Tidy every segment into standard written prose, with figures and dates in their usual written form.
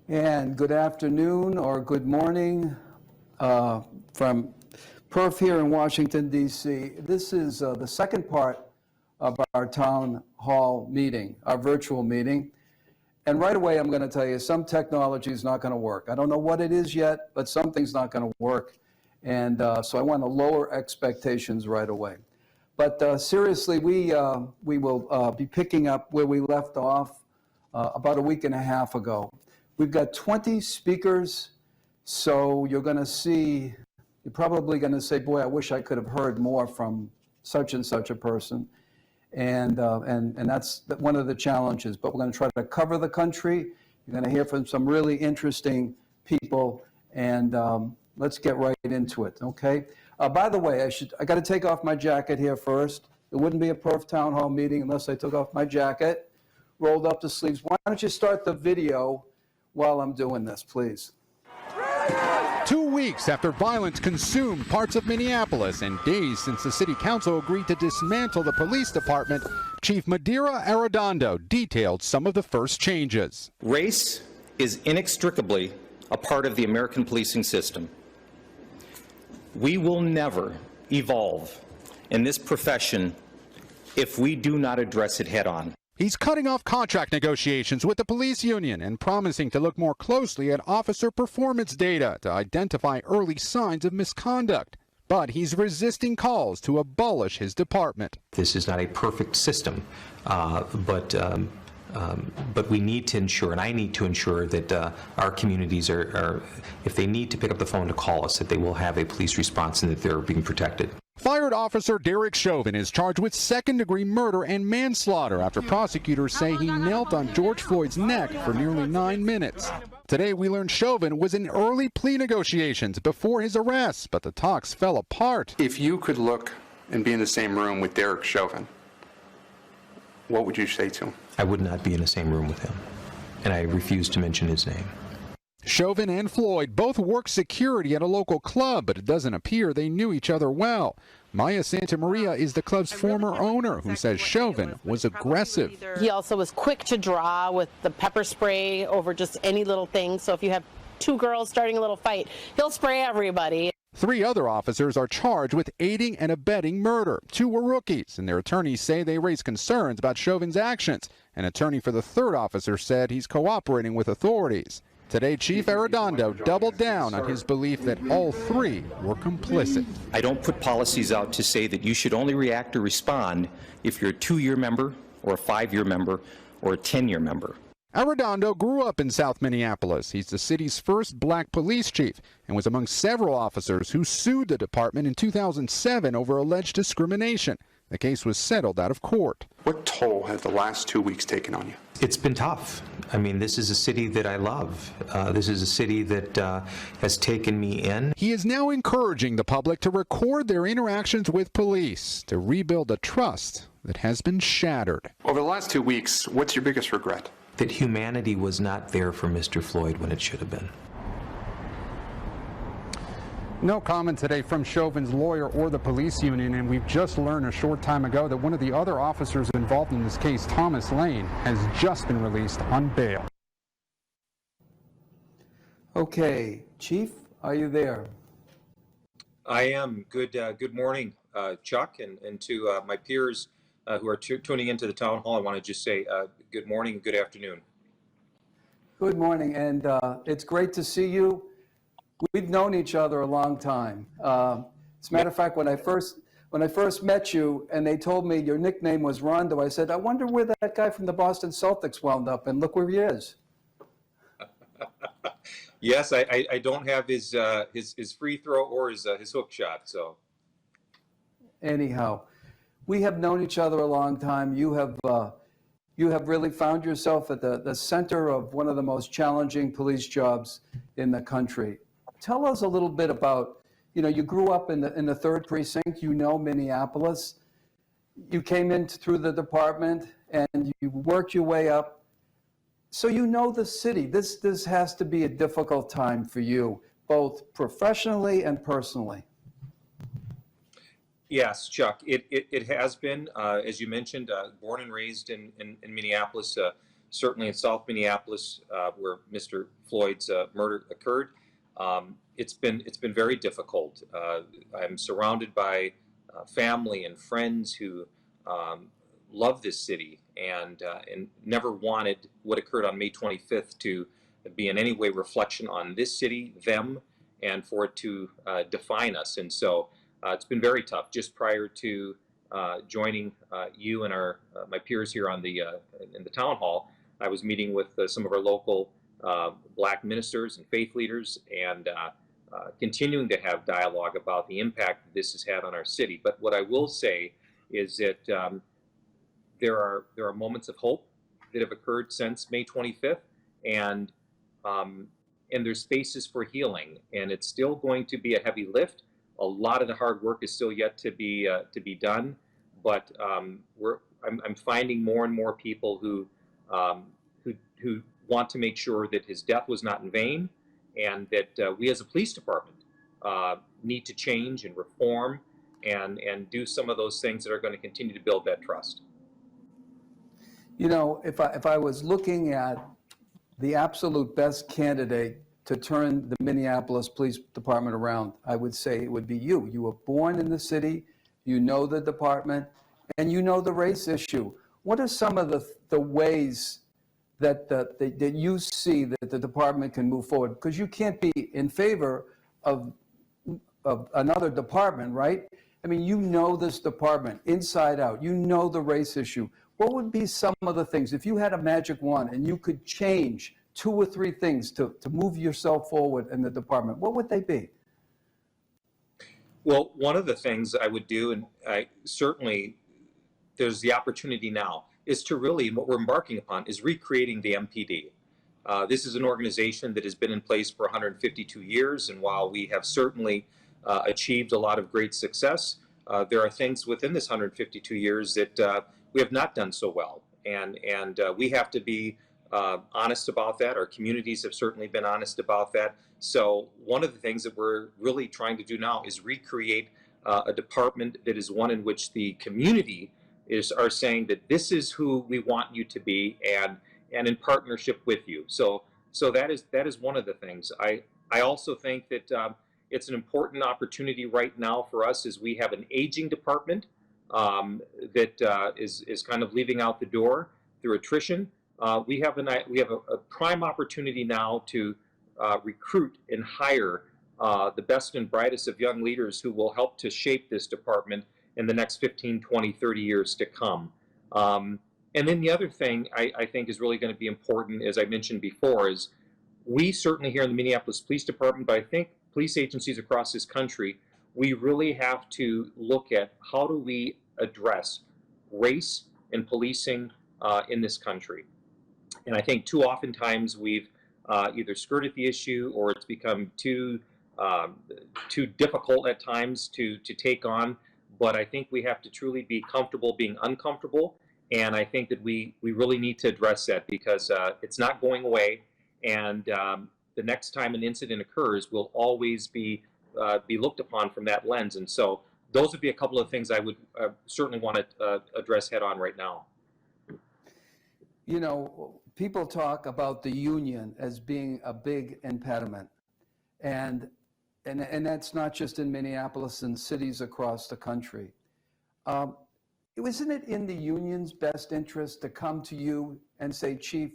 And good afternoon or good morning from PERF here in Washington, D.C. This is the second part of our town hall meeting, our virtual meeting. And right away, I'm going to tell you, some technology is not going to work. I don't know what it is yet, but something's not going to work. And so I want to lower expectations right away. But seriously, we will be picking up where we left off about a week and a half ago. We've got 20 speakers, so you're going to see, you're probably going to say, boy, I wish I could have heard more from such and such a person. And that's one of the challenges. But we're going to try to cover the country. You're going to hear from some really interesting people, and let's get right into it, okay? By the way, I got to take off my jacket here first. It wouldn't be a PERF town hall meeting unless I took off my jacket, rolled up the sleeves. Why don't you start the video while I'm doing this, please? 2 weeks after violence consumed parts of Minneapolis and days since the city council agreed to dismantle the police department, Chief Madeira Arredondo detailed some of the first changes. Race is inextricably a part of the American policing system. We will never evolve in this profession if we do not address it head on. He's cutting off contract negotiations with the police union and promising to look more closely at officer performance data to identify early signs of misconduct. But he's resisting calls to abolish his department. This is not a perfect system, but we need to ensure, and I need to ensure, that our communities are, if they need to pick up the phone to call us, that they will have a police response and that they're being protected. Fired Officer Derek Chauvin is charged with second-degree murder and manslaughter after prosecutors say he knelt on George Floyd's neck for nearly 9 minutes. Today, we learned Chauvin was in early plea negotiations before his arrest, but the talks fell apart. If you could look and be in the same room with Derek Chauvin, what would you say to him? I would not be in the same room with him, and I refuse to mention his name. Chauvin and Floyd both work security at a local club, but it doesn't appear they knew each other well. Maya Santamaria is the club's former owner, who says Chauvin was aggressive. He also was quick to draw with the pepper spray over just any little thing. So if you have two girls starting a little fight, he'll spray everybody. 3 other officers are charged with aiding and abetting murder. 2 were rookies, and their attorneys say they raised concerns about Chauvin's actions. An attorney for the 3rd officer said he's cooperating with authorities. Today, Chief Arredondo doubled down on his belief that all 3 were complicit. I don't put policies out to say that you should only react or respond if you're a 2-year member or a 5-year member or a 10-year member. Arredondo grew up in South Minneapolis. He's the city's first black police chief and was among several officers who sued the department in 2007 over alleged discrimination. The case was settled out of court. What toll have the last 2 weeks taken on you? It's been tough. I mean, this is a city that I love. This is a city that has taken me in. He is now encouraging the public to record their interactions with police to rebuild a trust that has been shattered. Over the last 2 weeks, what's your biggest regret? That humanity was not there for Mr. Floyd when it should have been. No comment today from Chauvin's lawyer or the police union, and we've just learned a short time ago that one of the other officers involved in this case, Thomas Lane, has just been released on bail. Okay, Chief, are you there? I am. Good morning, Chuck, and to my peers who are tuning into the town hall. I want to just say good morning, good afternoon. Good morning, and it's great to see you. We've known each other a long time. As a matter of fact, when I first met you and they told me your nickname was Rondo, I said, I wonder where that guy from the Boston Celtics wound up, and look where he is. Yes, I don't have his free throw or his hook shot. So anyhow, we have known each other a long time. You have really found yourself at the center of one of the most challenging police jobs in the country. Tell us a little bit about, you grew up in the 3rd precinct, Minneapolis. You came in through the department and you worked your way up. So you know the city. This has to be a difficult time for you, both professionally and personally. Yes, Chuck, it has been, as you mentioned, born and raised in Minneapolis, certainly in South Minneapolis, where Mr. Floyd's murder occurred. It's been very difficult. I'm surrounded by family and friends who love this city and never wanted what occurred on May 25th to be in any way reflection on this city, them, and for it to define us. And so it's been very tough. Just prior to joining you and my peers here on in the town hall, I was meeting with some of our local Black ministers and faith leaders, and continuing to have dialogue about the impact that this has had on our city. But what I will say is that there are moments of hope that have occurred since May 25th, and there's spaces for healing, and it's still going to be a heavy lift. A lot of the hard work is still yet to be done, but I'm finding more and more people who want to make sure that his death was not in vain, and that we as a police department need to change and reform and do some of those things that are going to continue to build that trust. You know, if I was looking at the absolute best candidate to turn the Minneapolis Police Department around, I would say it would be you. You were born in the city, you know the department, and you know the race issue. What are some of the ways that you see that the department can move forward? Because you can't be in favor of another department, right? I mean, you know this department inside out. You know the race issue. What would be some of the things, if you had a magic wand and you could change 2 or 3 things to move yourself forward in the department, what would they be? Well, one of the things I would do, and I certainly there's the opportunity now, is to really, what we're embarking upon is recreating the MPD. This is an organization that has been in place for 152 years, and while we have certainly achieved a lot of great success, there are things within this 152 years that we have not done so well, and we have to be honest about that. Our communities have certainly been honest about that. So one of the things that we're really trying to do now is recreate a department that is one in which the community are saying that this is who we want you to be, and in partnership with you. So that is one of the things. I also think that it's an important opportunity right now for us, as we have an aging department that is kind of leaving out the door through attrition. We have a prime opportunity now to recruit and hire the best and brightest of young leaders who will help to shape this department in the next 15, 20, 30 years to come. And then the other thing I think is really going to be important, as I mentioned before, is we certainly here in the Minneapolis Police Department, but I think police agencies across this country, we really have to look at how do we address race and policing in this country. And I think too oftentimes we've either skirted the issue, or it's become too difficult at times to take on. But I think we have to truly be comfortable being uncomfortable, and I think that we really need to address that, because it's not going away, and the next time an incident occurs will always be looked upon from that lens. And so those would be a couple of things I would certainly want to address head on right now. You know, people talk about the union as being a big impediment, and that's not just in Minneapolis and cities across the country. Isn't it in the union's best interest to come to you and say, Chief,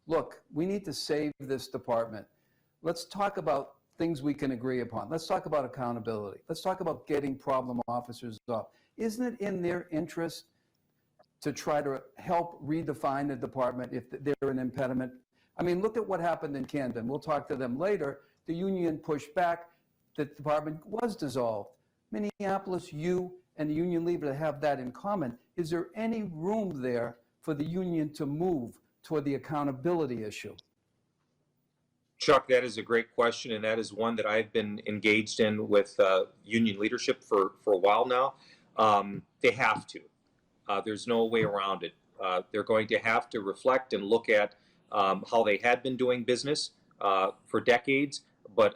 look, we need to save this department. Let's talk about things we can agree upon. Let's talk about accountability. Let's talk about getting problem officers off. Isn't it in their interest to try to help redefine the department if they're an impediment? I mean, look at what happened in Camden. We'll talk to them later. The union pushed back. The department was dissolved. Minneapolis, you and the union leader have that in common. Is there any room there for the union to move toward the accountability issue? Chuck, that is a great question, and that is one that I've been engaged in with union leadership for a while now. They have to. There's no way around it. They're going to have to reflect and look at how they had been doing business for decades, but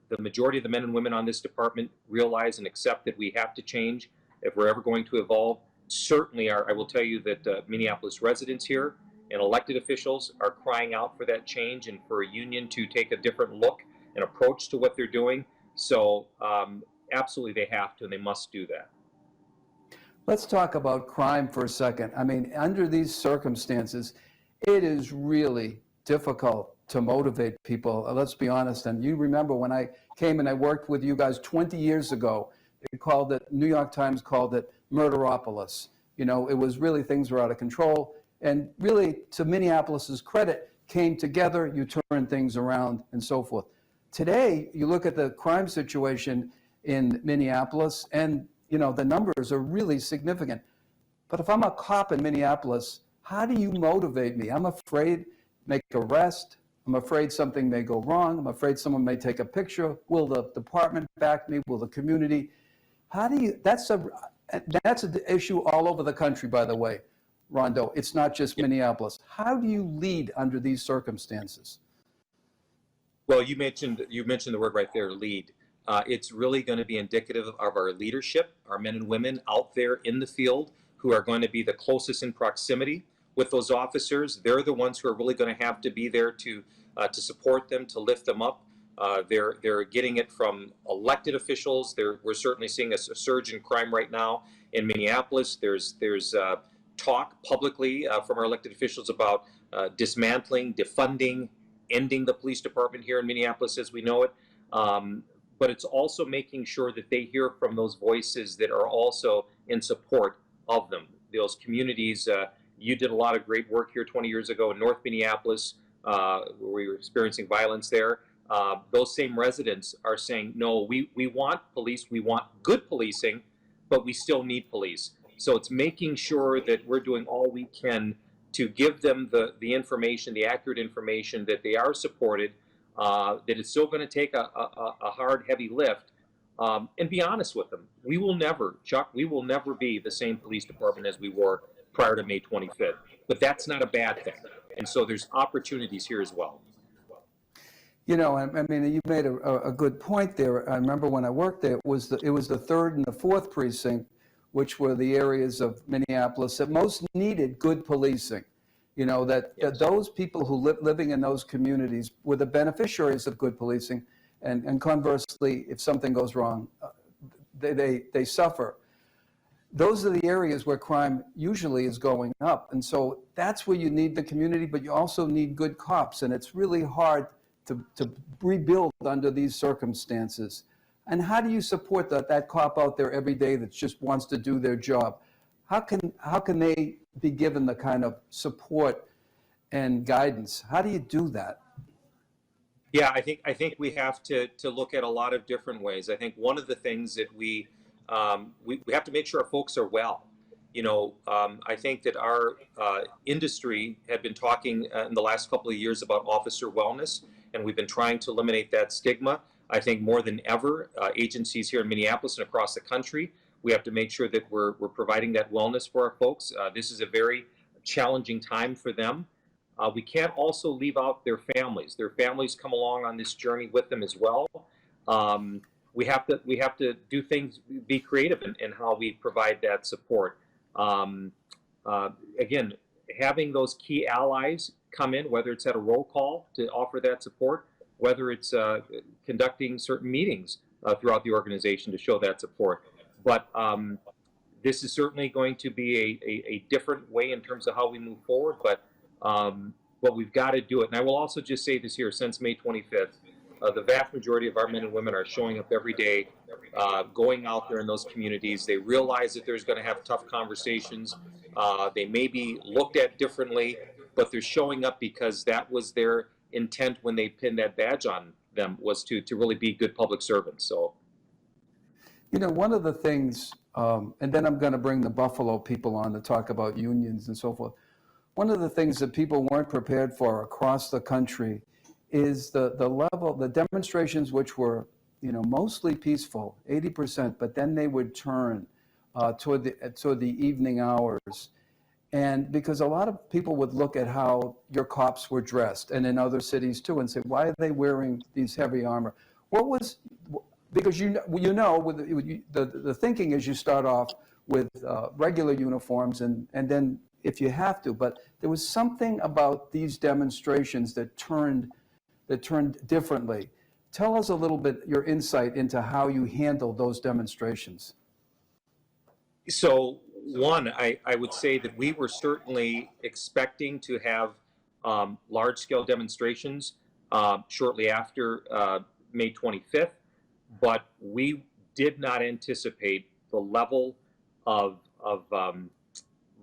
the majority of the men and women on this department realize and accept that we have to change if we're ever going to evolve. Certainly, I will tell you that Minneapolis residents here and elected officials are crying out for that change and for a union to take a different look and approach to what they're doing. So absolutely they have to, and they must do that. Let's talk about crime for a second. I mean, under these circumstances, it is really difficult to motivate people. Let's be honest. And you remember when I came and I worked with you guys 20 years ago, New York Times called it Murderopolis. You know, it was really, things were out of control. And really, to Minneapolis's credit, came together, you turned things around and so forth. Today, you look at the crime situation in Minneapolis and, you know, the numbers are really significant. But if I'm a cop in Minneapolis, how do you motivate me? I'm afraid, make arrest. I'm afraid something may go wrong. I'm afraid someone may take a picture. Will the department back me? Will the community? How do you, that's an issue all over the country, by the way, Rondo. It's not just Minneapolis. How do you lead under these circumstances? Well, you mentioned the word right there, lead. It's really going to be indicative of our leadership, our men and women out there in the field who are going to be the closest in proximity with those officers. They're the ones who are really going to have to be there to support them, to lift them up. They're getting it from elected officials. We're certainly seeing a surge in crime right now in Minneapolis. There's talk publicly from our elected officials about dismantling, defunding, ending the police department here in Minneapolis as we know it. But it's also making sure that they hear from those voices that are also in support of them. Those communities, you did a lot of great work here 20 years ago in North Minneapolis, where we were experiencing violence there. Those same residents are saying, no, we want police, we want good policing, but we still need police. So it's making sure that we're doing all we can to give them the information, the accurate information, that they are supported, that it's still going to take a hard, heavy lift, and be honest with them. We will never, Chuck, we will never be the same police department as we were prior to May 25th. But that's not a bad thing. And so there's opportunities here as well. You know, I mean, you made a good point there. I remember when I worked there, it was the 3rd and the 4th precinct, which were the areas of Minneapolis that most needed good policing. You know, that those people who living in those communities were the beneficiaries of good policing, and conversely, if something goes wrong, they suffer. Those are the areas where crime usually is going up, and so that's where you need the community, but you also need good cops, and it's really hard to rebuild under these circumstances. And how do you support that cop out there every day that just wants to do their job? How can they be given the kind of support and guidance? How do you do that? Yeah, I think we have to look at a lot of different ways. I think one of the things that we have to make sure our folks are well. You know, I think that our industry had been talking in the last couple of years about officer wellness, and we've been trying to eliminate that stigma. I think more than ever, agencies here in Minneapolis and across the country, we have to make sure that we're providing that wellness for our folks. This is a very challenging time for them. We can't also leave out their families. Their families come along on this journey with them as well. We have to do things, be creative in how we provide that support. Again, having those key allies come in, whether it's at a roll call to offer that support, whether it's conducting certain meetings throughout the organization to show that support. But this is certainly going to be a different way in terms of how we move forward, but we've got to do it. And I will also just say this here, since May 25th, the vast majority of our men and women are showing up every day, going out there in those communities. They realize that there's going to have tough conversations. They may be looked at differently, but they're showing up because that was their intent when they pinned that badge on them, was to really be good public servants. So, you know, one of the things, and then I'm going to bring the Buffalo people on to talk about unions and so forth. One of the things that people weren't prepared for across the country is the level, the demonstrations, which were, you know, mostly peaceful, 80%, but then they would turn toward the evening hours. And because a lot of people would look at how your cops were dressed, and in other cities too, and say, why are they wearing these heavy armor? Because you know, the thinking is you start off with regular uniforms, and then if you have to, but there was something about these demonstrations that turned differently. Tell us a little bit your insight into how you handled those demonstrations. So one, I would say that we were certainly expecting to have large-scale demonstrations shortly after May 25th, but we did not anticipate the level of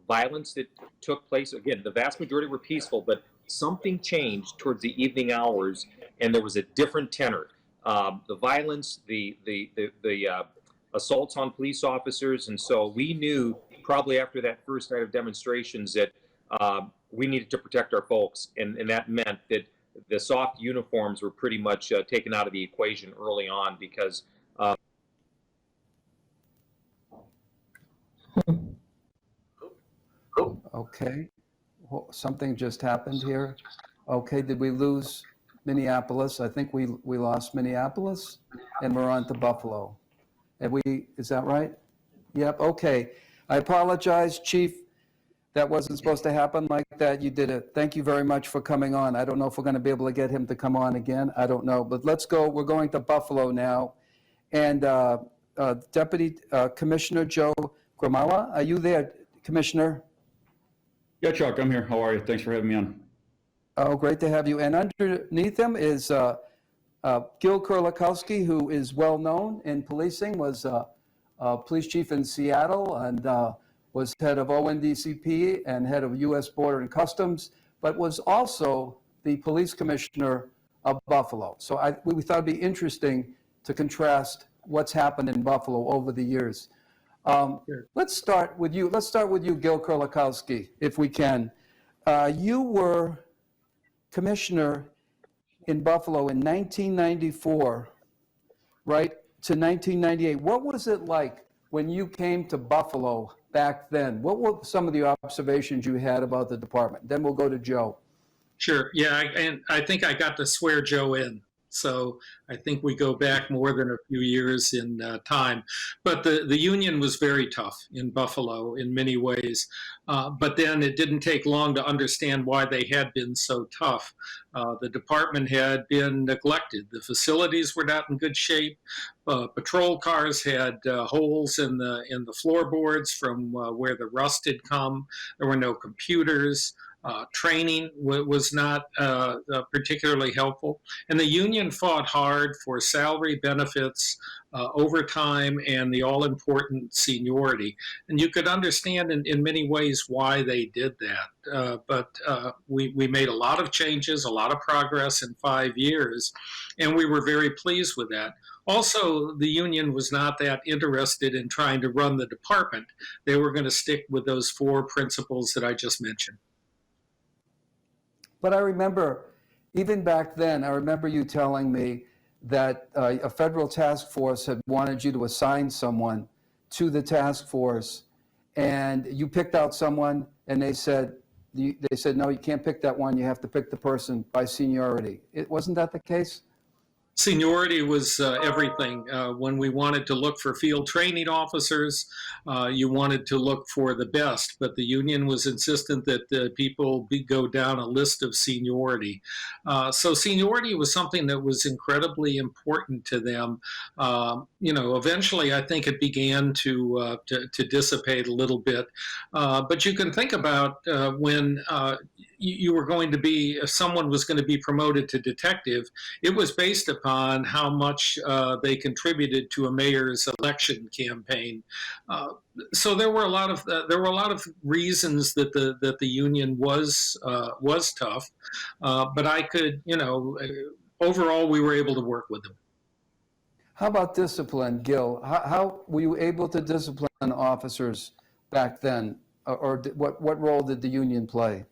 violence that took place. Again, the vast majority were peaceful, but something changed towards the evening hours, and there was a different tenor. The violence, the assaults on police officers, and so we knew probably after that first night of demonstrations that we needed to protect our folks, and that meant that the soft uniforms were pretty much taken out of the equation early on because Okay, well, something just happened here. Okay, did we lose Minneapolis? I think we lost Minneapolis, and we're on to Buffalo. And is that right? Yep, okay. I apologize, Chief. That wasn't supposed to happen like that. You did it. Thank you very much for coming on. I don't know if we're going to be able to get him to come on again. I don't know. But let's go. We're going to Buffalo now. And Deputy Commissioner Joe Gramala, are you there, Commissioner? Yeah, Chuck, I'm here. How are you? Thanks for having me on. Oh, great to have you. And underneath him is Gil Kurlikowski, who is well known in policing, was police chief in Seattle and was head of ONDCP and head of U.S. Border and Customs, but was also the police commissioner of Buffalo. So we thought it'd be interesting to contrast what's happened in Buffalo over the years. Let's start with you. Let's start with you, Gil Kurlikowski, if we can. You were commissioner in Buffalo in 1994, right, to 1998. What was it like when you came to Buffalo back then? What were some of the observations you had about the department? Then we'll go to Joe. Sure. Yeah, and I think I got to swear Joe in. So I think we go back more than a few years in time. But the union was very tough in Buffalo in many ways. But then it didn't take long to understand why they had been so tough. The department had been neglected. The facilities were not in good shape. Patrol cars had holes in the floorboards from where the rust had come. There were no computers. Training was not particularly helpful. And the union fought hard for salary, benefits, overtime, and the all-important seniority. And you could understand in many ways why they did that. But we made a lot of changes, a lot of progress in 5 years, and we were very pleased with that. Also, the union was not that interested in trying to run the department. They were going to stick with those 4 principles that I just mentioned. But I remember, even back then, I remember you telling me that a federal task force had wanted you to assign someone to the task force, and you picked out someone, and they said, no, you can't pick that one. You have to pick the person by seniority. Wasn't that the case? Seniority was everything. When we wanted to look for field training officers, you wanted to look for the best, but the union was insistent that people go down a list of seniority. So seniority was something that was incredibly important to them. Eventually I think it began to dissipate a little bit. But you can think about when you were going to be, if someone was going to be promoted to detective, it was based upon how much they contributed to a mayor's election campaign. So there were a lot of reasons that the union was tough, but I could, overall we were able to work with them. How about discipline, Gil? How were you able to discipline officers back then, or what role did the union play?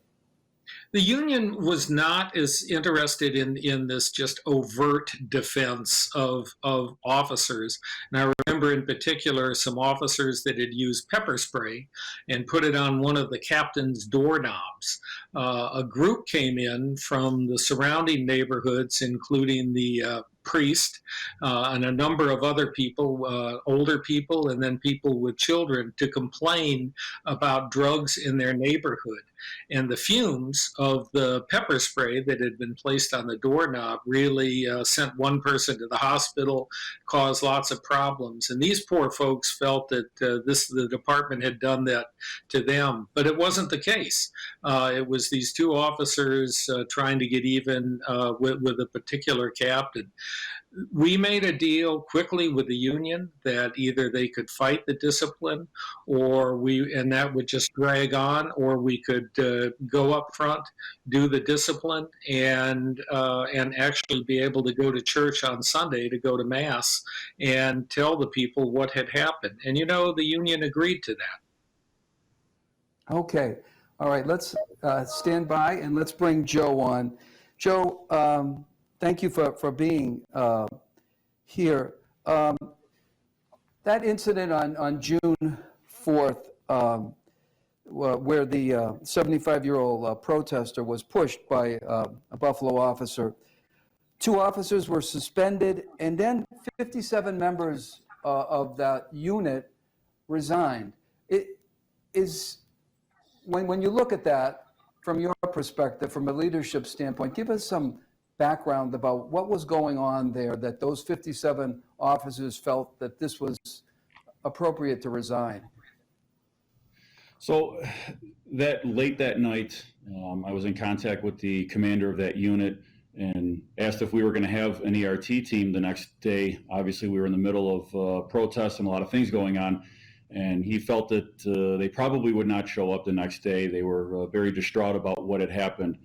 The union was not as interested in this just overt defense of officers. And I remember in particular some officers that had used pepper spray and put it on one of the captain's doorknobs. A group came in from the surrounding neighborhoods, including the priest and a number of other people, older people, and then people with children, to complain about drugs in their neighborhood. And the fumes of the pepper spray that had been placed on the doorknob really sent one person to the hospital, caused lots of problems. And these poor folks felt that the department had done that to them. But it wasn't the case. It was these two officers trying to get even with a particular captain. We made a deal quickly with the union that either they could fight the discipline, and that would just drag on, or we could go up front, do the discipline, and actually be able to go to church on Sunday, to go to mass, and tell the people what had happened. And the union agreed to that. Okay. All right. Let's stand by and let's bring Joe on. Joe, thank you for being here. That incident on June 4th, where the 75-year-old protester was pushed by a Buffalo officer, 2 officers were suspended, and then 57 members of that unit resigned. When you look at that from your perspective, from a leadership standpoint, give us some background about what was going on there, that those 57 officers felt that this was appropriate to resign. So late that night, I was in contact with the commander of that unit and asked if we were going to have an ERT team the next day. Obviously, we were in the middle of protests and a lot of things going on. And he felt that they probably would not show up the next day. They were very distraught about what had happened.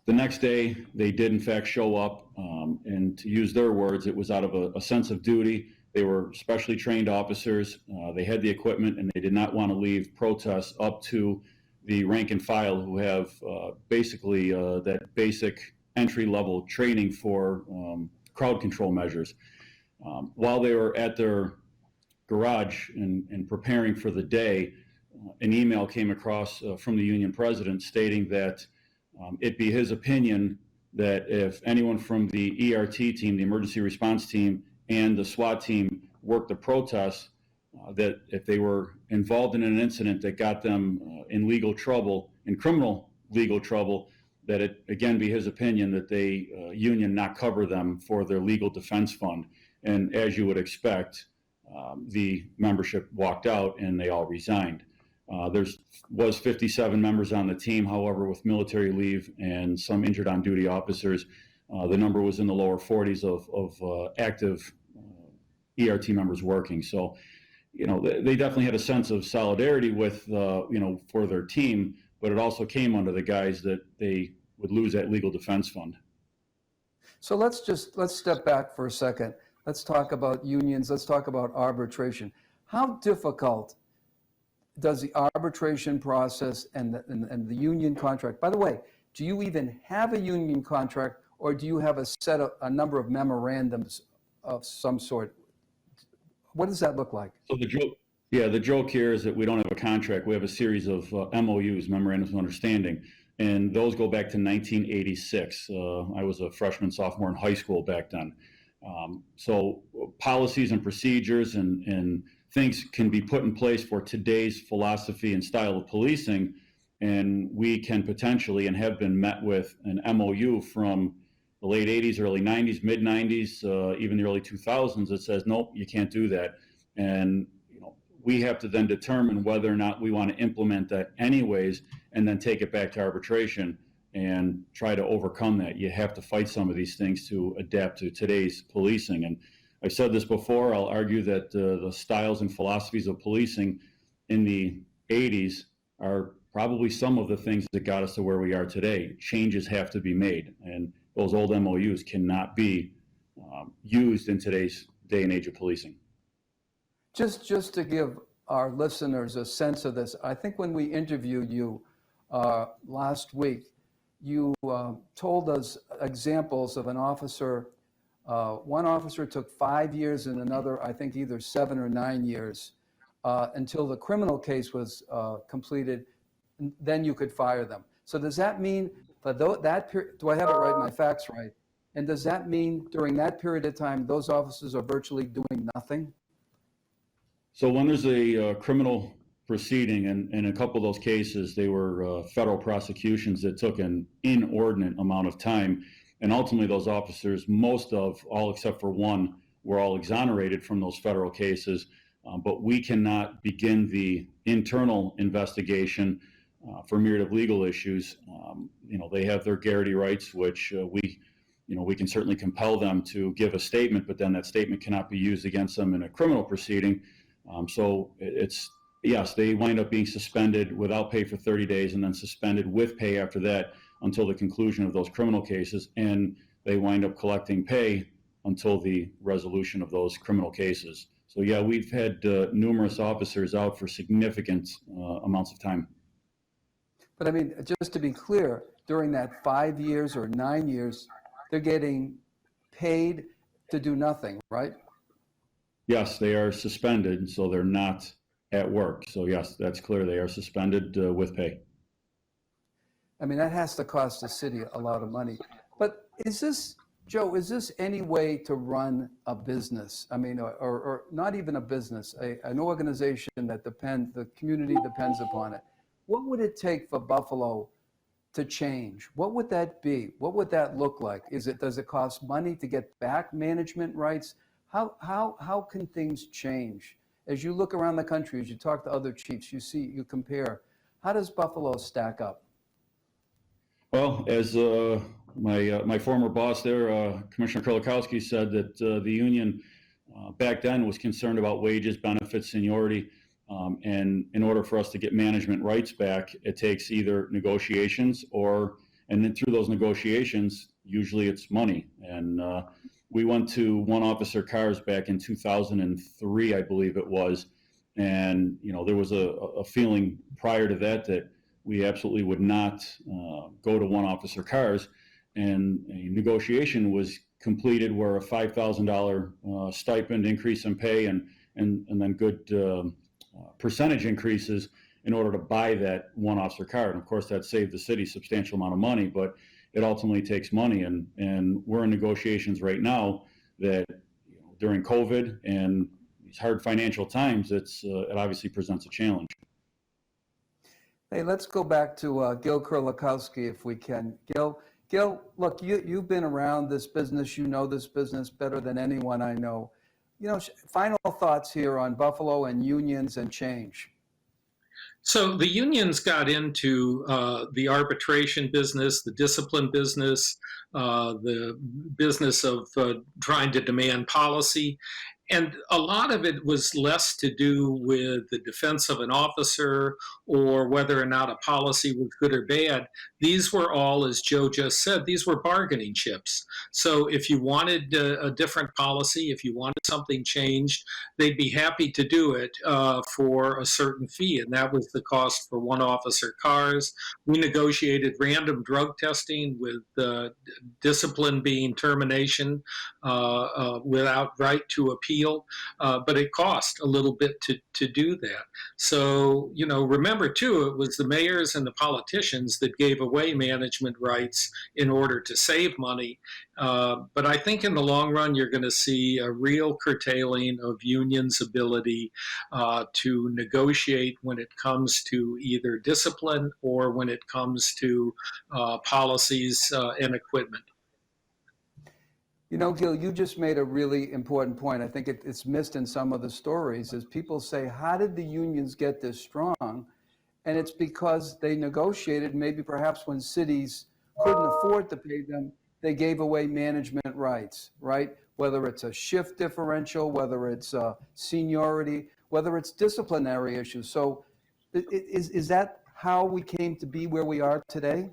The next day, they did in fact show up, and to use their words, it was out of a sense of duty. They were specially trained officers. They had the equipment, and they did not want to leave protests up to the rank and file, who have basically that basic entry-level training for crowd control measures. While they were at their garage and preparing for the day, an email came across from the union president stating that it be his opinion that if anyone from the ERT team, the emergency response team, and the SWAT team worked the protests, that if they were involved in an incident that got them in legal trouble, in criminal legal trouble, that it again be his opinion that they union not cover them for their legal defense fund. And as you would expect, the membership walked out and they all resigned. There was 57 members on the team, however, with military leave and some injured on duty officers, the number was in the lower 40s of active ERT members working. So, they definitely had a sense of solidarity with, for their team, but it also came under the guise that they would lose that legal defense fund. So let's step back for a second. Let's talk about unions. Let's talk about arbitration. How difficult does the arbitration process and the union contract? By the way, do you even have a union contract, or do you have a number of memorandums of some sort? What does that look like? So the joke here is that we don't have a contract. We have a series of MOUs, memorandums of understanding, and those go back to 1986. I was a freshman, sophomore in high school back then. So policies and procedures and things can be put in place for today's philosophy and style of policing, and we can potentially and have been met with an MOU from the late 80s, early 90s, mid 90s, even the early 2000s that says, nope, you can't do that. And we have to then determine whether or not we want to implement that anyways, and then take it back to arbitration and try to overcome that. You have to fight some of these things to adapt to today's policing. And I've said this before, I'll argue that the styles and philosophies of policing in the 80s are probably some of the things that got us to where we are today. Changes have to be made, and those old MOUs cannot be used in today's day and age of policing. Just to give our listeners a sense of this, I think when we interviewed you last week, you told us examples of an officer. One officer took 5 years and another, I think, either 7 or 9 years until the criminal case was completed. Then you could fire them. So does that mean for that period? Do I have it right? My facts right? And does that mean during that period of time, those officers are virtually doing nothing? So when there's a criminal proceeding, and in a couple of those cases, they were federal prosecutions that took an inordinate amount of time. And ultimately, those officers, most of, all except for one, were all exonerated from those federal cases. But we cannot begin the internal investigation for myriad of legal issues. They have their Garrity rights, which we can certainly compel them to give a statement, but then that statement cannot be used against them in a criminal proceeding. So yes, they wind up being suspended without pay for 30 days and then suspended with pay after that until the conclusion of those criminal cases. And they wind up collecting pay until the resolution of those criminal cases. So yeah, we've had numerous officers out for significant amounts of time. But I mean, just to be clear, during that 5 years or 9 years, they're getting paid to do nothing, right? Yes, they are suspended, so they're not at work. So yes, that's clear. They are suspended with pay. I mean, that has to cost the city a lot of money. But is this, Joe, is this any way to run a business? I mean, or not even a business, an organization that the community depends upon it. What would it take for Buffalo to change? What would that be? What would that look like? Does it cost money to get back management rights? How can things change? As you look around the country, as you talk to other chiefs, you compare, how does Buffalo stack up? Well, as my former boss there, Commissioner Kurlikowski, said that the union back then was concerned about wages, benefits, seniority, and in order for us to get management rights back, it takes either negotiations and then through those negotiations, usually it's money. And we went to one officer cars back in 2003, I believe it was. And, there was a feeling prior to that we absolutely would not go to one officer cars. And a negotiation was completed where a $5,000 stipend increase in pay and then good percentage increases in order to buy that one officer car. And of course, that saved the city a substantial amount of money, but it ultimately takes money. And we're in negotiations right now that during COVID and these hard financial times, it obviously presents a challenge. Hey, let's go back to Gil Kurlikowski if we can. Gil, look, you've been around this business. You know this business better than anyone I know. Final thoughts here on Buffalo and unions and change. So the unions got into the arbitration business, the discipline business, the business of trying to demand policy. And a lot of it was less to do with the defense of an officer or whether or not a policy was good or bad. These were all, as Joe just said, these were bargaining chips. So if you wanted a different policy, if you wanted something changed, they'd be happy to do it for a certain fee. And that was the cost for one officer cars. We negotiated random drug testing with discipline being termination without right to appeal. But it cost a little bit to do that. So, remember too, it was the mayors and the politicians that gave away management rights in order to save money. But I think in the long run, you're going to see a real curtailing of unions' ability to negotiate when it comes to either discipline or when it comes to policies and equipment. Gil, you just made a really important point. I think it's missed in some of the stories is people say, how did the unions get this strong? And it's because they negotiated, maybe perhaps when cities couldn't afford to pay them, they gave away management rights, right? Whether it's a shift differential, whether it's seniority, whether it's disciplinary issues. So is that how we came to be where we are today?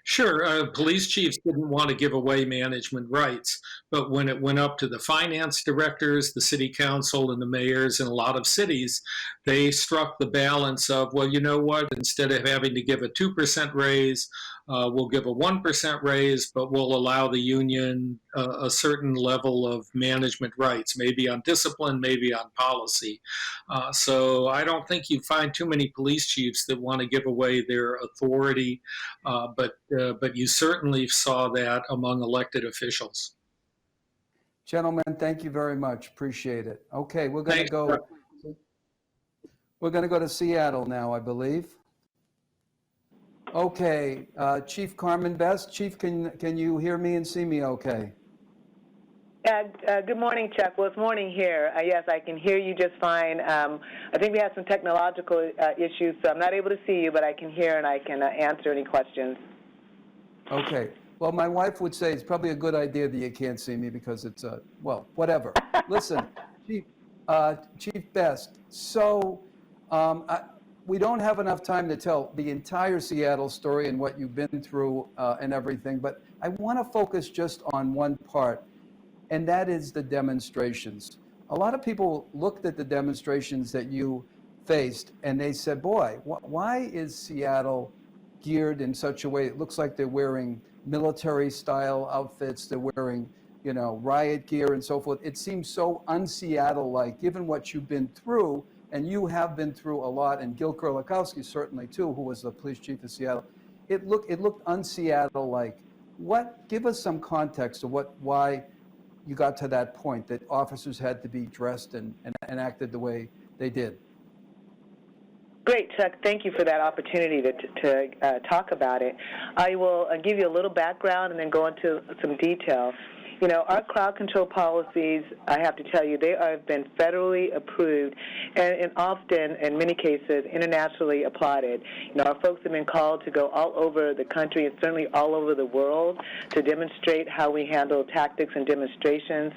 Sure, police chiefs didn't want to give away management rights, but when it went up to the finance directors, the city council, and the mayors in a lot of cities, they struck the balance of, well, you know what, instead of having to give a 2% raise, we'll give a 1% raise, but we'll allow the union a certain level of management rights, maybe on discipline, maybe on policy. So I don't think you find too many police chiefs that want to give away their authority, but you certainly saw that among elected officials. Gentlemen, thank you very much. Appreciate it. Okay, we're going to Thanks, go. Chuck. We're going to go to Seattle now, I believe. Okay, Chief Carmen Best. Chief, can you hear me and see me okay? Good morning, Chuck. Well, it's morning here. Yes, I can hear you just fine. I think we have some technological issues, so I'm not able to see you, but I can hear and I can answer any questions. Okay. Well, my wife would say it's probably a good idea that you can't see me because it's, well, whatever. Listen, Chief Best, so we don't have enough time to tell the entire Seattle story and what you've been through and everything, but I want to focus just on one part, and that is the demonstrations. A lot of people looked at the demonstrations that you faced and they said, boy, why is Seattle geared in such a way? It looks like they're wearing military style outfits, they're wearing, you know, riot gear and so forth. It seems so un-Seattle-like, given what you've been through, and you have been through a lot, and Gil Kurlikowski certainly too, who was the police chief of Seattle. It looked un-Seattle-like. Give us some context of why you got to that point that officers had to be dressed and acted the way they did. Great, Chuck. Thank you for that opportunity to talk about it. I will give you a little background and then go into some detail. You know, our crowd control policies, I have to tell you, they have been federally approved and often, in many cases, internationally applauded. You know, our folks have been called to go all over the country and certainly all over the world to demonstrate how we handle tactics and demonstrations.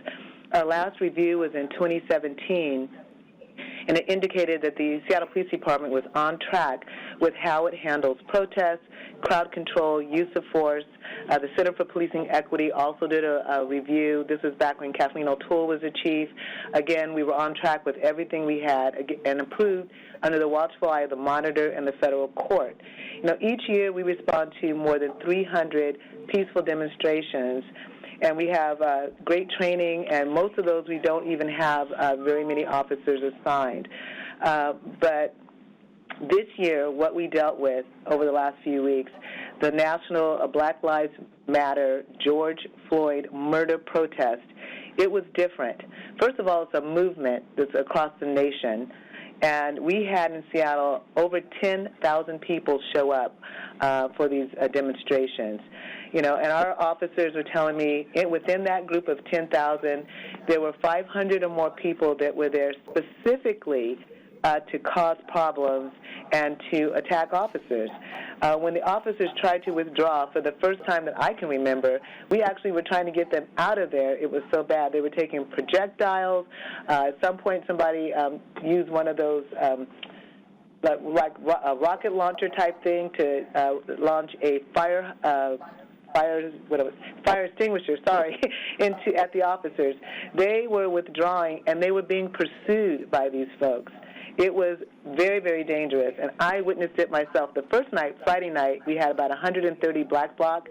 Our last review was in 2017. And it indicated that the Seattle Police Department was on track with how it handles protests, crowd control, use of force. The Center for Policing Equity also did a review. This was back when Kathleen O'Toole was the chief. Again, we were on track with everything we had and approved under the watchful eye of the monitor and the federal court. You know, each year we respond to more than 300 peaceful demonstrations. And we have great training, and most of those we don't even have very many officers assigned. But this year, what we dealt with over the last few weeks, the National Black Lives Matter George Floyd murder protest, it was different. First of all, it's a movement that's across the nation. And we had in Seattle over 10,000 people show up for these demonstrations. You know, and our officers were telling me within that group of 10,000, there were 500 or more people that were there specifically to cause problems and to attack officers. When the officers tried to withdraw for the first time that I can remember, we actually were trying to get them out of there. It was so bad. They were taking projectiles. At some point, somebody used one of those like a rocket launcher type thing to launch a fire extinguisher, at the officers. They were withdrawing, and they were being pursued by these folks. It was very, very dangerous, and I witnessed it myself. The first night, Friday night, we had about 130 black bloc.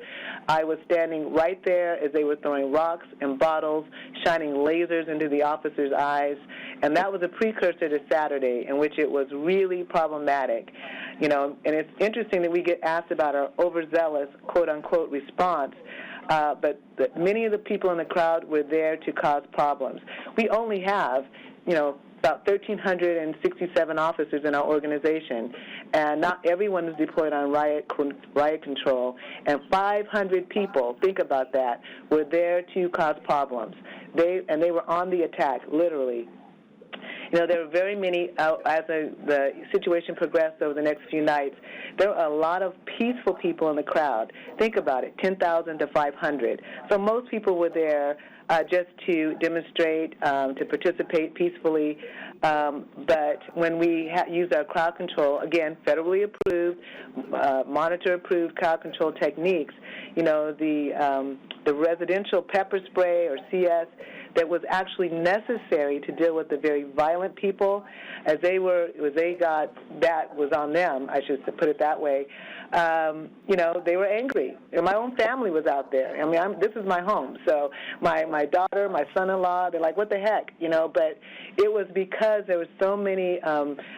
I was standing right there as they were throwing rocks and bottles, shining lasers into the officers' eyes, and that was a precursor to Saturday, in which it was really problematic. You know, and it's interesting that we get asked about our overzealous, quote-unquote, response, but many of the people in the crowd were there to cause problems. We only have, you know, about 1,367 officers in our organization, and not everyone is deployed on riot control. And 500 people, think about that, were there to cause problems. They were on the attack, literally. You know, there were very many, as the situation progressed over the next few nights, there were a lot of peaceful people in the crowd. Think about it, 10,000 to 500. So most people were there just to demonstrate, to participate peacefully. But when we use our crowd control, again, federally approved, monitor-approved crowd control techniques, you know, the residential pepper spray or CS that was actually necessary to deal with the very violent violent people, as they got, that was on them, I should put it that way. You know, they were angry. And my own family was out there. I mean, this is my home. So my daughter, my son-in-law, they're like, what the heck, you know? But it was because there were so many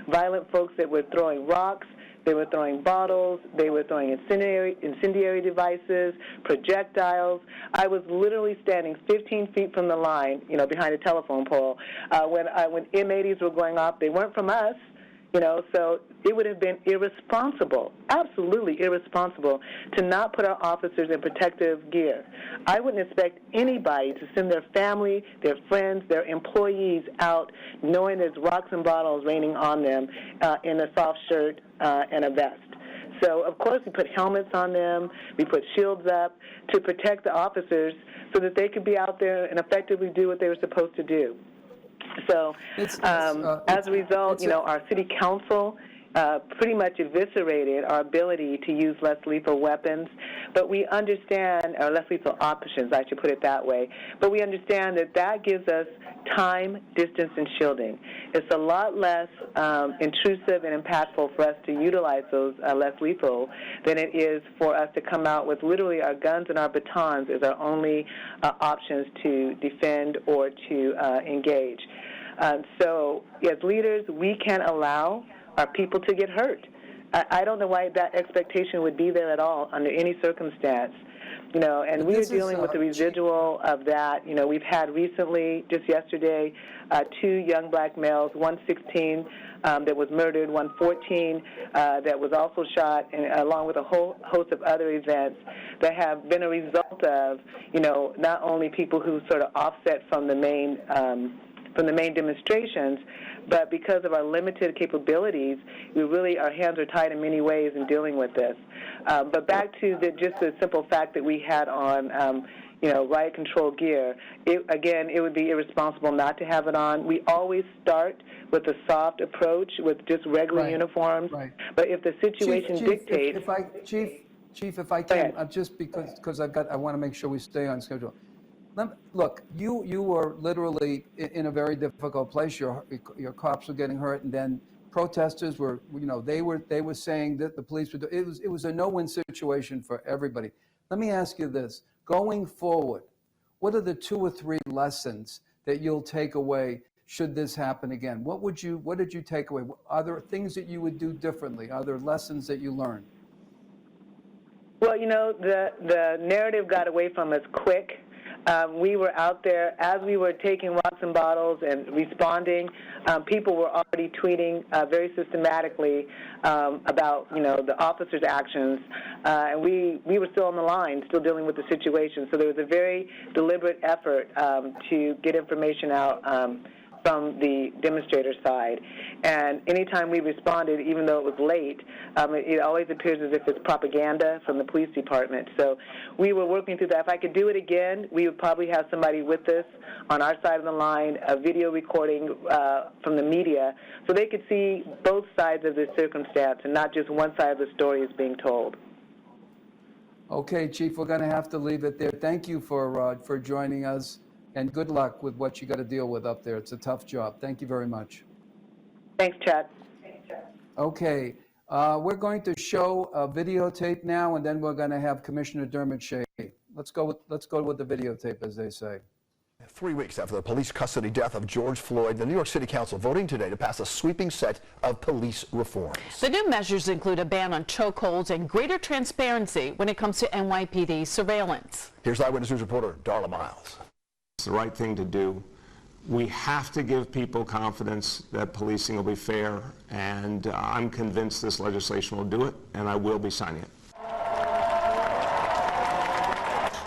violent folks that were throwing rocks, they were throwing bottles, they were throwing incendiary devices, projectiles. I was literally standing 15 feet from the line, you know, behind a telephone pole, when M80s were going off. They weren't from us, you know, so it would have been irresponsible, absolutely irresponsible, to not put our officers in protective gear. I wouldn't expect anybody to send their family, their friends, their employees out knowing there's rocks and bottles raining on them in a soft shirt and a vest. So, of course, we put helmets on them, we put shields up to protect the officers so that they could be out there and effectively do what they were supposed to do. So, as a result, you know, our city council pretty much eviscerated our ability to use less lethal weapons, but we understand, or less lethal options, I should put it that way, but we understand that that gives us time, distance, and shielding. It's a lot less intrusive and impactful for us to utilize those less lethal than it is for us to come out with literally our guns and our batons as our only options to defend or to engage. So as leaders, we can't allow our people to get hurt. I don't know why that expectation would be there at all under any circumstance. You know, and we are dealing with the residual of that. You know, we've had recently, just yesterday, 2 young black males, one 16 that was murdered, one 14 that was also shot, and along with a whole host of other events that have been a result of, you know, not only people who sort of offset from the main demonstrations, but because of our limited capabilities, our hands are tied in many ways in dealing with this. But back to just the simple fact that we had on, you know, riot control gear, it would be irresponsible not to have it on. We always start with a soft approach with just regular uniforms. Right. But if the situation dictates... Chief, if I can, just because I want to make sure we stay on schedule. Look, you were literally in a very difficult place. Your cops were getting hurt, and then protesters were, you know, they were saying that the police would. It was a no-win situation for everybody. Let me ask you this: going forward, what are the 2 or 3 lessons that you'll take away should this happen again? What did you take away? Are there things that you would do differently? Are there lessons that you learned? Well, you know, the narrative got away from us quick. We were out there as we were taking rocks and bottles and responding. People were already tweeting very systematically about, you know, the officers' actions, and we were still on the line, still dealing with the situation. So there was a very deliberate effort to get information out from the demonstrator side. And anytime we responded, even though it was late, it always appears as if it's propaganda from the police department. So we were working through that. If I could do it again, we would probably have somebody with us on our side of the line, a video recording from the media, so they could see both sides of the circumstance and not just one side of the story is being told. Okay, Chief, we're going to have to leave it there. Thank you for joining us. And good luck with what you got to deal with up there. It's a tough job. Thank you very much. Thanks, Chad. Okay, we're going to show a videotape now, and then we're going to have Commissioner Dermot Shea. Let's go with the videotape, as they say. 3 weeks after the police custody death of George Floyd, the New York City Council voting today to pass a sweeping set of police reforms. The new measures include a ban on chokeholds and greater transparency when it comes to NYPD surveillance. Here's Eyewitness News reporter Darla Miles. It's the right thing to do. We have to give people confidence that policing will be fair, and I'm convinced this legislation will do it, and I will be signing it.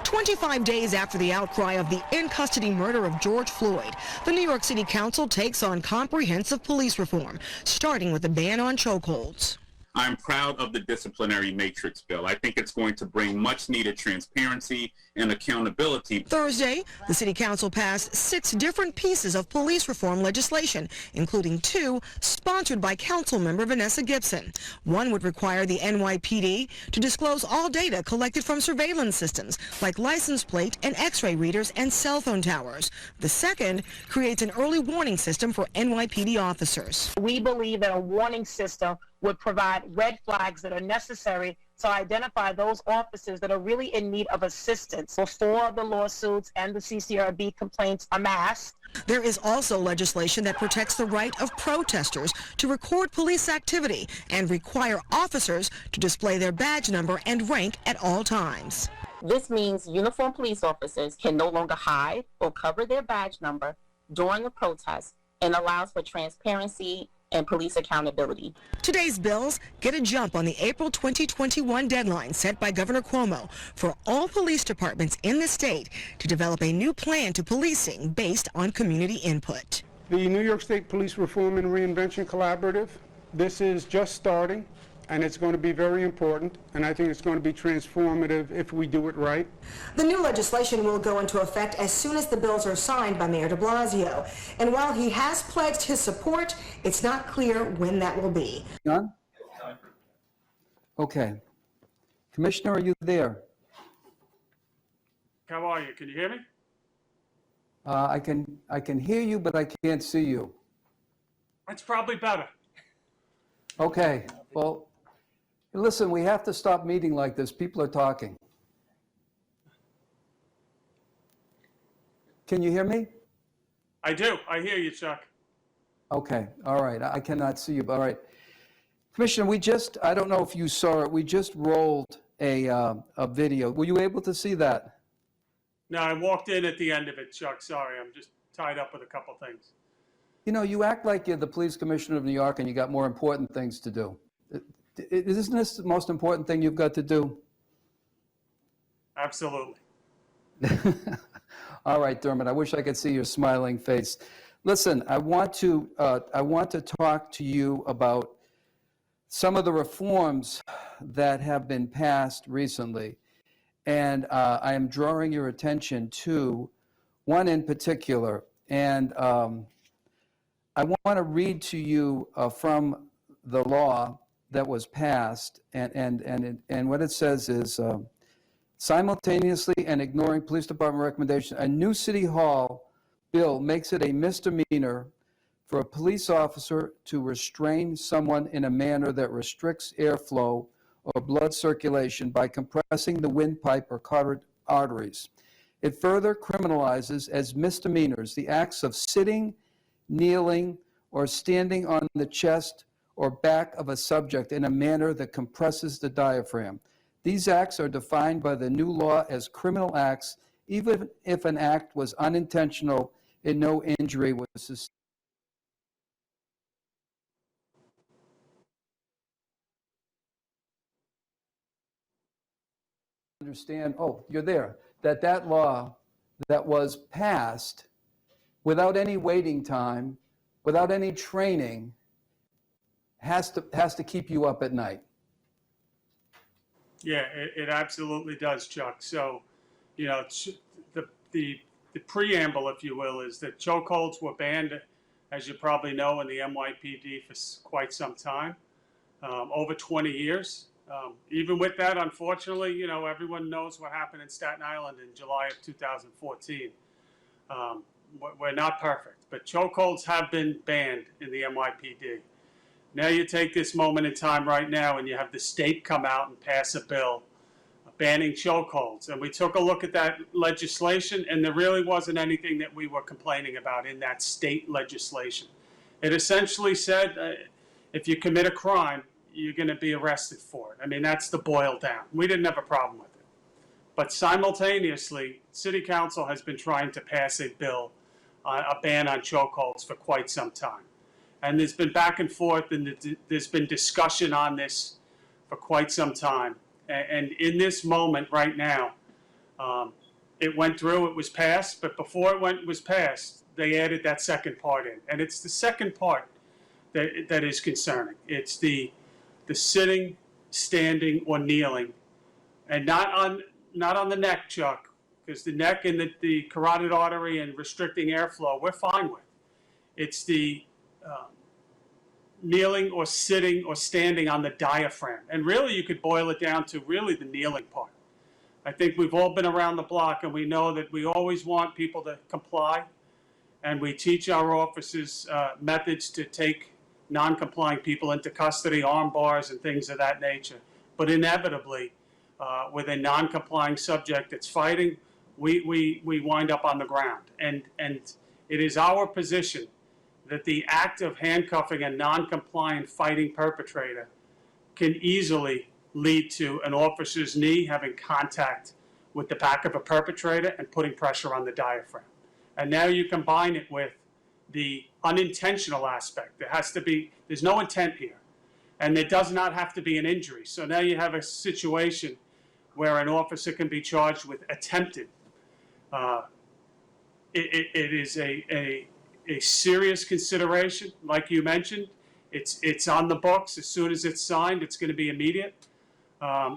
25 days after the outcry of the in-custody murder of George Floyd, the New York City Council takes on comprehensive police reform, starting with a ban on chokeholds. I'm proud of the disciplinary matrix bill. I think it's going to bring much needed transparency and accountability. Thursday, the City Council passed 6 different pieces of police reform legislation, including 2 sponsored by Councilmember Vanessa Gibson. One would require the NYPD to disclose all data collected from surveillance systems, like license plate and x-ray readers and cell phone towers. The second creates an early warning system for NYPD officers. We believe that a warning system would provide red flags that are necessary to identify those officers that are really in need of assistance before the lawsuits and the CCRB complaints amass. There is also legislation that protects the right of protesters to record police activity and require officers to display their badge number and rank at all times. This means uniformed police officers can no longer hide or cover their badge number during a protest and allows for transparency and police accountability. Today's bills get a jump on the April 2021 deadline set by Governor Cuomo for all police departments in the state to develop a new plan to policing based on community input. The New York State Police Reform and Reinvention Collaborative, this is just starting, and it's going to be very important, and I think it's going to be transformative if we do it right. The new legislation will go into effect as soon as the bills are signed by Mayor de Blasio. And while he has pledged his support, it's not clear when that will be. John? Okay. Commissioner, are you there? How are you? Can you hear me? I can hear you, but I can't see you. That's probably better. Okay. Well, listen, we have to stop meeting like this. People are talking. Can you hear me? I do. I hear you, Chuck. Okay. All right. I cannot see you. All right. Commissioner, I don't know if you saw it, we just rolled a video. Were you able to see that? No, I walked in at the end of it, Chuck. Sorry, I'm just tied up with a couple things. You know, you act like you're the police commissioner of New York and you got more important things to do. Isn't this the most important thing you've got to do? Absolutely. All right, Dermot, I wish I could see your smiling face. Listen, I want to talk to you about some of the reforms that have been passed recently. And I am drawing your attention to one in particular. And I want to read to you from the law that was passed. And what it says is, simultaneously and ignoring police department recommendation, a new city hall bill makes it a misdemeanor for a police officer to restrain someone in a manner that restricts airflow or blood circulation by compressing the windpipe or carotid arteries. It further criminalizes as misdemeanors the acts of sitting, kneeling, or standing on the chest or back of a subject in a manner that compresses the diaphragm. These acts are defined by the new law as criminal acts, even if an act was unintentional and no injury was sustained. Understand, oh, you're there, that law that was passed without any waiting time, without any training, has to keep you up at night. Yeah, it absolutely does, Chuck. So, you know, the preamble, if you will, is that chokeholds were banned, as you probably know, in the NYPD for quite some time, over 20 years. Even with that, unfortunately, you know, everyone knows what happened in Staten Island in July of 2014. We're not perfect, but chokeholds have been banned in the NYPD. Now you take this moment in time right now and you have the state come out and pass a bill banning chokeholds. And we took a look at that legislation, and there really wasn't anything that we were complaining about in that state legislation. It essentially said if you commit a crime, you're going to be arrested for it. I mean, that's the boil down. We didn't have a problem with it. But simultaneously, City Council has been trying to pass a bill, a ban on chokeholds for quite some time. And there's been back and forth, and there's been discussion on this for quite some time. And in this moment right now, it went through, it was passed, but before it was passed, they added that second part in. And it's the second part that is concerning. It's the the sitting, standing, or kneeling, and not on the neck, Chuck, because the neck and the carotid artery and restricting airflow, we're fine with. It's the kneeling or sitting or standing on the diaphragm. And really, you could boil it down to really the kneeling part. I think we've all been around the block, and we know that we always want people to comply, and we teach our officers methods to take non-compliant people into custody, arm bars, and things of that nature. But inevitably, with a non-complying subject that's fighting, we wind up on the ground. And it is our position that the act of handcuffing a non-compliant fighting perpetrator can easily lead to an officer's knee having contact with the back of a perpetrator and putting pressure on the diaphragm. And now you combine it with the unintentional aspect. There's no intent here. And there does not have to be an injury. So now you have a situation where an officer can be charged with attempted. It is a serious consideration, like you mentioned. It's on the books. As soon as it's signed, it's going to be immediate.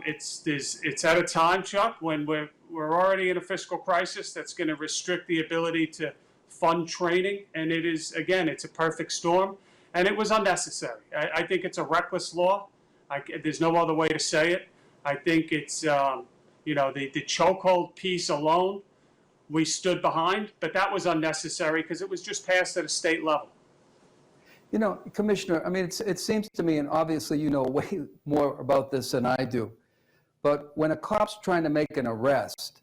It's at a time, Chuck, when we're already in a fiscal crisis that's going to restrict the ability to fund training. And it is, again, it's a perfect storm. And it was unnecessary. I think it's a reckless law. There's no other way to say it. I think it's, the chokehold piece alone, we stood behind, but that was unnecessary because it was just passed at a state level. You know, Commissioner, I mean, it seems to me, and obviously you know way more about this than I do, but when a cop's trying to make an arrest,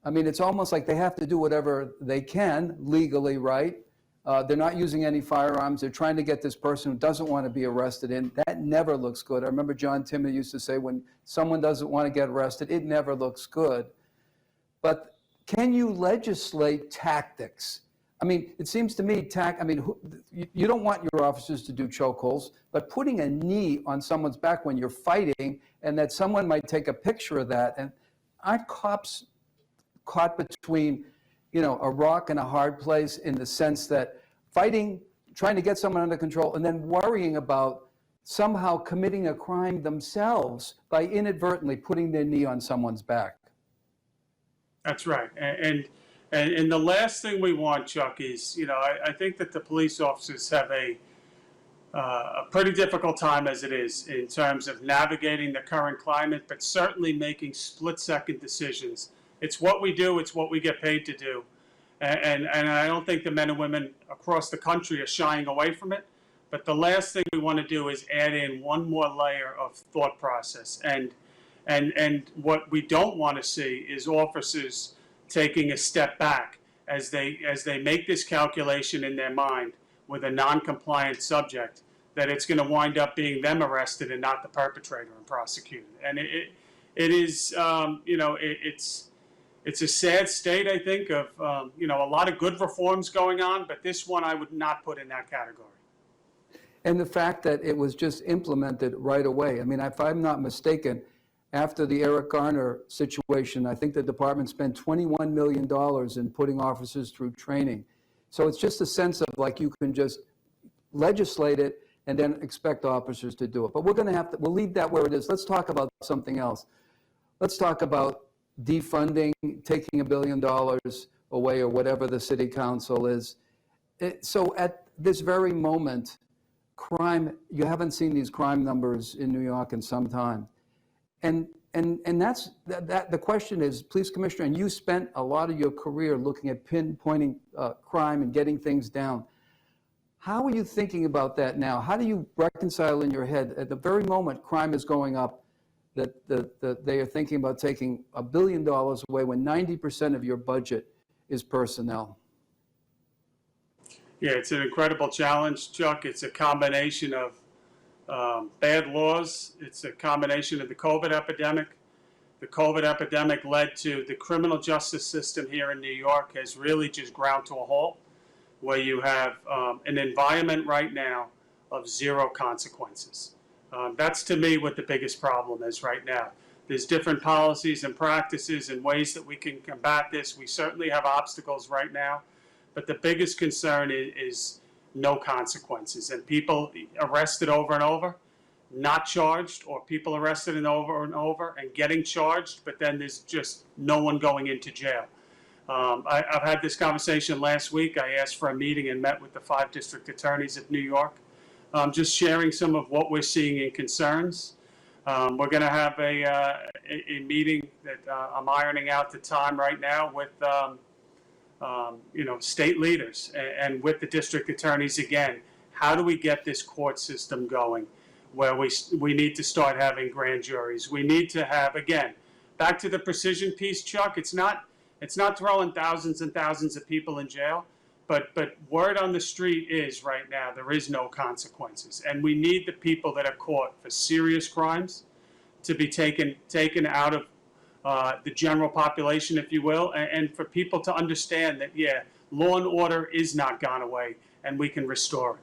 I mean, it's almost like they have to do whatever they can legally, right? They're not using any firearms. They're trying to get this person who doesn't want to be arrested in. That never looks good. I remember John Timmer used to say, when someone doesn't want to get arrested, it never looks good. But can you legislate tactics? I mean, it seems to me, you don't want your officers to do chokeholds, but putting a knee on someone's back when you're fighting, and that someone might take a picture of that, and aren't cops caught between, a rock and a hard place in the sense that fighting, trying to get someone under control, and then worrying about somehow committing a crime themselves by inadvertently putting their knee on someone's back? That's right. And the last thing we want, Chuck, is, I think that the police officers have a pretty difficult time as it is in terms of navigating the current climate, but certainly making split-second decisions. It's what we do. It's what we get paid to do. And I don't think the men and women across the country are shying away from it. But the last thing we want to do is add in one more layer of thought process. And what we don't want to see is officers taking a step back as they make this calculation in their mind with a non-compliant subject, that it's going to wind up being them arrested and not the perpetrator and prosecuted. And it is, it's a sad state, I think, of, a lot of good reforms going on, but this one I would not put in that category. And the fact that it was just implemented right away. I mean, if I'm not mistaken, after the Eric Garner situation, I think the department spent $21 million in putting officers through training. So it's just a sense of like you can just legislate it and then expect officers to do it. But we'll leave that where it is. Let's talk about something else. Let's talk about defunding, taking $1 billion away or whatever the city council is. So at this very moment, crime, you haven't seen these crime numbers in New York in some time. And that's the question is, Police Commissioner, and you spent a lot of your career looking at pinpointing crime and getting things down. How are you thinking about that now? How do you reconcile in your head at the very moment crime is going up, that they are thinking about taking $1 billion away when 90% of your budget is personnel? Yeah, it's an incredible challenge, Chuck. It's a combination of bad laws. It's a combination of the COVID epidemic. The COVID epidemic led to the criminal justice system here in New York has really just ground to a halt, where you have an environment right now of zero consequences. That's, to me, what the biggest problem is right now. There's different policies and practices and ways that we can combat this. We certainly have obstacles right now, but the biggest concern is no consequences and people arrested over and over. not charged, or people arrested and over and getting charged, but then there's just no one going into jail. I've had this conversation last week. I asked for a meeting and met with the 5 district attorneys of New York, just sharing some of what we're seeing in concerns. We're going to have a meeting that I'm ironing out the time right now with state leaders and with the district attorneys again. How do we get this court system going where we need to start having grand juries? We need to have, again, back to the precision piece, Chuck, it's not throwing thousands and thousands of people in jail, but word on the street is right now there is no consequences. And we need the people that are caught for serious crimes to be taken out of the general population, if you will, and for people to understand that, yeah, law and order is not gone away, and we can restore it.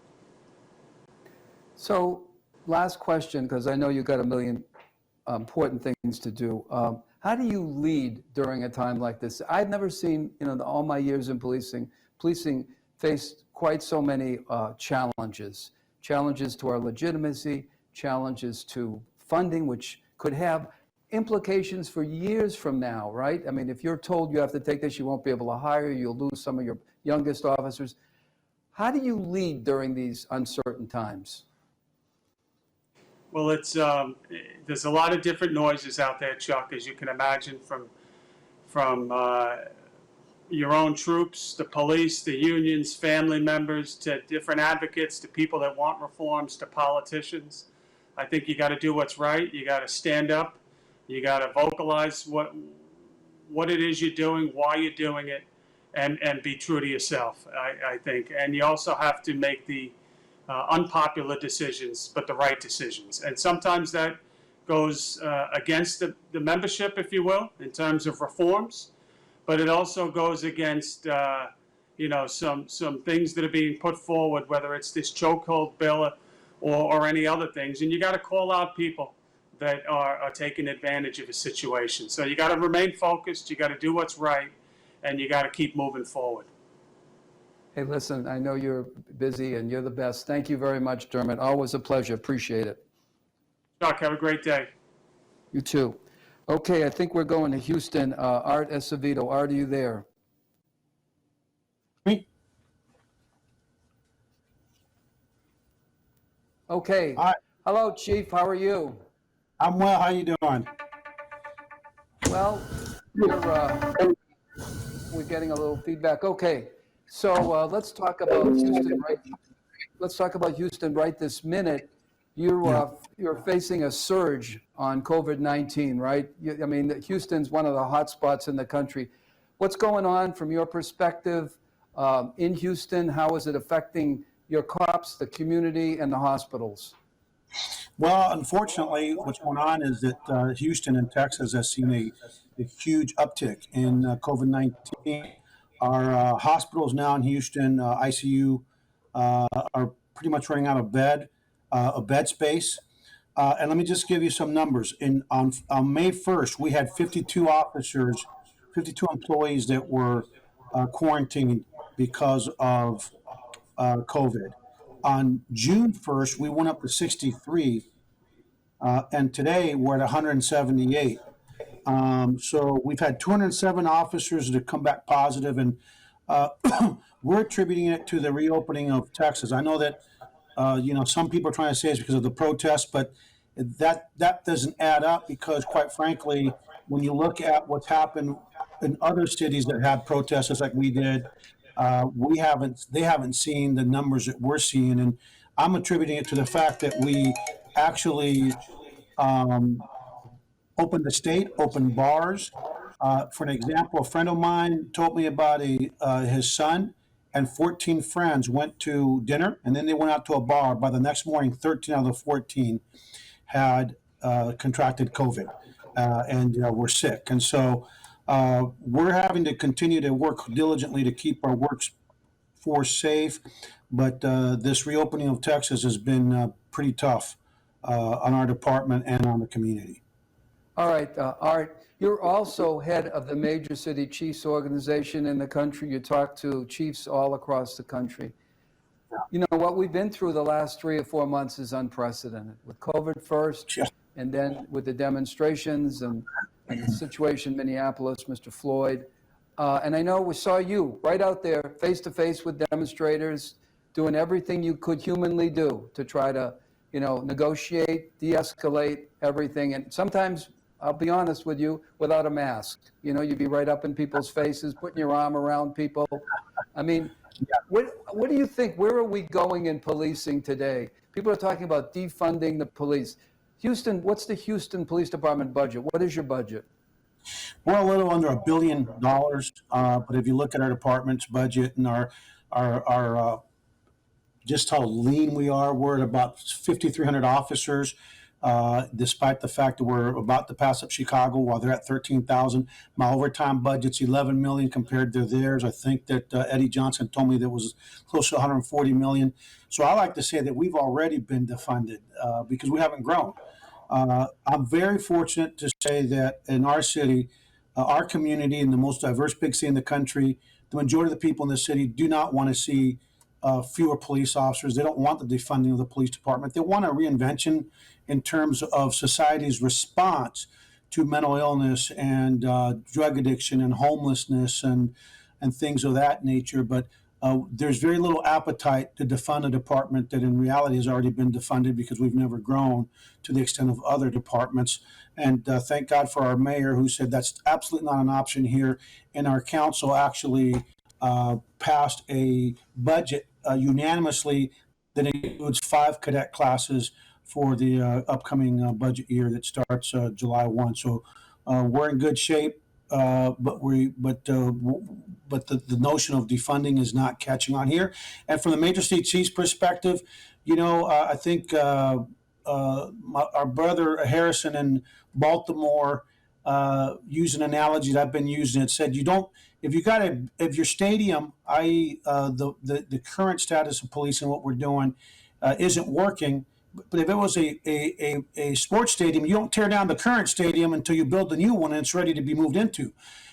So, last question, because I know you've got a million important things to do. How do you lead during a time like this? I've never seen, all my years in policing faced quite so many challenges to our legitimacy, challenges to funding, which could have implications for years from now, right? I mean, if you're told you have to take this, you won't be able to hire, you'll lose some of your youngest officers. How do you lead during these uncertain times? Well, there's a lot of different noises out there, Chuck, as you can imagine, from your own troops, the police, the unions, family members, to different advocates, to people that want reforms, to politicians. I think you got to do what's right. You got to stand up. You got to vocalize what it is you're doing, why you're doing it, and be true to yourself, I think. And you also have to make the unpopular decisions, but the right decisions. And sometimes that goes against the membership, if you will, in terms of reforms. But it also goes against, some things that are being put forward, whether it's this chokehold bill or any other things. And you got to call out people that are taking advantage of a situation. So you got to remain focused, you got to do what's right, and you got to keep moving forward. Hey, listen, I know you're busy and you're the best. Thank you very much, Dermot. Always a pleasure. Appreciate it. Chuck, have a great day. You too. Okay, I think we're going to Houston. Art Acevedo. Art, are you there? Me? Okay. Hi. Hello, Chief. How are you? I'm well. How you doing? Well, we're getting a little feedback. Okay, so let's talk about Houston. Right. Let's talk about Houston right this minute. You're facing a surge on COVID-19, right? I mean, Houston's one of the hot spots in the country. What's going on from your perspective in Houston? How is it affecting your cops, the community, and the hospitals? Well, unfortunately, what's going on is that Houston and Texas has seen a huge uptick in COVID-19. Our hospitals now in Houston, ICU, are pretty much running out of bed space. And let me just give you some numbers. On May 1st, we had 52 officers, 52 employees that were quarantined because of COVID. On June 1st, we went up to 63, and today we're at 178. So we've had 207 officers that come back positive, and we're attributing it to the reopening of Texas. I know that some people are trying to say it's because of the protests, but that doesn't add up, because quite frankly, when you look at what's happened in other cities that had protests like we did, they haven't seen the numbers that we're seeing. And I'm attributing it to the fact that we actually opened the state, opened bars. For an example, a friend of mine told me about his son and 14 friends went to dinner, and then they went out to a bar. By the next morning, 13 out of the 14 had contracted COVID and were sick. And so we're having to continue to work diligently to keep our workforce safe. But this reopening of Texas has been pretty tough on our department and on the community. All right, Art, you're also head of the Major City Chiefs organization in the country. You talk to chiefs all across the country. You know, what we've been through the last 3 or 4 months is unprecedented. With COVID first, and then with the demonstrations and the situation in Minneapolis, Mr. Floyd. And I know we saw you right out there face to face with demonstrators, doing everything you could humanly do to try to, you know, negotiate, de-escalate everything. And sometimes, I'll be honest with you, without a mask. You know, you'd be right up in people's faces, putting your arm around people. I mean, what do you think? Where are we going in policing today? People are talking about defunding the police. Houston, what's the Houston Police Department budget? What is your budget? We're a little under $1 billion, but if you look at our department's budget and our just how lean we are, we're at about 5,300 officers. Despite the fact that we're about to pass up Chicago while they're at 13,000. My overtime budget's 11 million compared to theirs. I think that Eddie Johnson told me that was close to 140 million. So I like to say that we've already been defunded because we haven't grown. I'm very fortunate to say that in our city, our community, in the most diverse big city in the country, the majority of the people in the city do not want to see fewer police officers. They don't want the defunding of the police department. They want a reinvention in terms of society's response to mental illness and drug addiction and homelessness and things of that nature. But there's very little appetite to defund a department that in reality has already been defunded because we've never grown to the extent of other departments. And thank God for our mayor who said that's absolutely not an option here. And our council actually passed a budget unanimously that includes 5 cadet classes for the upcoming budget year that starts July 1. So we're in good shape, but the notion of defunding is not catching on here. And from the Major State Chief's perspective, you know, I think our brother Harrison in Baltimore used an analogy that I've been using. It said, if your stadium, i.e. the current status of police and what we're doing isn't working, but if it was a sports stadium, you don't tear down the current stadium until you build the new one and it's ready to be moved into.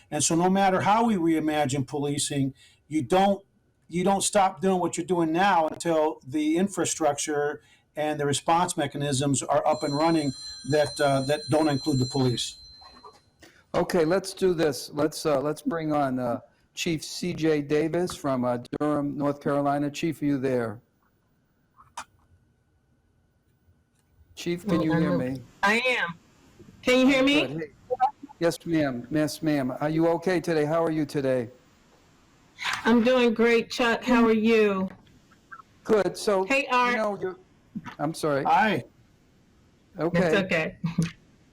And so no matter how we reimagine policing, you don't stop doing what you're doing now until the infrastructure and the response mechanisms are up and running that don't include the police. Okay, let's do this. Let's bring on Chief C.J. Davis from Durham, North Carolina. Chief, are you there? Chief, can you hear me? I am. Can you hear me? Good. Hey. Yes, ma'am. Yes, ma'am. Are you okay today? How are you today? I'm doing great, Chuck. How are you? Good. So, hey, Art. You know, I'm sorry. Hi. Okay. It's okay.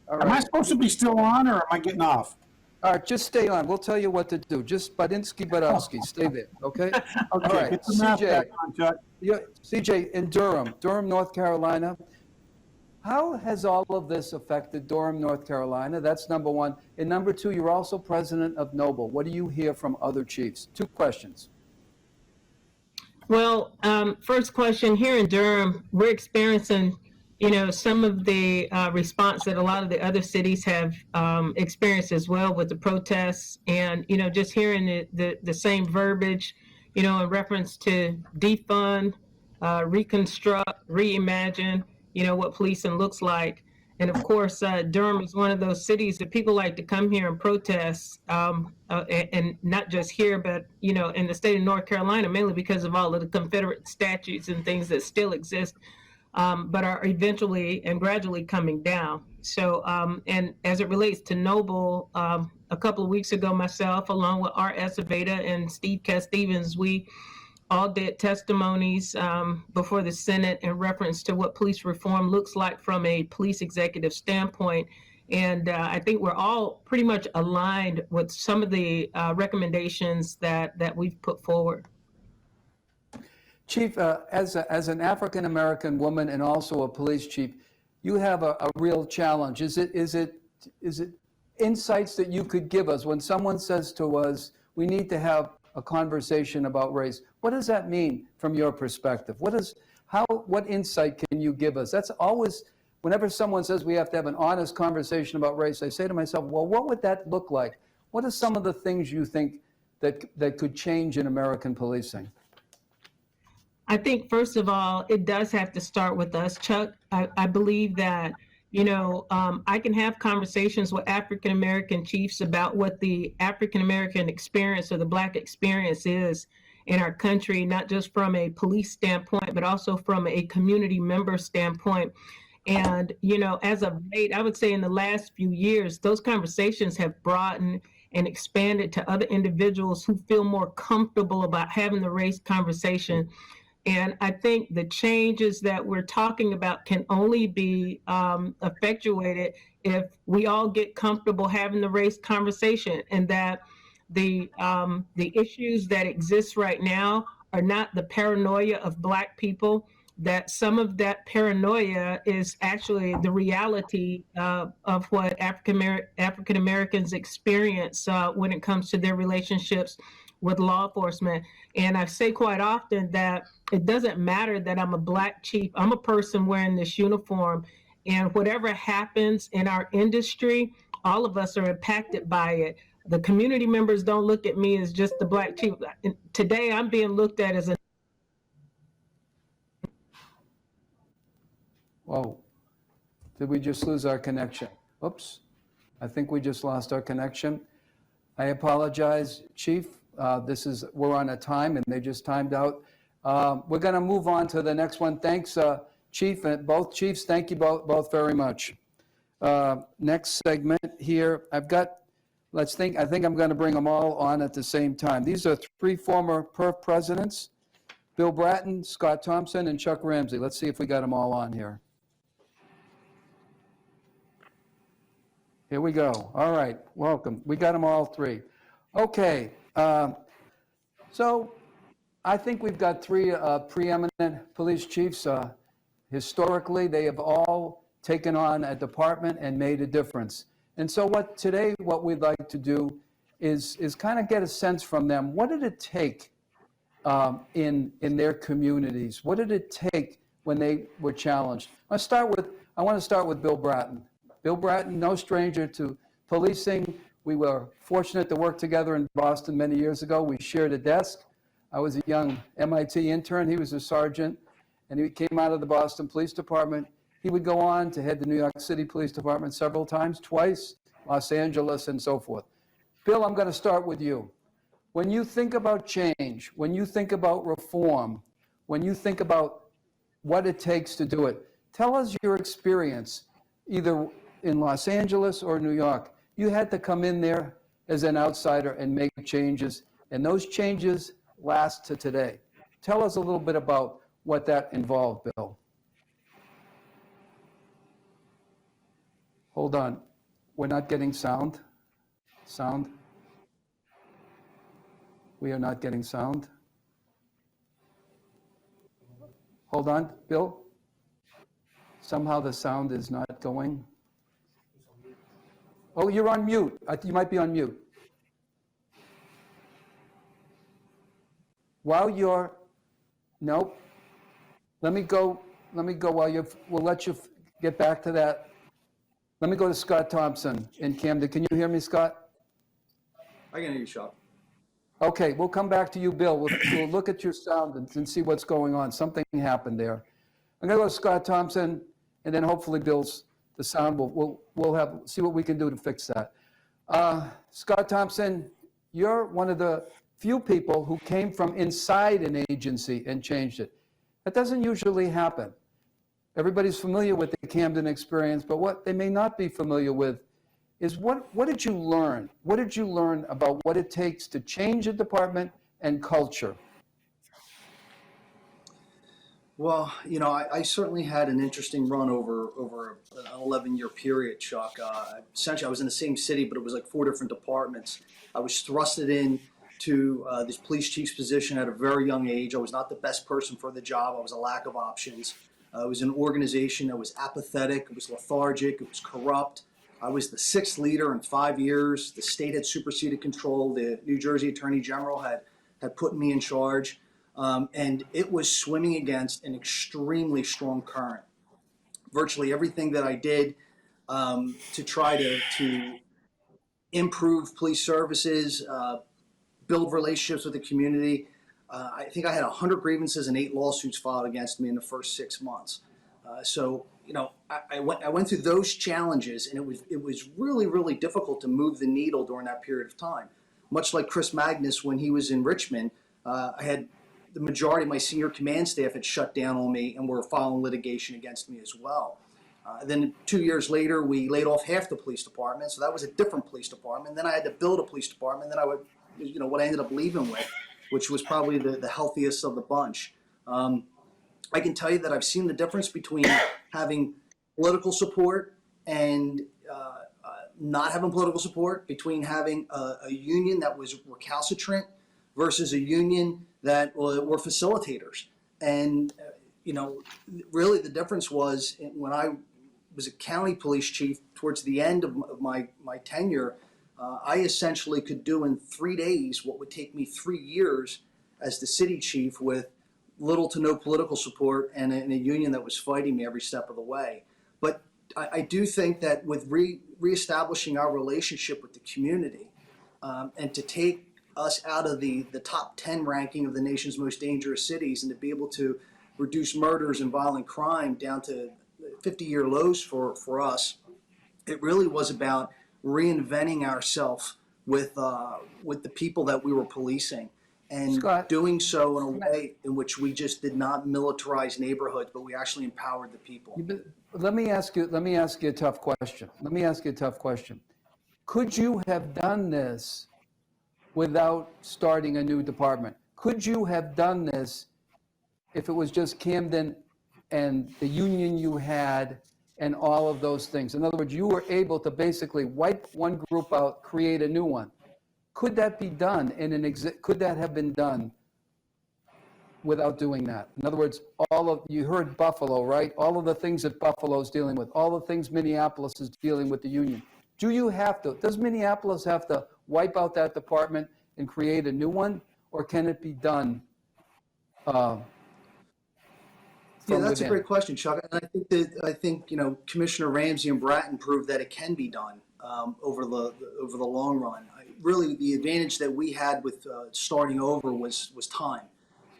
All Am right. I supposed to be still on or am I getting off? All right, just stay on. We'll tell you what to do. Just Badinsky, stay there, okay? Okay, All right, get the math back on, Chuck. CJ, in Durham, North Carolina, how has all of this affected Durham, North Carolina? That's number one. And number two, you're also president of Noble. What do you hear from other chiefs? 2 questions. Well, first question, here in Durham, we're experiencing, you know, some of the response that a lot of the other cities have experienced as well with the protests, and, you know, just hearing the same verbiage, you know, in reference to defund, reconstruct, reimagine, you know, what policing looks like. And of course, Durham is one of those cities that people like to come here and protest, and not just here, but, you know, in the state of North Carolina, mainly because of all of the Confederate statutes and things that still exist, but are eventually and gradually coming down. So, and as it relates to Noble, a couple of weeks ago, myself, along with Art Aceveda and Steve Stevens, we all did testimonies before the Senate in reference to what police reform looks like from a police executive standpoint. And I think we're all pretty much aligned with some of the recommendations that we've put forward. Chief, as an African-American woman and also a police chief, you have a real challenge. Is it insights that you could give us when someone says to us, we need to have a conversation about race? What does that mean from your perspective? What insight can you give us? That's always, whenever someone says we have to have an honest conversation about race, I say to myself, well, what would that look like? What are some of the things you think that could change in American policing? I think, first of all, it does have to start with us, Chuck. I believe that, I can have conversations with African American chiefs about what the African American experience or the Black experience is in our country, not just from a police standpoint, but also from a community member standpoint. And, as of late, I would say in the last few years, those conversations have broadened and expanded to other individuals who feel more comfortable about having the race conversation. And I think the changes that we're talking about can only be effectuated if we all get comfortable having the race conversation, and that the issues that exist right now are not the paranoia of Black people, that some of that paranoia is actually the reality of what African Americans experience when it comes to their relationships with law enforcement. And I say quite often that it doesn't matter that I'm a Black chief. I'm a person wearing this uniform, and whatever happens in our industry, all of us are impacted by it. The community members don't look at me as just the Black chief. Today, I'm being looked at as a... Whoa, did we just lose our connection? Oops, I think we just lost our connection. I apologize, Chief. We're on a time and they just timed out. We're gonna move on to the next one. Thanks, Chief, and both chiefs, thank you both very much. Next segment here, I think I'm gonna bring them all on at the same time. These are three former PERF presidents, Bill Bratton, Scott Thompson, and Chuck Ramsey. Let's see if we got them all on here. Here we go. All right, welcome. We got them all three. Okay, so I think we've got three preeminent police chiefs. Historically, they have all taken on a department and made a difference. And so what we'd like to do is kind of get a sense from them. What did it take in their communities? What did it take when they were challenged? I want to start with Bill Bratton. Bill Bratton, no stranger to policing. We were fortunate to work together in Boston many years ago. We shared a desk. I was a young MIT intern. He was a sergeant, and he came out of the Boston Police Department. He would go on to head the New York City Police Department several times, twice, Los Angeles, and so forth. Bill, I'm going to start with you. When you think about change, when you think about reform, when you think about what it takes to do it, tell us your experience, either in Los Angeles or New York. You had to come in there as an outsider and make changes, and those changes last to today. Tell us a little bit about what that involved, Bill. Hold on. We're not getting sound. Sound? We are not getting sound. Hold on, Bill. Somehow the sound is not going. Oh, you're on mute. You might be on mute. Nope. Let me go we'll let you get back to that. Let me go to Scott Thompson in Camden. Can you hear me, Scott? I can hear you, Chuck. Okay, we'll come back to you, Bill. We'll look at your sound and see what's going on. Something happened there. I'm gonna go to Scott Thompson, and then hopefully the sound we'll see what we can do to fix that. Scott Thompson, you're one of the few people who came from inside an agency and changed it. That doesn't usually happen. Everybody's familiar with the Camden experience, but what they may not be familiar with is what did you learn? What did you learn about what it takes to change a department and culture? Well, I certainly had an interesting run over an 11-year period, Chuck. Essentially, I was in the same city, but it was like 4 different departments. I was thrusted in to this police chief's position at a very young age. I was not the best person for the job. I was a lack of options. It was an organization that was apathetic. It was lethargic. It was corrupt. I was the 6th leader in 5 years. The state had superseded control. The New Jersey Attorney General had put me in charge. And it was swimming against an extremely strong current. Virtually everything that I did to try to improve police services, build relationships with the community, I think I had 100 grievances and 8 lawsuits filed against me in the first 6 months. So, I went through those challenges, and it was really, really difficult to move the needle during that period of time. Much like Chris Magnus when he was in Richmond, I had the majority of my senior command staff had shut down on me and were filing litigation against me as well. Then 2 years later, we laid off half the police department, so that was a different police department. Then I had to build a police department. Then what I ended up leaving with, which was probably the healthiest of the bunch. I can tell you that I've seen the difference between having political support and not having political support, between having a union that was recalcitrant versus a union that were facilitators. And, really the difference was when I was a county police chief towards the end of my tenure, I essentially could do in 3 days what would take me 3 years as the city chief, with little to no political support and a union that was fighting me every step of the way. But I do think that with reestablishing our relationship with the community, and to take us out of the top 10 ranking of the nation's most dangerous cities, and to be able to reduce murders and violent crime down to 50-year lows for us, it really was about reinventing ourselves with the people that we were policing, and Scott, doing so in a way in which we just did not militarize neighborhoods, but we actually empowered the people. let me ask you a tough question. Could you have done this without starting a new department? Could you have done this if it was just Camden and the union you had and all of those things? In other words, you were able to basically wipe one group out, create a new one. Could that be done could that have been done without doing that? In other words, you heard Buffalo, right? All of the things that Buffalo's dealing with, all the things Minneapolis is dealing with the union. Does Minneapolis have to wipe out that department and create a new one, or can it be done Yeah, that's within? a great question, Chuck. And I think Commissioner Ramsey and Bratton proved that it can be done over the long run. Really, the advantage that we had with starting over was time.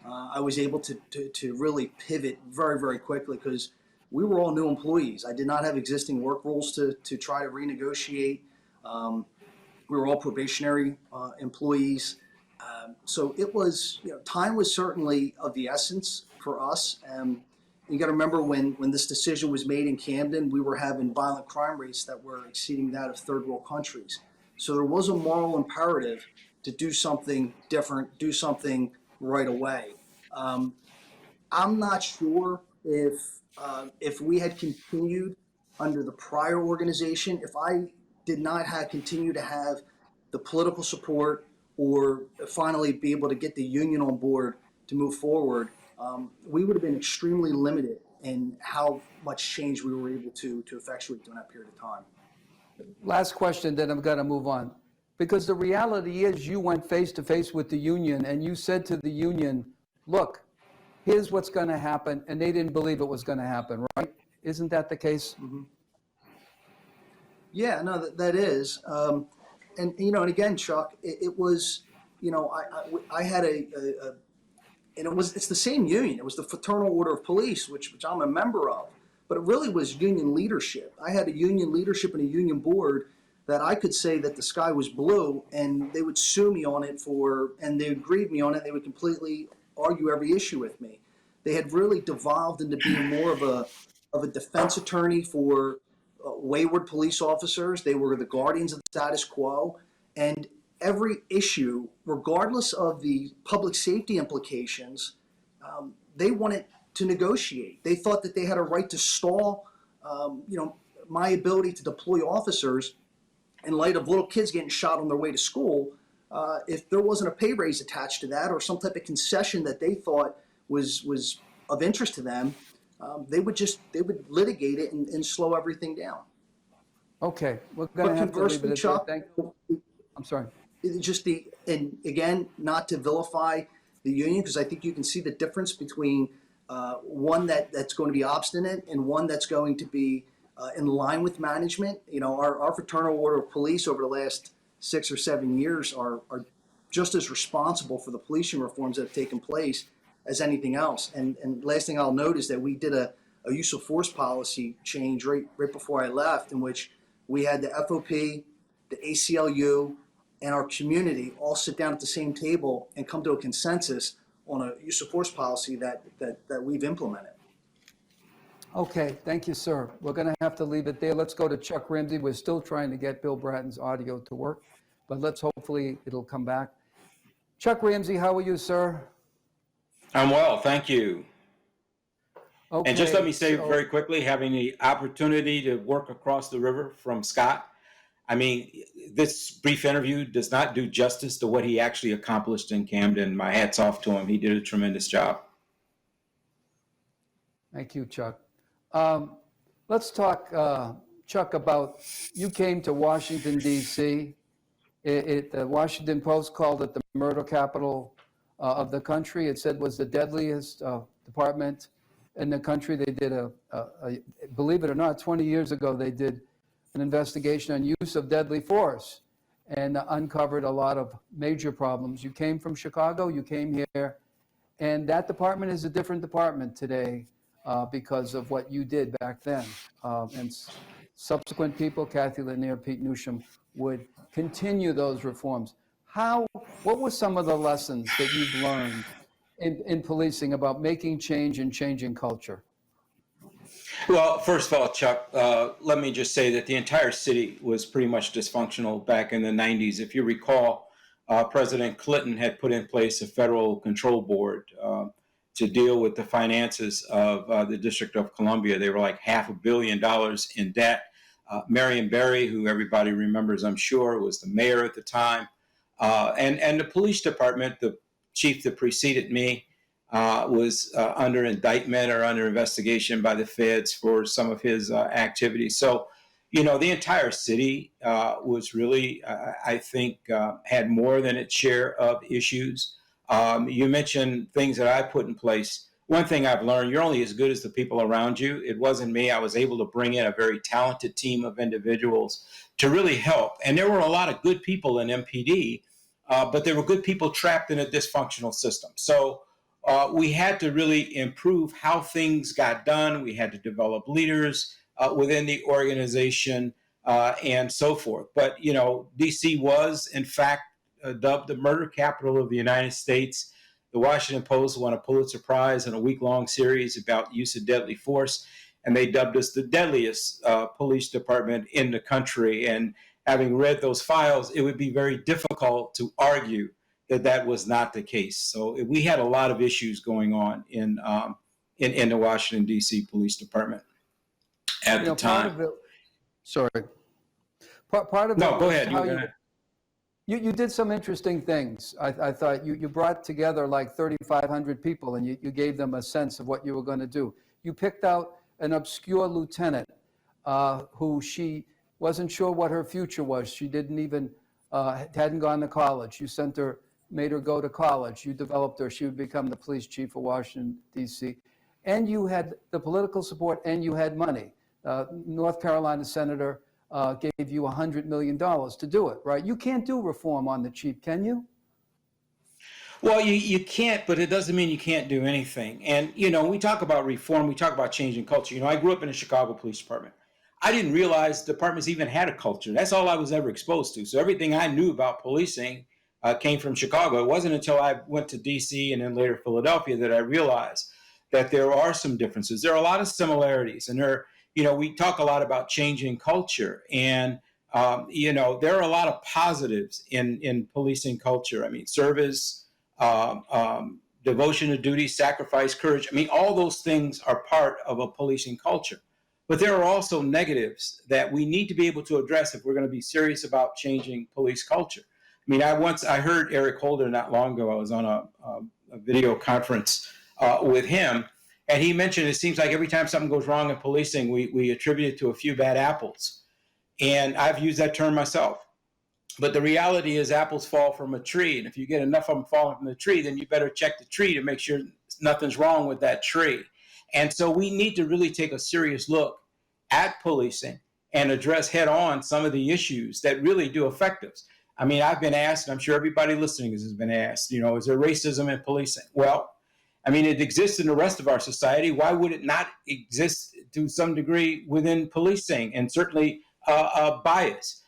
I was able to really pivot very, very quickly because we were all new employees. I did not have existing work rules to try to renegotiate. We were all probationary employees. So it was, time was certainly of the essence for us. You got to remember when this decision was made in Camden, we were having violent crime rates that were exceeding that of third world countries. So there was a moral imperative to do something different, do something right away. I'm not sure if we had continued under the prior organization, if I did not continue to have the political support or finally be able to get the union on board to move forward, we would have been extremely limited in how much change we were able to effectuate during that period of time. Last question, then I'm going to move on. Because the reality is you went face to face with the union and you said to the union, look, here's what's going to happen, and they didn't believe it was going to happen, right? Isn't that the case? Mm-hmm. Yeah, no, that is. And again, Chuck, it was, I had it's the same union. It was the Fraternal Order of Police, which I'm a member of, but it really was union leadership. I had a union leadership and a union board that I could say that the sky was blue, and they would sue me on it and they would grieve me on it. They would completely argue every issue with me. They had really devolved into being more of a defense attorney for wayward police officers. They were the guardians of the status quo, and every issue, regardless of the public safety implications, they wanted to negotiate. They thought that they had a right to stall, my ability to deploy officers in light of little kids getting shot on their way to school. If there wasn't a pay raise attached to that or some type of concession that they thought was of interest to them, they would litigate it and slow everything down. Okay, we're going to have to leave it at that. I'm sorry. And again, not to vilify the union, because I think you can see the difference between one that's going to be obstinate and one that's going to be in line with management. Our Fraternal Order of Police over the last 6 or 7 years are just as responsible for the policing reforms that have taken place as anything else. And last thing I'll note is that we did a use of force policy change right before I left, in which we had the FOP, the ACLU, and our community all sit down at the same table and come to a consensus on a use of force policy that we've implemented. Okay, thank you, sir. We're going to have to leave it there. Let's go to Chuck Ramsey. We're still trying to get Bill Bratton's audio to work, but hopefully it'll come back. Chuck Ramsey, how are you, sir? I'm well, thank you. Okay, and just let me say very quickly, having the opportunity to work across the river from Scott, I mean, this brief interview does not do justice to what he actually accomplished in Camden. My hat's off to him. He did a tremendous job. Thank you, Chuck. Let's talk, Chuck, about you came to Washington, D.C. The Washington Post called it the murder capital of the country. It said was the deadliest department in the country. They did believe it or not, 20 years ago, they did an investigation on use of deadly force and uncovered a lot of major problems. You came from Chicago, you came here, and that department is a different department today because of what you did back then. And subsequent people, Kathy Lanier, Pete Newsham, would continue those reforms. What were some of the lessons that you've learned in policing about making change and changing culture? Well, first of all, Chuck, let me just say that the entire city was pretty much dysfunctional back in the 90s. If you recall, President Clinton had put in place a federal control board to deal with the finances of the District of Columbia. They were like $500 million in debt. Marion Barry, who everybody remembers, I'm sure, was the mayor at the time. And the police department, the chief that preceded me, was under indictment or under investigation by the feds for some of his activities. So, the entire city was really, I think, had more than its share of issues. You mentioned things that I put in place. One thing I've learned, you're only as good as the people around you. It wasn't me. I was able to bring in a very talented team of individuals to really help. And there were a lot of good people in MPD, but there were good people trapped in a dysfunctional system. So we had to really improve how things got done. We had to develop leaders within the organization and so forth. But, DC was, in fact, dubbed the murder capital of the United States. The Washington Post won a Pulitzer Prize in a week-long series about use of deadly force, and they dubbed us the deadliest police department in the country. And having read those files, it would be very difficult to argue that that was not the case. So we had a lot of issues going on in the Washington, D.C. Police Department at the time. Part of no, it go was ahead. how you did some interesting things. I thought you brought together like 3,500 people and you gave them a sense of what you were going to do. You picked out an obscure lieutenant who she wasn't sure what her future was. She didn't even, hadn't gone to college. You made her go to college. You developed her. She would become the police chief of Washington, D.C. And you had the political support and you had money. North Carolina Senator gave you $100 million to do it, right? You can't do reform on the cheap, can you? Well, you can't, but it doesn't mean you can't do anything. And, we talk about reform, we talk about changing culture. I grew up in the Chicago Police Department. I didn't realize departments even had a culture. That's all I was ever exposed to. So everything I knew about policing came from Chicago. It wasn't until I went to D.C. and then later Philadelphia that I realized that there are some differences. There are a lot of similarities, and we talk a lot about changing culture, and there are a lot of positives in policing culture. I mean, service, devotion to duty, sacrifice, courage. I mean, all those things are part of a policing culture. But there are also negatives that we need to be able to address if we're going to be serious about changing police culture. I mean, I heard Eric Holder not long ago. I was on a video conference with him, and he mentioned it seems like every time something goes wrong in policing, we attribute it to a few bad apples. And I've used that term myself. But the reality is apples fall from a tree. And if you get enough of them falling from the tree, then you better check the tree to make sure nothing's wrong with that tree. And so we need to really take a serious look at policing and address head on some of the issues that really do affect us. I mean, I've been asked, and I'm sure everybody listening has been asked, you know, is there racism in policing? Well, I mean, it exists in the rest of our society. Why would it not exist to some degree within policing? And certainly bias.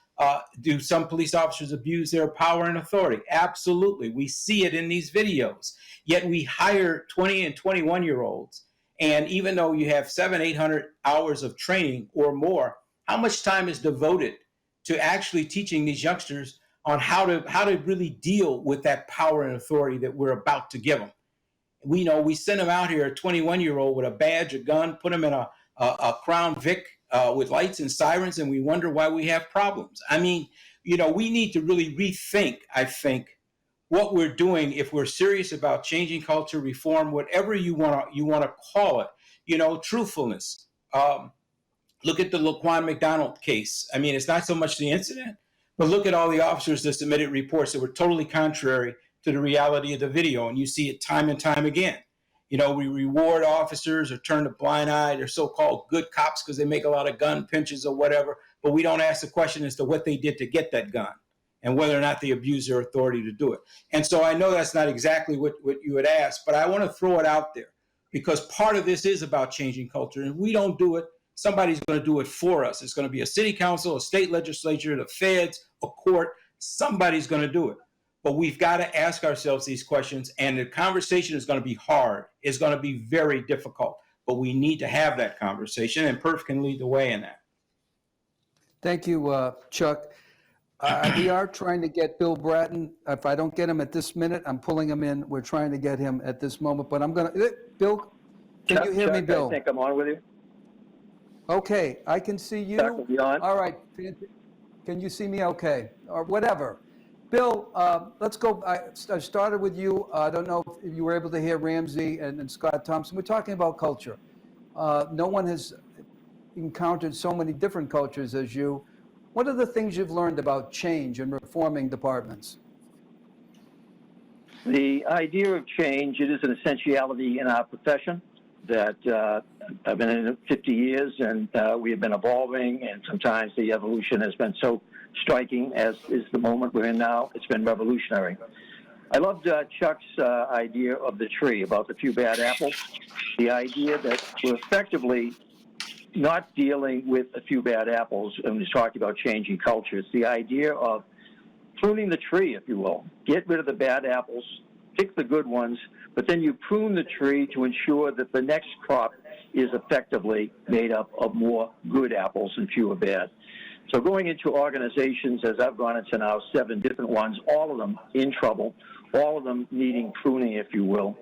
Do some police officers abuse their power and authority? Absolutely. We see it in these videos. Yet we hire 20 and 21-year-olds. And even though you have 700-800 hours of training or more, how much time is devoted to actually teaching these youngsters on how to really deal with that power and authority that we're about to give them? We know we send them out here, a 21-year-old with a badge, a gun, put them in a Crown Vic with lights and sirens, and we wonder why we have problems. I mean, you know, we need to really rethink, I think, what we're doing if we're serious about changing culture, reform, whatever you want to call it. You know, truthfulness. Look at the Laquan McDonald case. I mean, it's not so much the incident, but look at all the officers that submitted reports that were totally contrary to the reality of the video, and you see it time and time again. You know, we reward officers or turn a blind eye. They're so-called good cops because they make a lot of gun pinches or whatever, but we don't ask the question as to what they did to get that gun and whether or not they abuse their authority to do it. And so I know that's not exactly what you had asked, but I want to throw it out there because part of this is about changing culture. And if we don't do it, somebody's going to do it for us. It's going to be a city council, a state legislature, the feds, a court. Somebody's going to do it. But we've got to ask ourselves these questions, and the conversation is going to be hard. It's going to be very difficult, but we need to have that conversation, and PERF can lead the way in that. Thank you, Chuck. We are trying to get Bill Bratton. If I don't get him at this minute, I'm pulling him in. We're trying to get him at this moment, but I'm going to, Bill, can you hear me, Bill? I think I'm on with you. Okay, I can see you. Chuck will be on. All right. Can you see me okay? Or whatever. Bill, let's go. I started with you. I don't know if you were able to hear Ramsey and Scott Thompson. We're talking about culture. No one has encountered so many different cultures as you. What are the things you've learned about change and reforming departments? The idea of change, it is an essentiality in our profession that I've been in it 50 years, and we have been evolving, and sometimes the evolution has been so striking, as is the moment we're in now. It's been revolutionary. I loved Chuck's idea of the tree, about the few bad apples. The idea that we're effectively not dealing with a few bad apples when we're talking about changing culture. It's the idea of pruning the tree, if you will. Get rid of the bad apples, pick the good ones, but then you prune the tree to ensure that the next crop is effectively made up of more good apples and fewer bad. So going into organizations, as I've gone into now 7 different ones, all of them in trouble, all of them needing pruning, if you will.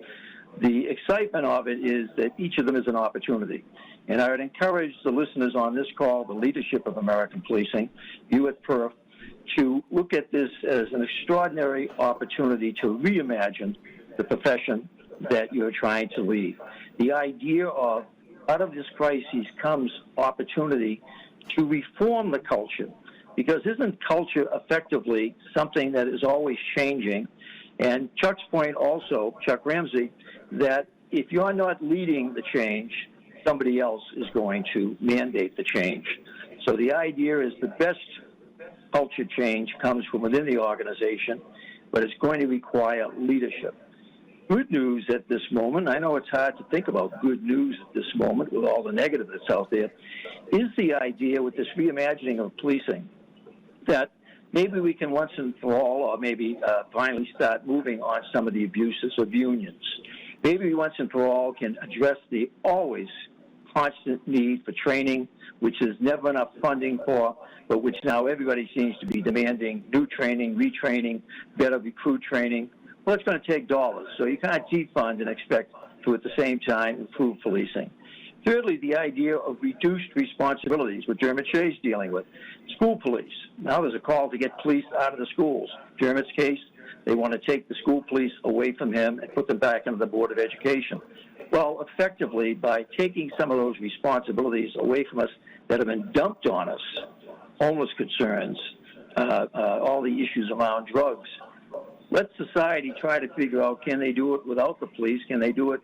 The excitement of it is that each of them is an opportunity. And I would encourage the listeners on this call, the leadership of American policing, you at PERF, to look at this as an extraordinary opportunity to reimagine the profession that you're trying to lead. The idea of, out of this crisis comes opportunity to reform the culture, because isn't culture effectively something that is always changing? And Chuck's point also, Chuck Ramsey, that if you're not leading the change, somebody else is going to mandate the change. So the idea is the best culture change comes from within the organization, but it's going to require leadership. Good news at this moment, I know it's hard to think about good news at this moment with all the negative that's out there, is the idea with this reimagining of policing that maybe we can once and for all, or maybe finally start moving on some of the abuses of unions. Maybe we once and for all can address the always constant need for training, which is never enough funding for, but which now everybody seems to be demanding new training, retraining, better recruit training. Well, it's going to take dollars, so you can't defund and expect to, at the same time, improve policing. Thirdly, the idea of reduced responsibilities, what Dermot Shea's dealing with. School police. Now there's a call to get police out of the schools. Dermot's case, they want to take the school police away from him and put them back into the Board of Education. Well, effectively, by taking some of those responsibilities away from us that have been dumped on us, homeless concerns, all the issues around drugs, let society try to figure out, can they do it without the police? Can they do it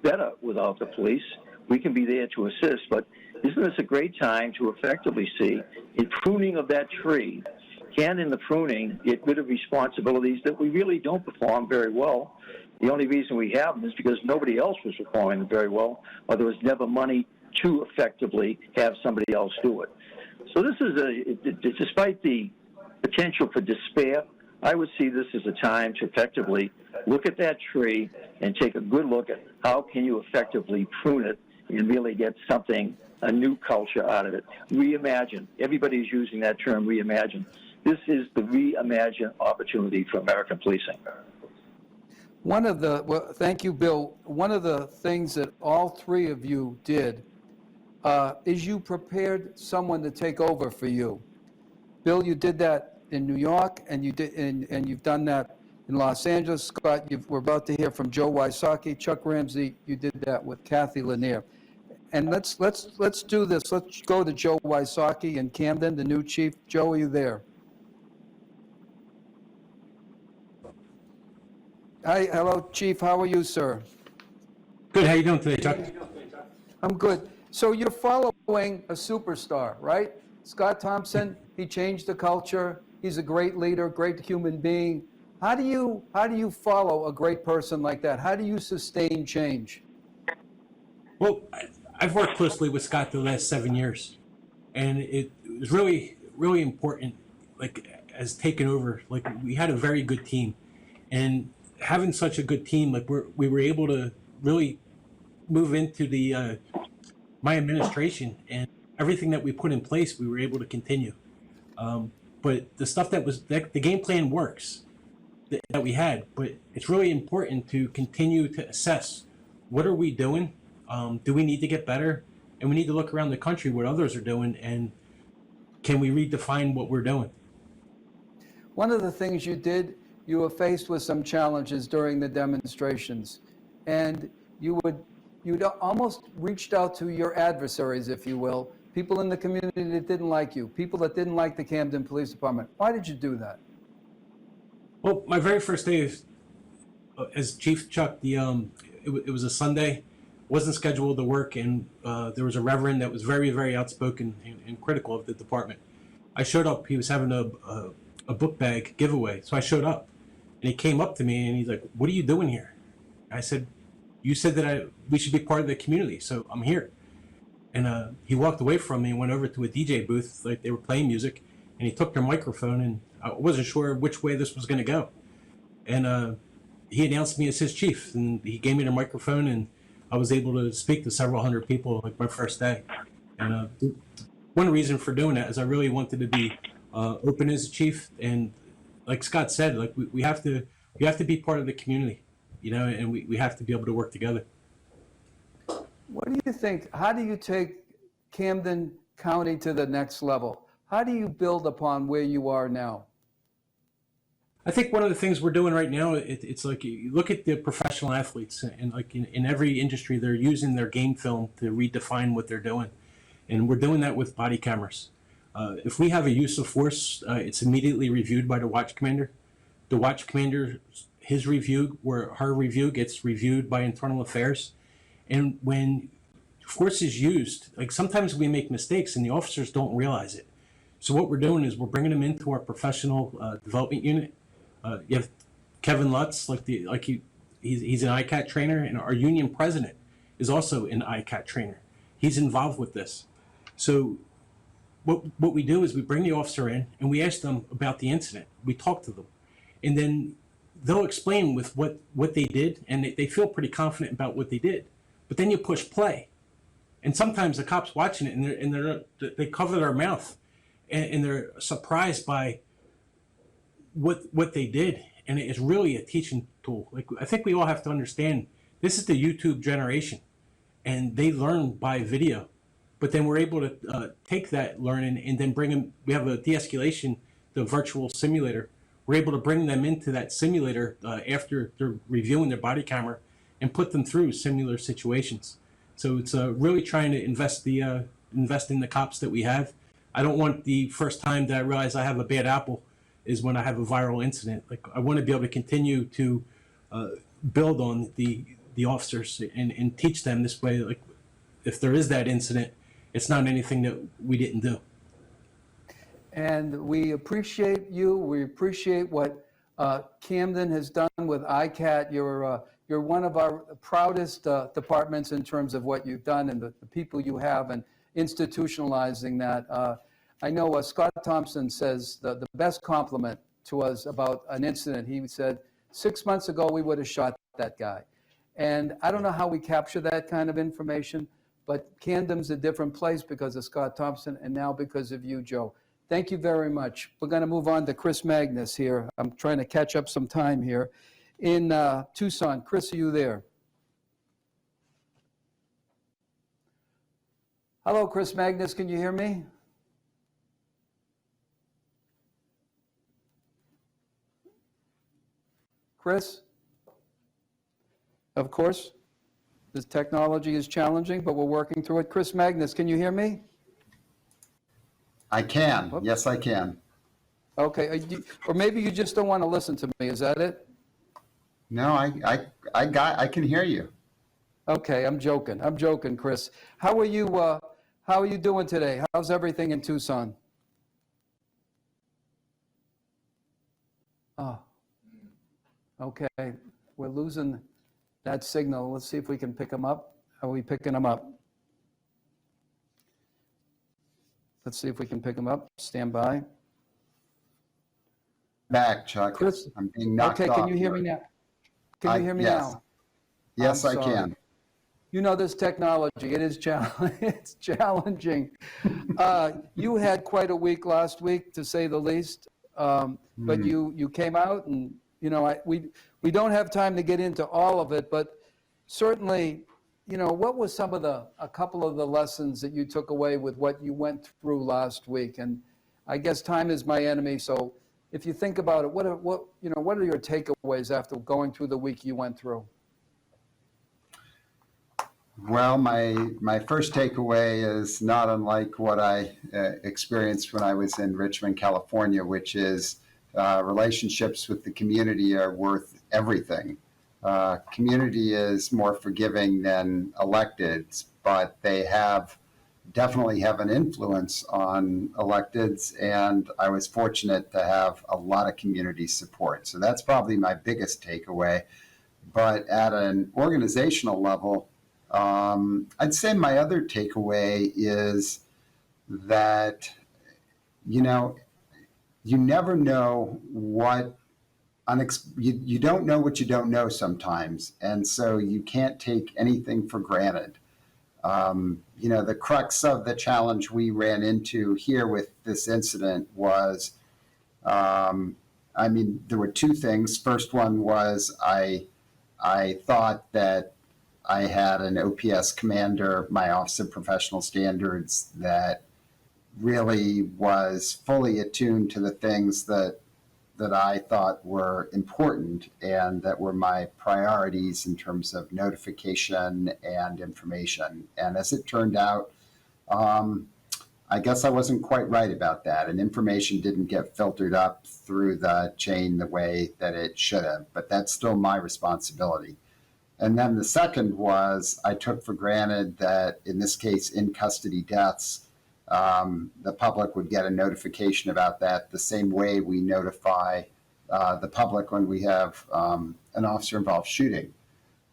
better without the police? We can be there to assist, but isn't this a great time to effectively see in pruning of that tree can, in the pruning, get rid of responsibilities that we really don't perform very well. The only reason we have them is because nobody else was performing them very well, or there was never money to effectively have somebody else do it. So this is despite the potential for despair, I would see this as a time to effectively look at that tree and take a good look at how can you effectively prune it and really get something, a new culture out of it. Reimagine. Everybody's using that term, reimagine. This is the reimagine opportunity for American policing. Thank you, Bill. One of the things that all three of you did is you prepared someone to take over for you. Bill, you did that in New York, and you've done that in Los Angeles. Scott, we're about to hear from Joe Wysocki. Chuck Ramsey, you did that with Kathy Lanier. And let's do this. Let's go to Joe Wysocki in Camden, the new chief. Joe, are you there? Hi, hello, Chief. How are you, sir? Good. How you doing today, Chuck? I'm good. So you're following a superstar, right? Scott Thompson. He changed the culture. He's a great leader, great human being. How do you follow a great person like that? How do you sustain change? Well, I've worked closely with Scott the last 7 years, and it was really, really important. Like, as taken over, like we had a very good team, and having such a good team, like we were able to really move into the my administration, and everything that we put in place, we were able to continue. But the stuff the game plan works that we had, but it's really important to continue to assess what are we doing. Do we need to get better? And we need to look around the country what others are doing, and can we redefine what we're doing? One of the things you did, you were faced with some challenges during the demonstrations, and you'd almost reached out to your adversaries, if you will, people in the community that didn't like you, people that didn't like the Camden Police Department. Why did you do that? Well, my very first day as Chief, Chuck, it was a Sunday, wasn't scheduled to work, and there was a reverend that was very, very outspoken and critical of the department. I showed up. He was having a book bag giveaway, so I showed up, and he came up to me and he's like, "What are you doing here?" I said, "You said that we should be part of the community, so I'm here." And he walked away from me and went over to a DJ booth, like they were playing music, and he took their microphone, and I wasn't sure which way this was going to go. And he announced me as his chief, and he gave me the microphone, and I was able to speak to several hundred people like my first day. And one reason for doing that is I really wanted to be open as a chief, and like Scott said, like we have to be part of the community, you know, and we have to be able to work together. What do you think? How do you take Camden County to the next level? How do you build upon where you are now? I think one of the things we're doing right now, it's like you look at the professional athletes, and like in every industry, they're using their game film to redefine what they're doing. And we're doing that with body cameras. If we have a use of force, it's immediately reviewed by the watch commander. The watch commander, his review or her review gets reviewed by internal affairs. And when force is used, like sometimes we make mistakes and the officers don't realize it. So what we're doing is we're bringing them into our professional development unit. You have Kevin Lutz, he's an ICAT trainer, and our union president is also an ICAT trainer. He's involved with this. So what we do is we bring the officer in and we ask them about the incident. We talk to them, and then they'll explain with what they did, and they feel pretty confident about what they did. But then you push play, and sometimes the cops watching it, and they cover their mouth, and they're surprised by what they did, and it's really a teaching tool. Like I think we all have to understand this is the YouTube generation, and they learn by video. But then we're able to take that learning and then bring them. We have a de-escalation, the virtual simulator. We're able to bring them into that simulator after they're reviewing their body camera, and put them through similar situations. So it's really trying to invest in the cops that we have. I don't want the first time that I realize I have a bad apple is when I have a viral incident. Like I want to be able to continue to build on the officers and teach them this way. Like if there is that incident, it's not anything that we didn't do. And we appreciate you. We appreciate what Camden has done with ICAT. You're one of our proudest departments in terms of what you've done and the people you have and institutionalizing that. I know Scott Thompson says the best compliment to us about an incident. He said, 6 months ago, we would have shot that guy. And I don't know how we capture that kind of information, but Camden's a different place because of Scott Thompson and now because of you, Joe. Thank you very much. We're going to move on to Chris Magnus here. I'm trying to catch up some time here. In Tucson, Chris, are you there? Hello, Chris Magnus, can you hear me? Chris? Of course, this technology is challenging, but we're working through it. Chris Magnus, can you hear me? I can. Yes, I can. Okay, or maybe you just don't want to listen to me. Is that it? No, I can hear you. Okay, I'm joking. I'm joking, Chris. How are you? How are you doing today? How's everything in Tucson? Oh, okay. We're losing that signal. Let's see if we can pick them up. Are we picking them up? Let's see if we can pick them up. Stand by. Back, Chuck. Chris, I'm being knocked okay, off. can you hear me now? Can you hear me yes. now? Yes, I'm I sorry. can. You know, this technology, it is it's challenging. You had quite a week last week, to say the least, but you came out and, you know, we don't have time to get into all of it, but certainly, you know, what was a couple of the lessons that you took away with what you went through last week? And I guess time is my enemy, so if you think about it, what are your takeaways after going through the week you went through? Well, my first takeaway is not unlike what I experienced when I was in Richmond, California, which is relationships with the community are worth everything. Community is more forgiving than electeds, but they definitely have an influence on electeds, and I was fortunate to have a lot of community support. So that's probably my biggest takeaway. But at an organizational level, I'd say my other takeaway is that, you know, you never know what you don't know what you don't know sometimes, and so you can't take anything for granted. You know, the crux of the challenge we ran into here with this incident was, I mean, there were two things. First one was I thought that I had an OPS commander, my Office of Professional Standards, that really was fully attuned to the things that I thought were important and that were my priorities in terms of notification and information. And as it turned out, I guess I wasn't quite right about that, and information didn't get filtered up through the chain the way that it should have, but that's still my responsibility. And then the second was I took for granted that, in this case, in custody deaths, the public would get a notification about that the same way we notify the public when we have an officer-involved shooting.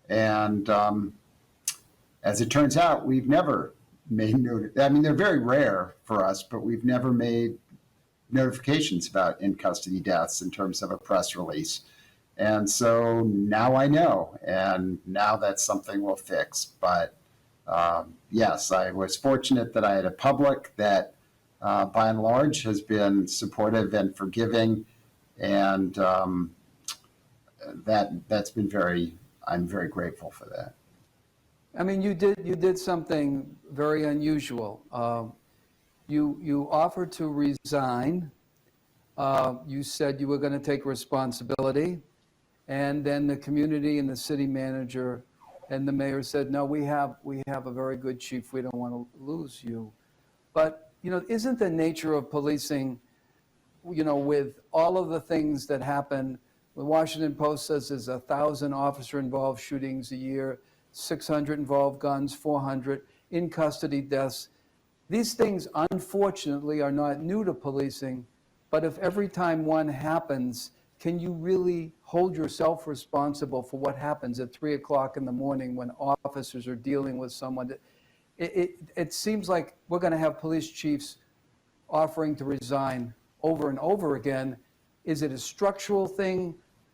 And as it turns out, we've never made I mean, they're very rare for us, but we've never made notifications about in-custody deaths in terms of a press release. And so now I know, and now that's something we'll fix. But yes, I was fortunate that I had a public that, by and large, has been supportive and forgiving, and that's been I'm very grateful for that. I mean, you did something very unusual. You offered to resign. You said you were going to take responsibility, and then the community and the city manager and the mayor said, "No, we have a very good chief. We don't want to lose you." But you know, isn't the nature of policing, you know, with all of the things that happen? The Washington Post says there's 1,000 officer-involved shootings a year, 600 involved guns, 400 in custody deaths. These things, unfortunately, are not new to policing, but if every time one happens, can you really hold yourself responsible for what happens at 3 o'clock in the morning when officers are dealing with someone? It seems like we're going to have police chiefs offering to resign over and over again. Is it a structural thing?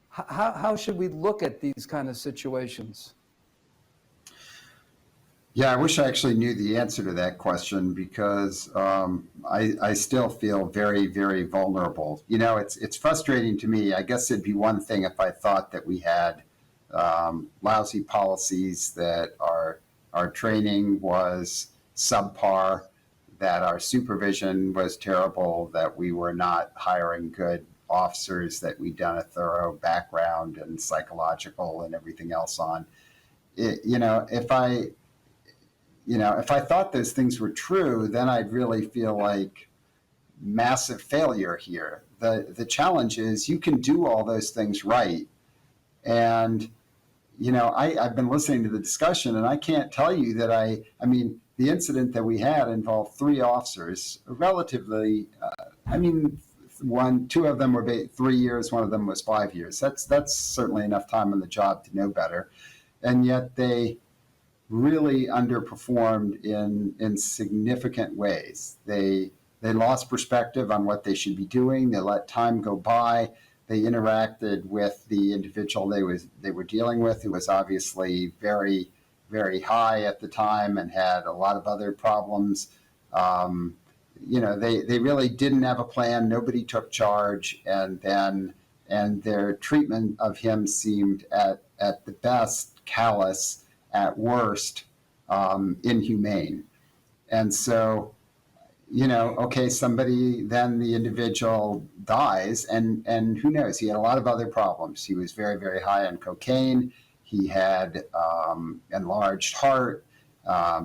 How should we look at these kind of situations? Yeah, I wish I actually knew the answer to that question because I still feel very, very vulnerable. You know, it's frustrating to me. I guess it'd be one thing if I thought that we had lousy policies, that our training was subpar, that our supervision was terrible, that we were not hiring good officers, that we'd done a thorough background and psychological and everything else on it. If I thought those things were true, then I'd really feel like massive failure here. The challenge is you can do all those things right. And, I've been listening to the discussion and I can't tell you that I mean, the incident that we had involved 3 officers, relatively, two of them were 3 years, one of them was 5 years. That's certainly enough time on the job to know better. And yet they really underperformed in significant ways. They lost perspective on what they should be doing. They let time go by. They interacted with the individual they were dealing with, who was obviously very, very high at the time and had a lot of other problems. They really didn't have a plan. Nobody took charge, and their treatment of him seemed at the best callous, at worst, inhumane. And so, the individual dies, and who knows? He had a lot of other problems. He was very, very high on cocaine. He had enlarged heart, a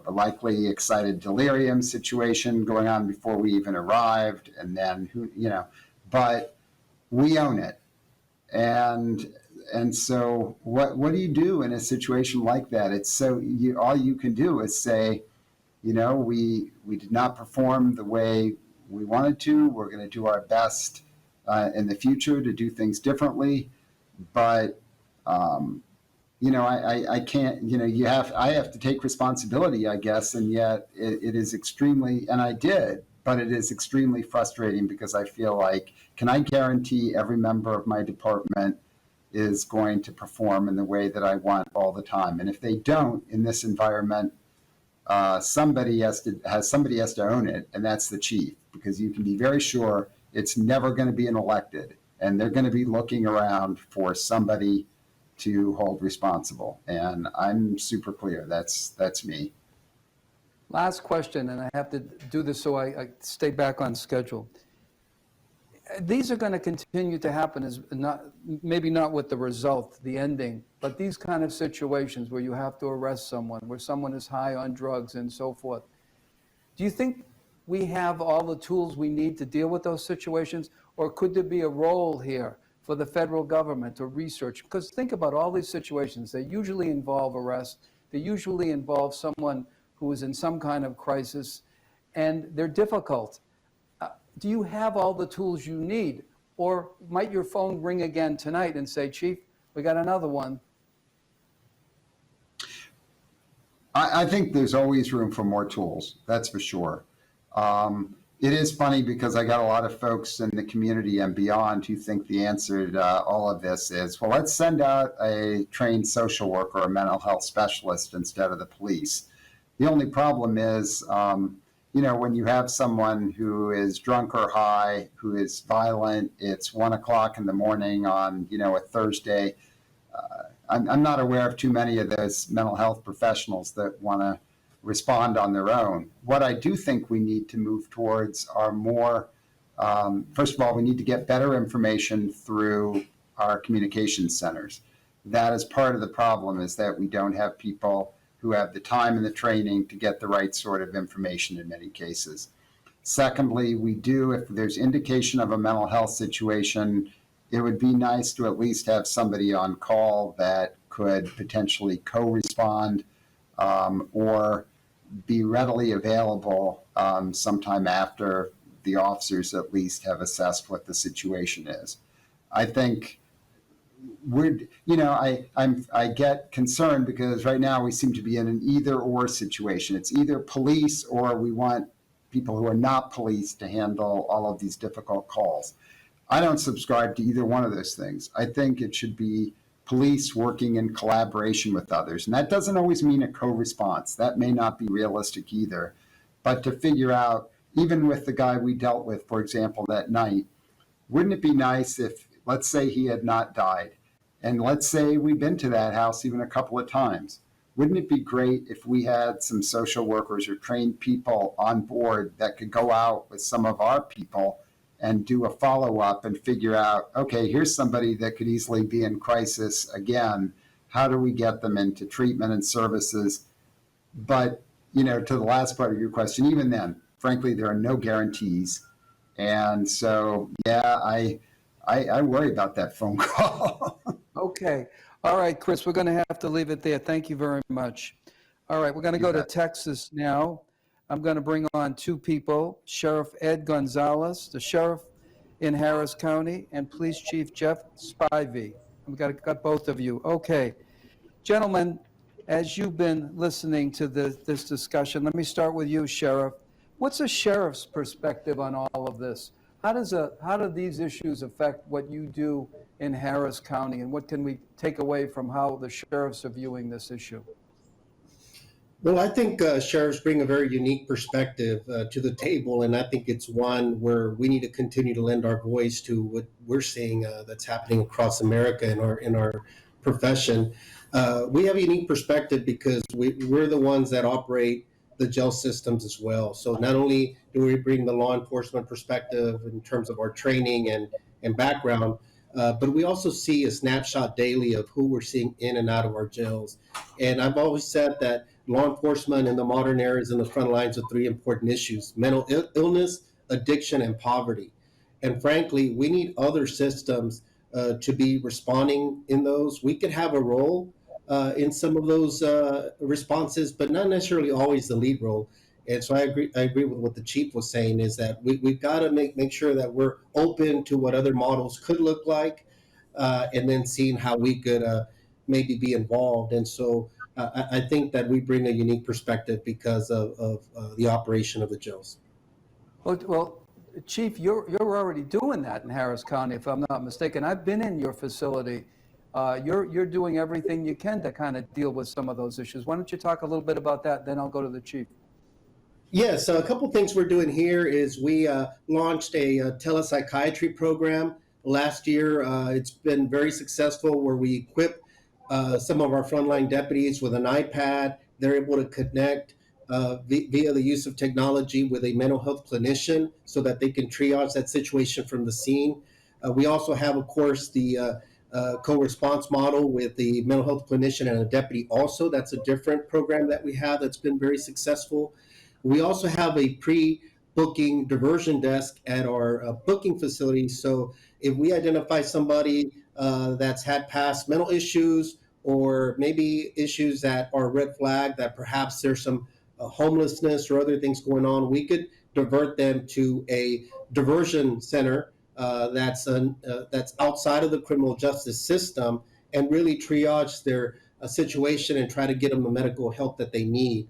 likely excited delirium situation going on before we even arrived. And then, but we own it. And so what do you do in a situation like that? It's so all you can do is say, we did not perform the way we wanted to. We're going to do our best in the future to do things differently. But I can't. I have to take responsibility, I guess. And yet it is extremely, and I did. But it is extremely frustrating because I feel like, can I guarantee every member of my department is going to perform in the way that I want all the time? And if they don't in this environment, somebody has to own it, and that's the chief, because you can be very sure it's never going to be an elected, and they're going to be looking around for somebody to hold responsible. And I'm super clear. That's me. Last question, and I have to do this so I stay back on schedule. These are going to continue to happen, maybe not with the result, the ending, but these kind of situations where you have to arrest someone, where someone is high on drugs and so forth. Do you think we have all the tools we need to deal with those situations, or could there be a role here for the federal government or research? Because think about all these situations. They usually involve arrest. They usually involve someone who is in some kind of crisis, and they're difficult. Do you have all the tools you need? Or might your phone ring again tonight and say, Chief, we got another one? I think there's always room for more tools. That's for sure. It is funny because I got a lot of folks in the community and beyond who think the answer to all of this is, well, let's send out a trained social worker or a mental health specialist instead of the police. The only problem is, when you have someone who is drunk or high, who is violent, it's 1 o'clock in the morning on, a Thursday. I'm not aware of too many of those mental health professionals that want to respond on their own. What I do think we need to move towards are more, first of all, we need to get better information through our communications centers. That is part of the problem, is that we don't have people who have the time and the training to get the right sort of information in many cases. Secondly, if there's indication of a mental health situation, it would be nice to at least have somebody on call that could potentially co-respond, or be readily available sometime after the officers at least have assessed what the situation is. I think I get concerned because right now we seem to be in an either-or situation. It's either police or we want people who are not police to handle all of these difficult calls. I don't subscribe to either one of those things. I think it should be police working in collaboration with others. And that doesn't always mean a co-response. That may not be realistic either. But to figure out, even with the guy we dealt with, for example, that night, wouldn't it be nice if, let's say he had not died, and let's say we've been to that house even a couple of times, wouldn't it be great if we had some social workers or trained people on board that could go out with some of our people and do a follow-up and figure out, okay, here's somebody that could easily be in crisis again. How do we get them into treatment and services? But, to the last part of your question, even then, frankly, there are no guarantees. And so, yeah, I worry about that phone call. Okay. All right, Chris, we're going to have to leave it there. Thank you very much. All right, we're going to go to Texas now. I'm going to bring on two people, Sheriff Ed Gonzalez, the sheriff in Harris County, and Police Chief Jeff Spivey. We've got both of you. Okay. Gentlemen, as you've been listening to this discussion, let me start with you, Sheriff. What's a sheriff's perspective on all of this? How do these issues affect what you do in Harris County, and what can we take away from how the sheriffs are viewing this issue? Well, I think sheriffs bring a very unique perspective to the table, and I think it's one where we need to continue to lend our voice to what we're seeing that's happening across America in our profession. We have a unique perspective because we're the ones that operate the jail systems as well. So not only do we bring the law enforcement perspective in terms of our training and background, but we also see a snapshot daily of who we're seeing in and out of our jails. And I've always said that law enforcement in the modern era is in the front lines of three important issues: mental illness, addiction, and poverty. And frankly, we need other systems to be responding in those. We could have a role in some of those responses, but not necessarily always the lead role. And so I agree with what the chief was saying, is that we've got to make sure that we're open to what other models could look like, and then seeing how we could maybe be involved. And so I think that we bring a unique perspective because of the operation of the jails. Well, Chief, you're already doing that in Harris County, if I'm not mistaken. I've been in your facility. You're doing everything you can to kind of deal with some of those issues. Why don't you talk a little bit about that, then I'll go to the chief. Yes, a couple things we're doing here is we launched a telepsychiatry program last year. It's been very successful, where we equip some of our frontline deputies with an iPad. They're able to connect via the use of technology with a mental health clinician so that they can triage that situation from the scene. We also have, of course, the co-response model with the mental health clinician and a deputy also. That's a different program that we have that's been very successful. We also have a pre-booking diversion desk at our booking facility. So if we identify somebody that's had past mental issues, or maybe issues that are red flag, that perhaps there's some homelessness or other things going on, we could divert them to a diversion center that's outside of the criminal justice system, and really triage their situation and try to get them the medical help that they need.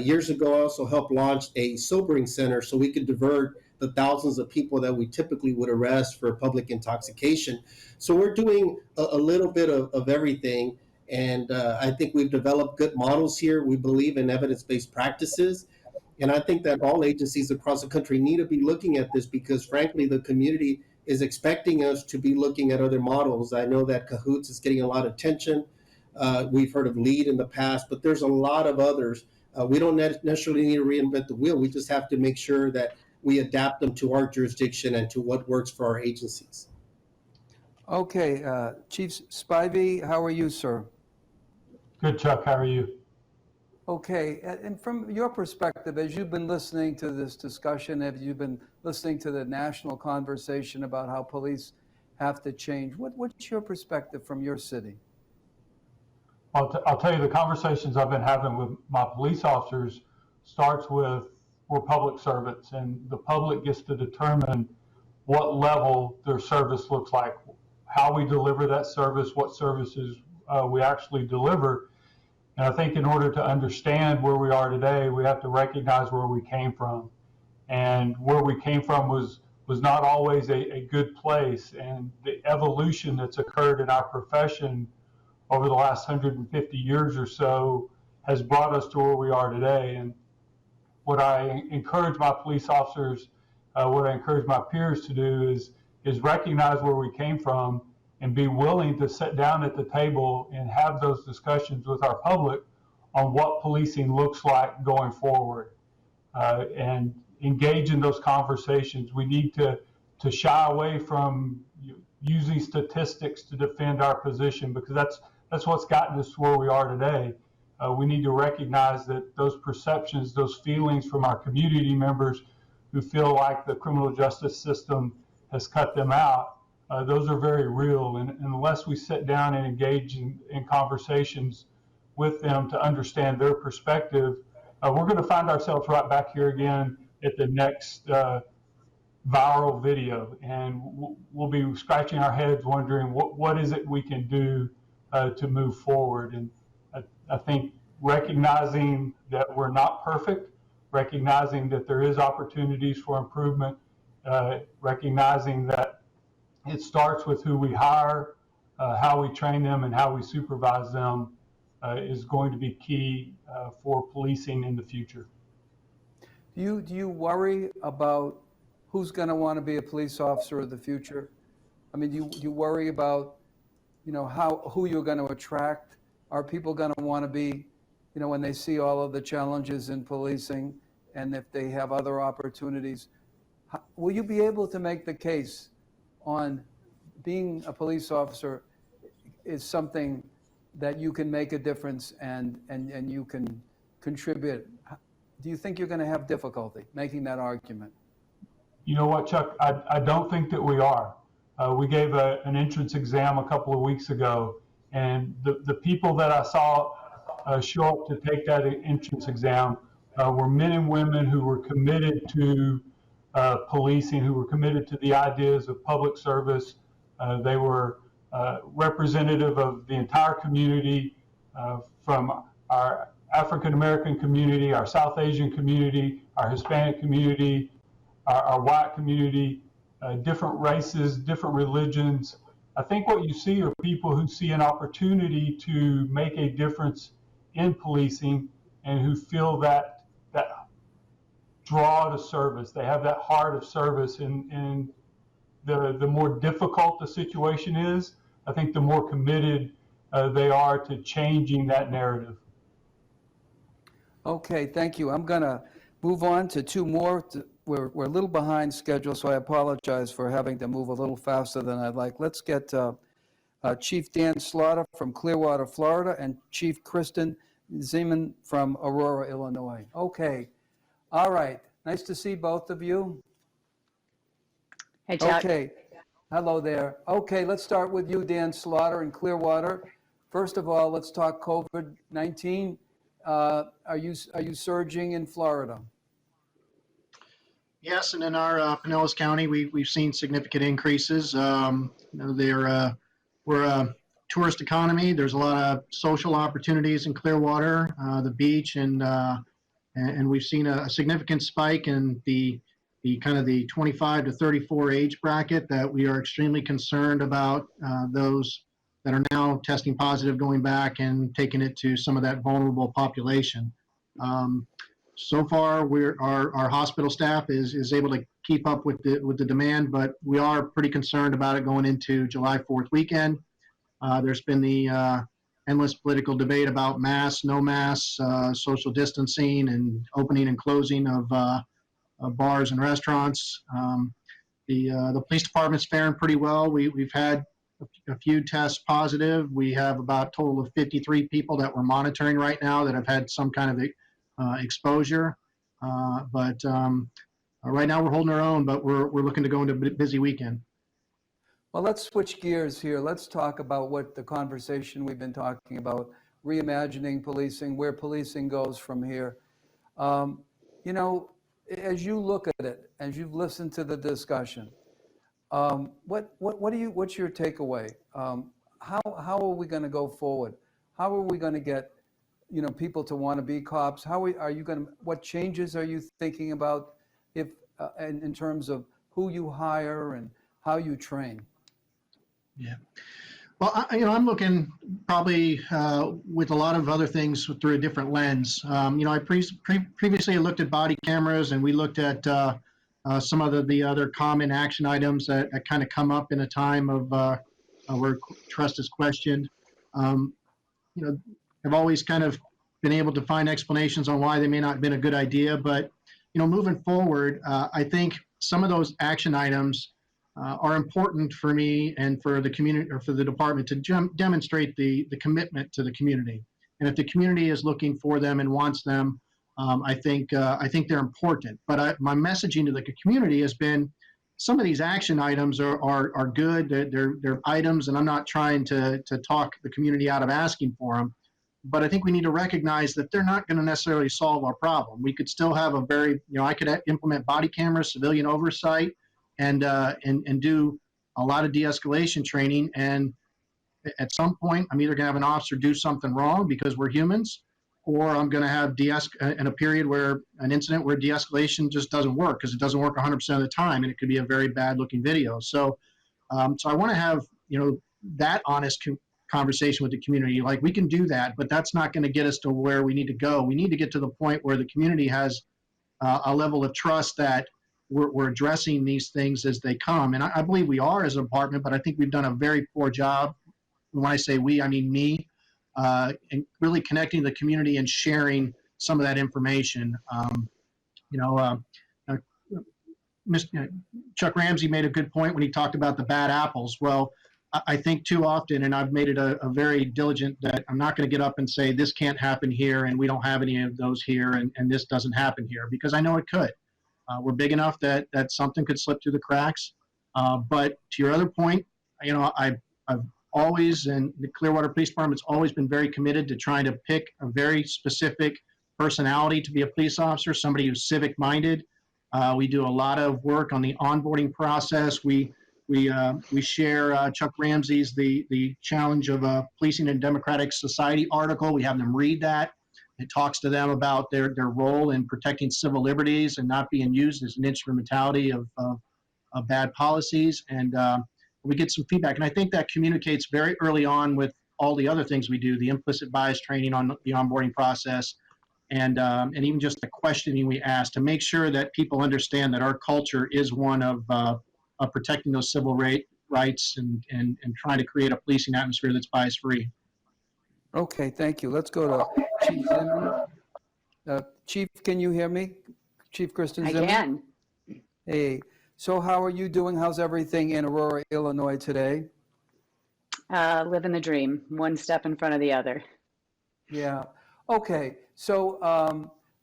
Years ago, I also helped launch a sobering center so we could divert the thousands of people that we typically would arrest for public intoxication. So we're doing a little bit of everything, and I think we've developed good models here. We believe in evidence-based practices, and I think that all agencies across the country need to be looking at this, because frankly, the community is expecting us to be looking at other models. I know that Cahoots is getting a lot of attention. We've heard of LEAD in the past, but there's a lot of others. We don't necessarily need to reinvent the wheel. We just have to make sure that we adapt them to our jurisdiction and to what works for our agencies. Okay, Chief Spivey, how are you, sir? Good, Chuck. How are you? Okay, and from your perspective, as you've been listening to this discussion, have you been listening to the national conversation about how police have to change? What's your perspective from your city? I'll tell you, the conversations I've been having with my police officers starts with we're public servants, and the public gets to determine what level their service looks like, how we deliver that service, what services we actually deliver. And I think in order to understand where we are today, we have to recognize where we came from. And where we came from was not always a good place. And the evolution that's occurred in our profession over the last 150 years or so has brought us to where we are today. And what I encourage my police officers, what I encourage my peers to do is recognize where we came from and be willing to sit down at the table and have those discussions with our public on what policing looks like going forward, and engage in those conversations. We need to shy away from using statistics to defend our position, because that's what's gotten us where we are today. We need to recognize that those perceptions, those feelings from our community members who feel like the criminal justice system has cut them out, those are very real. And unless we sit down and engage in conversations with them to understand their perspective, we're going to find ourselves right back here again at the next viral video. And we'll be scratching our heads wondering what is it we can do to move forward. And I think recognizing that we're not perfect, recognizing that there is opportunities for improvement, recognizing that it starts with who we hire, how we train them, and how we supervise them is going to be key for policing in the future. Do you worry about who's going to want to be a police officer of the future? I mean, do you worry about, who you're going to attract? Are people going to want to be, when they see all of the challenges in policing, and if they have other opportunities, will you be able to make the case on being a police officer is something that you can make a difference and you can contribute? Do you think you're going to have difficulty making that argument? You know what, Chuck? I don't think that we are. We gave an entrance exam a couple of weeks ago, and the people that I saw show up to take that entrance exam were men and women who were committed to policing, who were committed to the ideas of public service. They were representative of the entire community, from our African American community, our South Asian community, our Hispanic community, our white community, different races, different religions. I think what you see are people who see an opportunity to make a difference in policing and who feel that draw to service. They have that heart of service, and the more difficult the situation is, I think the more committed they are to changing that narrative. Okay, thank you. I'm going to move on to two more. We're a little behind schedule, so I apologize for having to move a little faster than I'd like. Let's get Chief Dan Slaughter from Clearwater, Florida, and Chief Kristen Zeman from Aurora, Illinois. Okay. All right. Nice to see both of you. Hey, Chuck. Okay. Hello there. Okay, let's start with you, Dan Slaughter in Clearwater. First of all, let's talk COVID-19. Are you surging in Florida? Yes, and in our Pinellas County, we've seen significant increases. We're a tourist economy. There's a lot of social opportunities in Clearwater, the beach, and we've seen a significant spike in the kind of the 25 to 34 age bracket that we are extremely concerned about, those that are now testing positive going back and taking it to some of that vulnerable population. So far, our hospital staff is able to keep up with the demand, but we are pretty concerned about it going into July 4th weekend. There's been the endless political debate about masks, no masks, social distancing, and opening and closing of bars and restaurants. The police department's faring pretty well. We've had a few tests positive. We have about a total of 53 people that we're monitoring right now that have had some kind of exposure. But right now we're holding our own, but we're looking to go into a busy weekend. Well, let's switch gears here. Let's talk about what the conversation we've been talking about, reimagining policing, where policing goes from here. You know, as you look at it, as you've listened to the discussion, what's your takeaway? How are we going to go forward? How are we going to get, you know, people to want to be cops? Are you going to? What changes are you thinking about, if in terms of who you hire and how you train? Yeah. Well, I'm looking probably with a lot of other things through a different lens. I previously looked at body cameras, and we looked at some of the other common action items that kind of come up in a time of where trust is questioned. I've always kind of been able to find explanations on why they may not have been a good idea, but moving forward, I think some of those action items are important for me and for the community, or for the department, to demonstrate the commitment to the community. And if the community is looking for them and wants them, I think they're important. But my messaging to the community has been, some of these action items are good. They're items, and I'm not trying to talk the community out of asking for them. But I think we need to recognize that they're not going to necessarily solve our problem. We could still have I could implement body cameras, civilian oversight, and do a lot of de-escalation training. And at some point, I'm either going to have an officer do something wrong because we're humans, or I'm going to have in a period where an incident where de-escalation just doesn't work, because it doesn't work 100% of the time, and it could be a very bad looking video. So I want to have that honest conversation with the community. Like, we can do that, but that's not going to get us to where we need to go. We need to get to the point where the community has a level of trust that we're addressing these things as they come. And I believe we are as a department, but I think we've done a very poor job. When I say we, I mean me, and really connecting the community and sharing some of that information. Chuck Ramsey made a good point when he talked about the bad apples. Well, I think too often, and I've made it a very diligent, that I'm not going to get up and say this can't happen here, and we don't have any of those here, and this doesn't happen here, because I know it could. We're big enough that something could slip through the cracks. But to your other point, I've always, and the Clearwater Police Department's always been very committed to trying to pick a very specific personality to be a police officer, somebody who's civic minded. We do a lot of work on the onboarding process. We share Chuck Ramsey's the Challenge of Policing in Democratic Society article. We have them read that. It talks to them about their role in protecting civil liberties and not being used as an instrumentality of bad policies. And we get some feedback. And I think that communicates very early on with all the other things we do, the implicit bias training on the onboarding process, and even just the questioning we ask, to make sure that people understand that our culture is one of protecting those civil rights and trying to create a policing atmosphere that's bias free. Okay, thank you. Let's go to Chief Zimmerman. Chief, can you hear me? Chief Kristen Zimmerman? I can. Hey, so how are you doing? How's everything in Aurora, Illinois today? Living the dream, one step in front of the other. Yeah. Okay. So,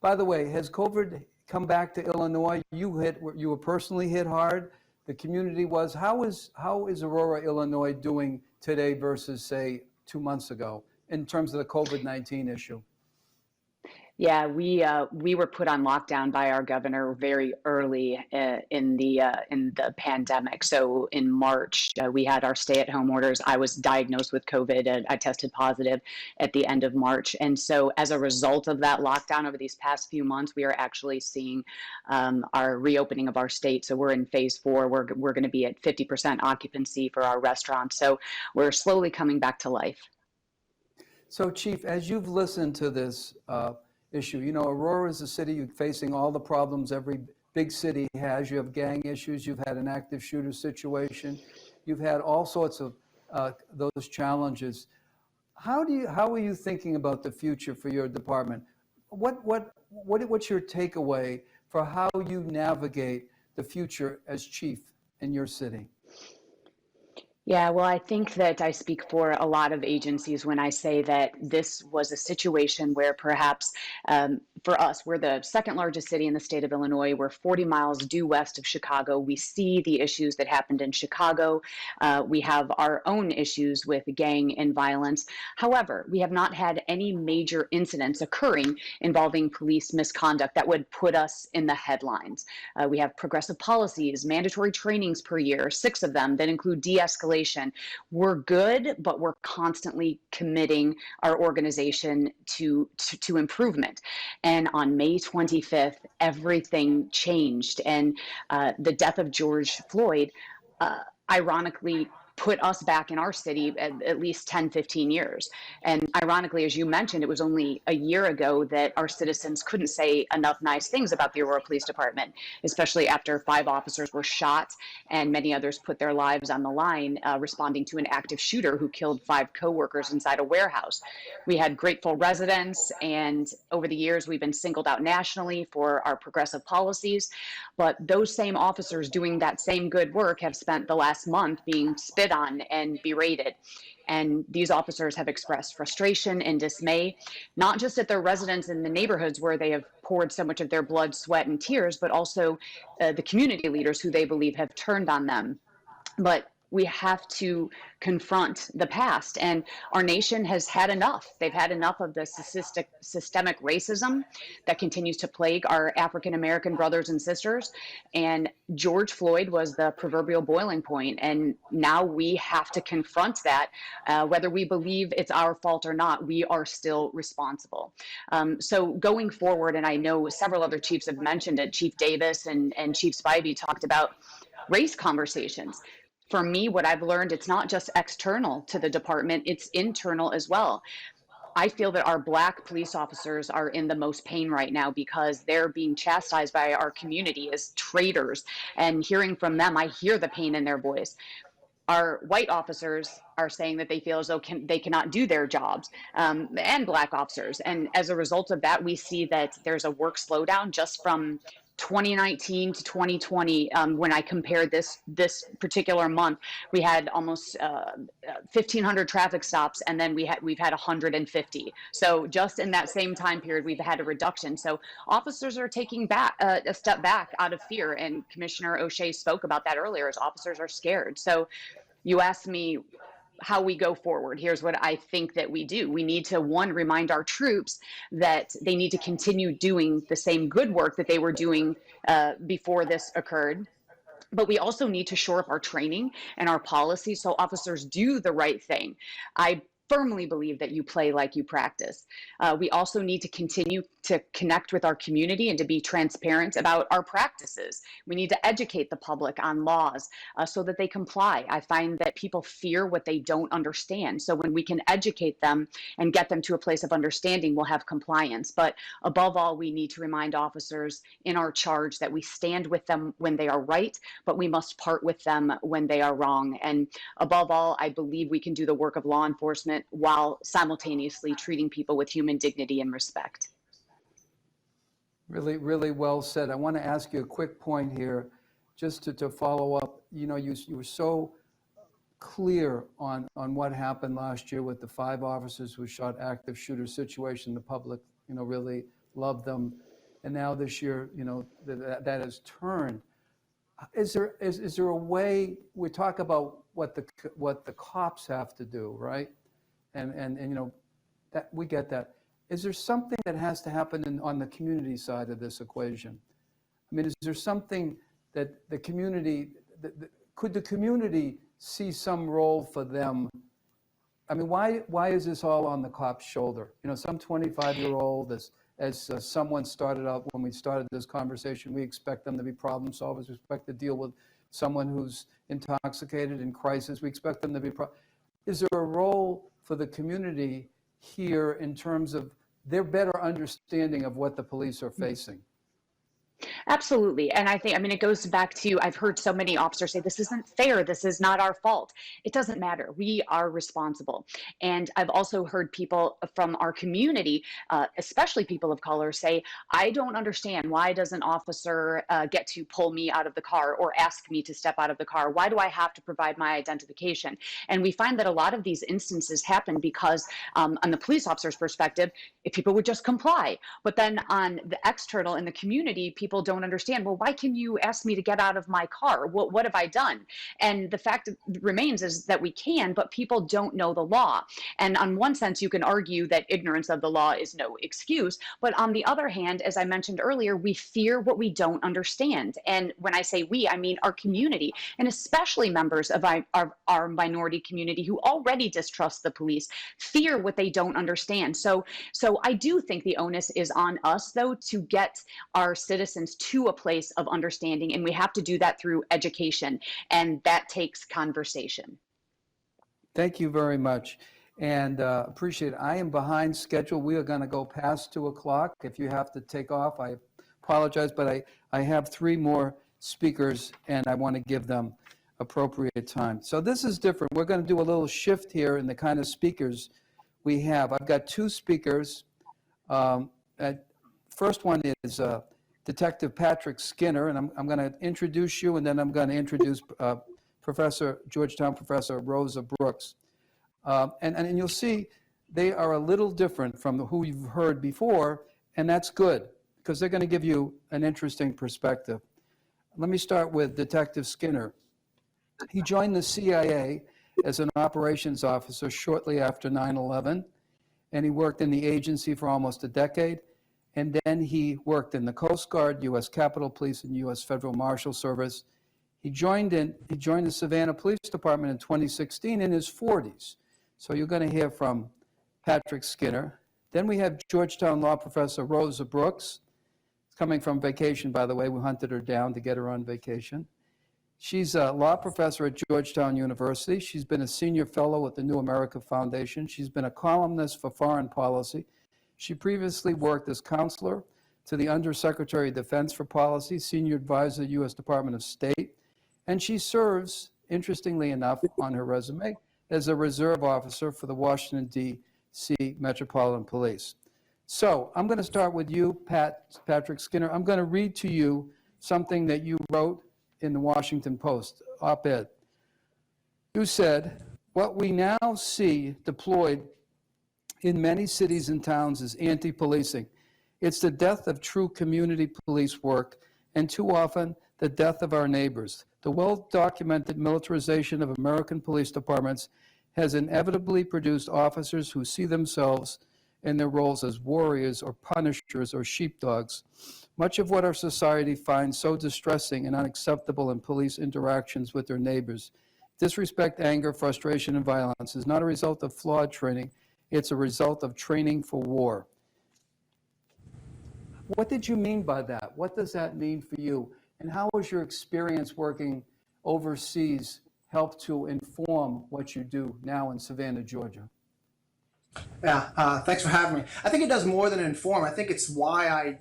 by the way, has COVID come back to Illinois? You were personally hit hard. The community was. How is Aurora, Illinois doing today versus, say, 2 months ago in terms of the COVID-19 issue? Yeah, we were put on lockdown by our governor very early in the pandemic. So in March, we had our stay-at-home orders. I was diagnosed with COVID, and I tested positive at the end of March. And so as a result of that lockdown over these past few months, we are actually seeing our reopening of our state. So we're in phase 4. We're going to be at 50% occupancy for our restaurants. So we're slowly coming back to life. So, Chief, as you've listened to this issue, Aurora is a city facing all the problems every big city has. You have gang issues. You've had an active shooter situation. You've had all sorts of those challenges. How are you thinking about the future for your department? What's your takeaway for how you navigate the future as chief in your city? Yeah, well, I think that I speak for a lot of agencies when I say that this was a situation where perhaps for us, we're the second largest city in the state of Illinois. We're 40 miles due west of Chicago. We see the issues that happened in Chicago. We have our own issues with gang and violence. However, we have not had any major incidents occurring involving police misconduct that would put us in the headlines. We have progressive policies, mandatory trainings per year, 6 of them that include de-escalation. We're good, but we're constantly committing our organization to improvement. And on May 25th, everything changed. And the death of George Floyd, ironically, put us back in our city at least 10, 15 years. And ironically, as you mentioned, it was only a year ago that our citizens couldn't say enough nice things about the Aurora Police Department, especially after 5 officers were shot and many others put their lives on the line responding to an active shooter who killed 5 coworkers inside a warehouse. We had grateful residents, and over the years, we've been singled out nationally for our progressive policies. But those same officers doing that same good work have spent the last month being spit on and berated. And these officers have expressed frustration and dismay, not just at their residents in the neighborhoods where they have poured so much of their blood, sweat, and tears, but also the community leaders who they believe have turned on them. But we have to confront the past, and our nation has had enough. They've had enough of the systemic racism that continues to plague our African American brothers and sisters. And George Floyd was the proverbial boiling point, and now we have to confront that. Whether we believe it's our fault or not, we are still responsible. So going forward, and I know several other chiefs have mentioned it, Chief Davis and Chief Spivey talked about race conversations. For me, what I've learned, it's not just external to the department, it's internal as well. I feel that our Black police officers are in the most pain right now because they're being chastised by our community as traitors. And hearing from them, I hear the pain in their voice. Our white officers are saying that they feel as though they cannot do their jobs, and Black officers. And as a result of that, we see that there's a work slowdown just from 2019 to 2020. When I compare this particular month, we had almost 1,500 traffic stops, and then we've had 150. So just in that same time period, we've had a reduction. So officers are taking back a step back out of fear, and Commissioner O'Shea spoke about that earlier. As officers are scared. So you asked me how we go forward. Here's what I think that we do. We need to, one, remind our troops that they need to continue doing the same good work that they were doing before this occurred. But we also need to shore up our training and our policy so officers do the right thing. I firmly believe that you play like you practice. We also need to continue to connect with our community and to be transparent about our practices. We need to educate the public on laws so that they comply. I find that people fear what they don't understand. So when we can educate them and get them to a place of understanding, we'll have compliance. But above all, we need to remind officers in our charge that we stand with them when they are right, but we must part with them when they are wrong. And above all, I believe we can do the work of law enforcement while simultaneously treating people with human dignity and respect. Really, really well said. I want to ask you a quick point here, just to follow up. You know, you were so clear on what happened last year with the 5 officers who shot active shooter situation. The public, you know, really loved them. And now this year, you know, that has turned. Is there a way, we talk about what the cops have to do, right? And you know, that we get that. Is there something that has to happen on the community side of this equation? I mean, is there something that the community, could the community see some role for them? I mean, why is this all on the cop's shoulder? You know, some 25-year-old, as someone started out when we started this conversation, we expect them to be problem solvers. We expect to deal with someone who's intoxicated in crisis. We expect them to be. Is there a role for the community here in terms of their better understanding of what the police are facing? Absolutely. And I think, I mean, it goes back to, I've heard so many officers say, this isn't fair. This is not our fault. It doesn't matter. We are responsible. And I've also heard people from our community, especially people of color, say, I don't understand. Why does an officer get to pull me out of the car or ask me to step out of the car? Why do I have to provide my identification? And we find that a lot of these instances happen because, on the police officer's perspective, if people would just comply. But then on the external in the community, people don't understand, well, why can you ask me to get out of my car? What have I done? And the fact remains is that we can, but people don't know the law. And on one sense, you can argue that ignorance of the law is no excuse. But on the other hand, as I mentioned earlier, we fear what we don't understand. And when I say we, I mean our community, and especially members of our minority community who already distrust the police, fear what they don't understand. So I do think the onus is on us, though, to get our citizens to a place of understanding, and we have to do that through education, and that takes conversation. Thank you very much, and appreciate it. I am behind schedule. We are going to go past 2 o'clock. If you have to take off, I apologize, but I have 3 more speakers, and I want to give them appropriate time. So this is different. We're going to do a little shift here in the kind of speakers we have. I've got 2 speakers. First one is Detective Patrick Skinner, and I'm going to introduce you, and then I'm going to introduce Georgetown Professor Rosa Brooks. And you'll see they are a little different from who you've heard before, and that's good, because they're going to give you an interesting perspective. Let me start with Detective Skinner. He joined the CIA as an operations officer shortly after 9/11, and he worked in the agency for almost a decade. And then he worked in the Coast Guard, U.S. Capitol Police, and U.S. Federal Marshal Service. He joined the Savannah Police Department in 2016 in his 40s. So you're going to hear from Patrick Skinner. Then we have Georgetown law professor Rosa Brooks, coming from vacation, by the way. We hunted her down to get her on vacation. She's a law professor at Georgetown University. She's been a senior fellow at the New America Foundation. She's been a columnist for foreign policy. She previously worked as counselor to the Undersecretary of Defense for Policy, senior advisor, U.S. Department of State, and she serves, interestingly enough, on her resume, as a reserve officer for the Washington, D.C. Metropolitan Police. So I'm going to start with you, Patrick Skinner. I'm going to read to you something that you wrote in the Washington Post op-ed. You said, what we now see deployed in many cities and towns is anti-policing. It's the death of true community police work, and too often the death of our neighbors. The well-documented militarization of American police departments has inevitably produced officers who see themselves in their roles as warriors or punishers or sheepdogs. Much of what our society finds so distressing and unacceptable in police interactions with their neighbors, disrespect, anger, frustration, and violence, is not a result of flawed training. It's a result of training for war. What did you mean by that? What does that mean for you? And how was your experience working overseas help to inform what you do now in Savannah, Georgia? Yeah, thanks for having me. I think it does more than inform. I think it's why I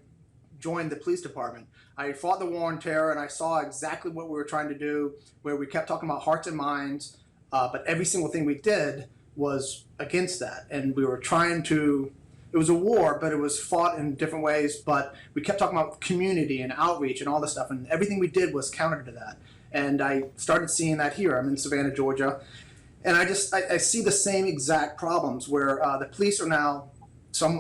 joined the police department. I fought the war on terror, and I saw exactly what we were trying to do, where we kept talking about hearts and minds, but every single thing we did was against that. And we were trying to, it was a war, but it was fought in different ways, but we kept talking about community and outreach and all this stuff, and everything we did was counter to that. And I started seeing that here. I'm in Savannah, Georgia, and I see the same exact problems where the police are now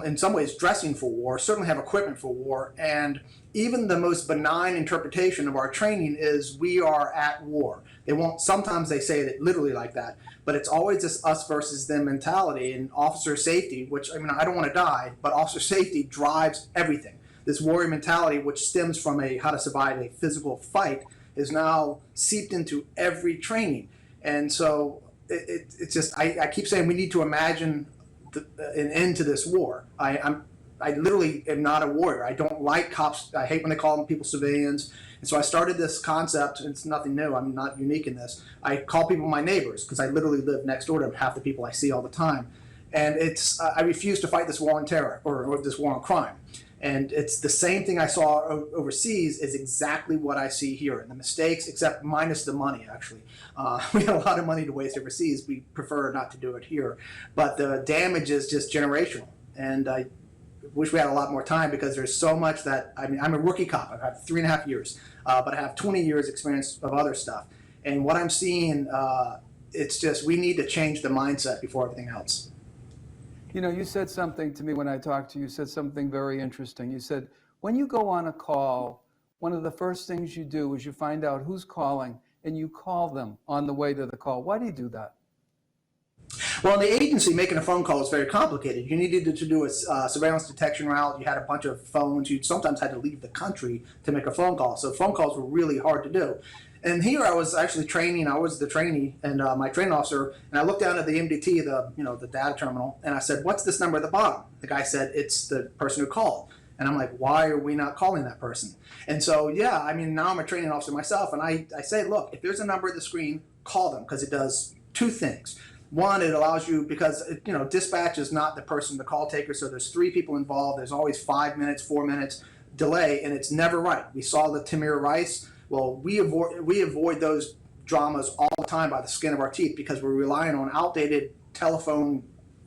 in some ways dressing for war, certainly have equipment for war, and even the most benign interpretation of our training is we are at war. They won't, sometimes they say it literally like that, but it's always this us versus them mentality, and officer safety, which, I mean, I don't want to die, but officer safety drives everything. This warrior mentality, which stems from a how to survive a physical fight, is now seeped into every training. And so it's just, I keep saying we need to imagine an end to this war. I literally am not a warrior. I don't like cops. I hate when they call people civilians. And so I started this concept, and it's nothing new. I'm not unique in this. I call people my neighbors because I literally live next door to them, half the people I see all the time. And it's I refuse to fight this war on terror or this war on crime. And it's the same thing I saw overseas is exactly what I see here. And the mistakes, except minus the money, actually. We had a lot of money to waste overseas. We prefer not to do it here. But the damage is just generational. And I wish we had a lot more time because there's so much that, I mean, I'm a rookie cop. I've had 3.5 years, but I have 20 years experience of other stuff. And what I'm seeing, it's just, we need to change the mindset before everything else. You know, you said something to me when I talked to you, you said something very interesting. You said, when you go on a call, one of the first things you do is you find out who's calling and you call them on the way to the call. Why do you do that? Well, in the agency, making a phone call is very complicated. You needed to do a surveillance detection route. You had a bunch of phones. You sometimes had to leave the country to make a phone call. So phone calls were really hard to do. And here I was actually training. I was the trainee and my training officer. And I looked down at the MDT, the data terminal, and I said, "What's this number at the bottom?" The guy said, "It's the person who called." And I'm like, "Why are we not calling that person?" And so, yeah, I mean, now I'm a training officer myself, and I say, look, if there's a number at the screen, call them, because it does two things. One, it allows you, because, you know, dispatch is not the person, the call taker, so there's 3 people involved. There's always 5 minutes, 4 minutes delay, and it's never right. We saw the Tamir Rice. Well, we avoid those dramas all the time by the skin of our teeth because we're relying on outdated telephone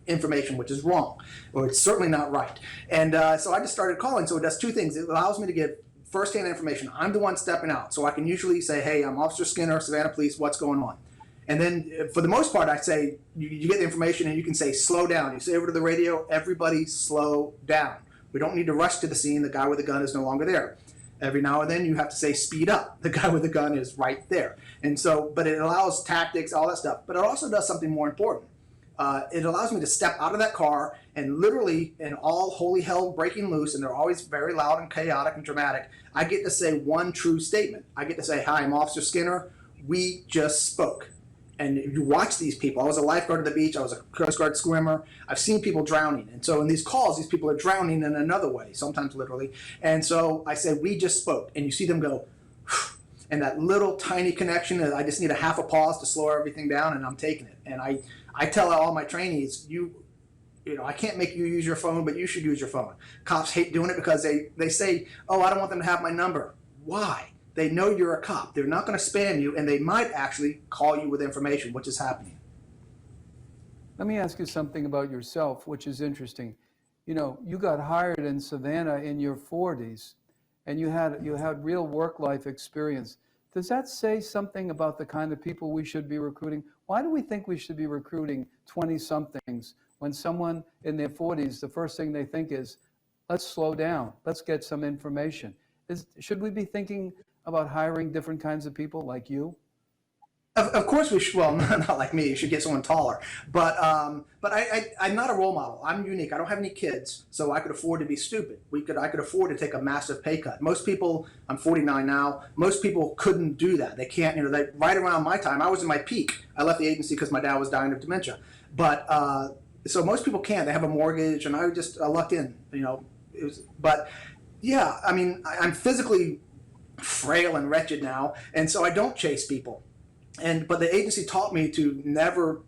information, which is wrong, or it's certainly not right. And so I just started calling. So it does 2 things. It allows me to give firsthand information. I'm the one stepping out, so I can usually say, "Hey, I'm Officer Skinner, Savannah Police. What's going on?" And then for the most part, I say, you get the information and you can say, "Slow down." You say over to the radio, "Everybody slow down. We don't need to rush to the scene. The guy with the gun is no longer there." Every now and then you have to say, "Speed up. The guy with the gun is right there." And so, but it allows tactics, all that stuff. But it also does something more important. It allows me to step out of that car and literally, in all holy hell breaking loose, and they're always very loud and chaotic and dramatic, I get to say one true statement. I get to say, "Hi, I'm Officer Skinner. We just spoke." And you watch these people. I was a lifeguard at the beach. I was a Coast Guard swimmer. I've seen people drowning. And so in these calls, these people are drowning in another way, sometimes literally. And so I say, "We just spoke." And you see them go, and that little tiny connection, I just need a half a pause to slow everything down, and I'm taking it. And I tell all my trainees, you know, I can't make you use your phone, but you should use your phone. Cops hate doing it because they say, "Oh, I don't want them to have my number." Why? They know you're a cop. They're not going to spam you, and they might actually call you with information, which is happening. Let me ask you something about yourself, which is interesting. You know, you got hired in Savannah in your 40s, and you had real work-life experience. Does that say something about the kind of people we should be recruiting? Why do we think we should be recruiting 20-somethings when someone in their 40s, the first thing they think is, "Let's slow down, let's get some information"? Should we be thinking about hiring different kinds of people like you? Of course we should. Well, not like me. You should get someone taller. But I'm not a role model. I'm unique. I don't have any kids, so I could afford to be stupid. I could afford to take a massive pay cut. Most people, I'm 49 now. Most people couldn't do that. They can't. You know, right around my time, I was in my peak. I left the agency because my dad was dying of dementia. But so most people can't. They have a mortgage, and I lucked in. You know, but yeah. I mean, I'm physically frail and wretched now, and so I don't chase people. But the agency taught me to never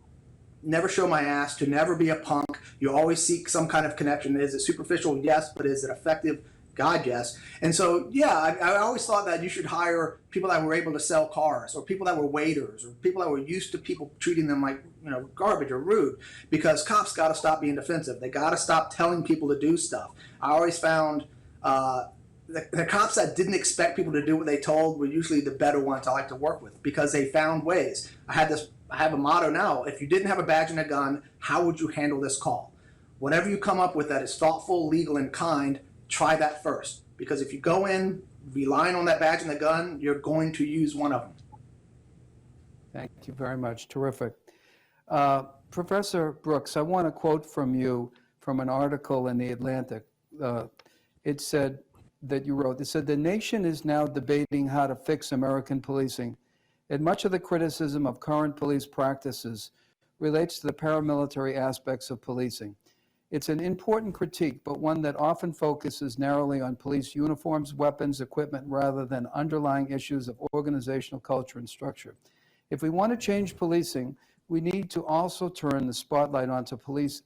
show my ass, to never be a punk. You always seek some kind of connection. Is it superficial? Yes. But is it effective? God, yes. And so, yeah, I always thought that you should hire people that were able to sell cars, or people that were waiters, or people that were used to people treating them like, you know, garbage or rude, because cops got to stop being defensive. They got to stop telling people to do stuff. I always found the cops that didn't expect people to do what they told were usually the better ones I like to work with, because they found ways. I have a motto now: if you didn't have a badge and a gun, how would you handle this call? Whatever you come up with that is thoughtful, legal, and kind, try that first. Because if you go in relying on that badge and the gun, you're going to use one of them. Thank you very much. Terrific. Professor Brooks, I want to quote from you from an article in The Atlantic. It said, that you wrote, it said, "The nation is now debating how to fix American policing, and much of the criticism of current police practices relates to the paramilitary aspects of policing. It's an important critique, but one that often focuses narrowly on police uniforms, weapons, equipment, rather than underlying issues of organizational culture and structure. If we want to change policing, we need to also turn the spotlight onto police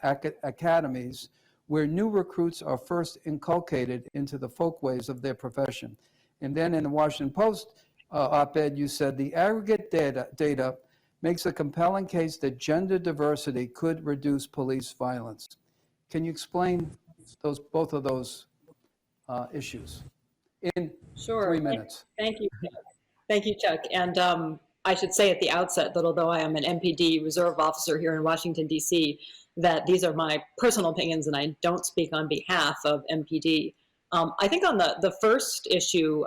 academies where new recruits are first inculcated into the folkways of their profession. And then in the Washington Post op-ed, you said the aggregate data makes a compelling case that gender diversity could reduce police violence. Can you explain both of those issues in Sure. 3 minutes? Thank you. Thank you, Chuck. And I should say at the outset that although I am an MPD reserve officer here in Washington, D.C., that these are my personal opinions and I don't speak on behalf of MPD. I think on the first issue,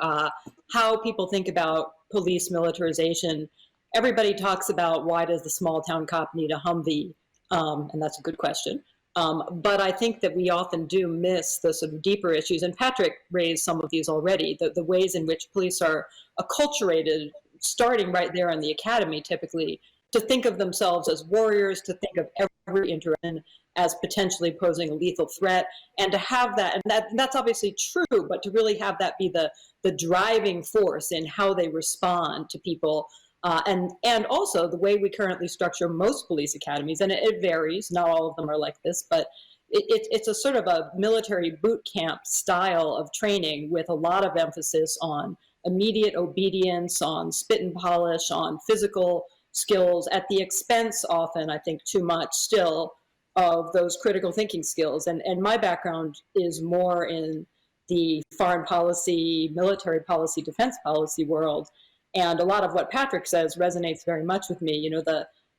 how people think about police militarization, everybody talks about why does the small town cop need a Humvee? And that's a good question. But I think that we often do miss the sort of deeper issues, and Patrick raised some of these already, the ways in which police are acculturated, starting right there in the academy typically, to think of themselves as warriors, to think of every interaction as potentially posing a lethal threat, and to have that, and that's obviously true, but to really have that be the driving force in how they respond to people. And also the way we currently structure most police academies, and it varies, not all of them are like this, but it's a sort of a military boot camp style of training with a lot of emphasis on immediate obedience, on spit and polish, on physical skills, at the expense often, I think too much still, of those critical thinking skills. And my background is more in the foreign policy, military policy, defense policy world. And a lot of what Patrick says resonates very much with me. You know,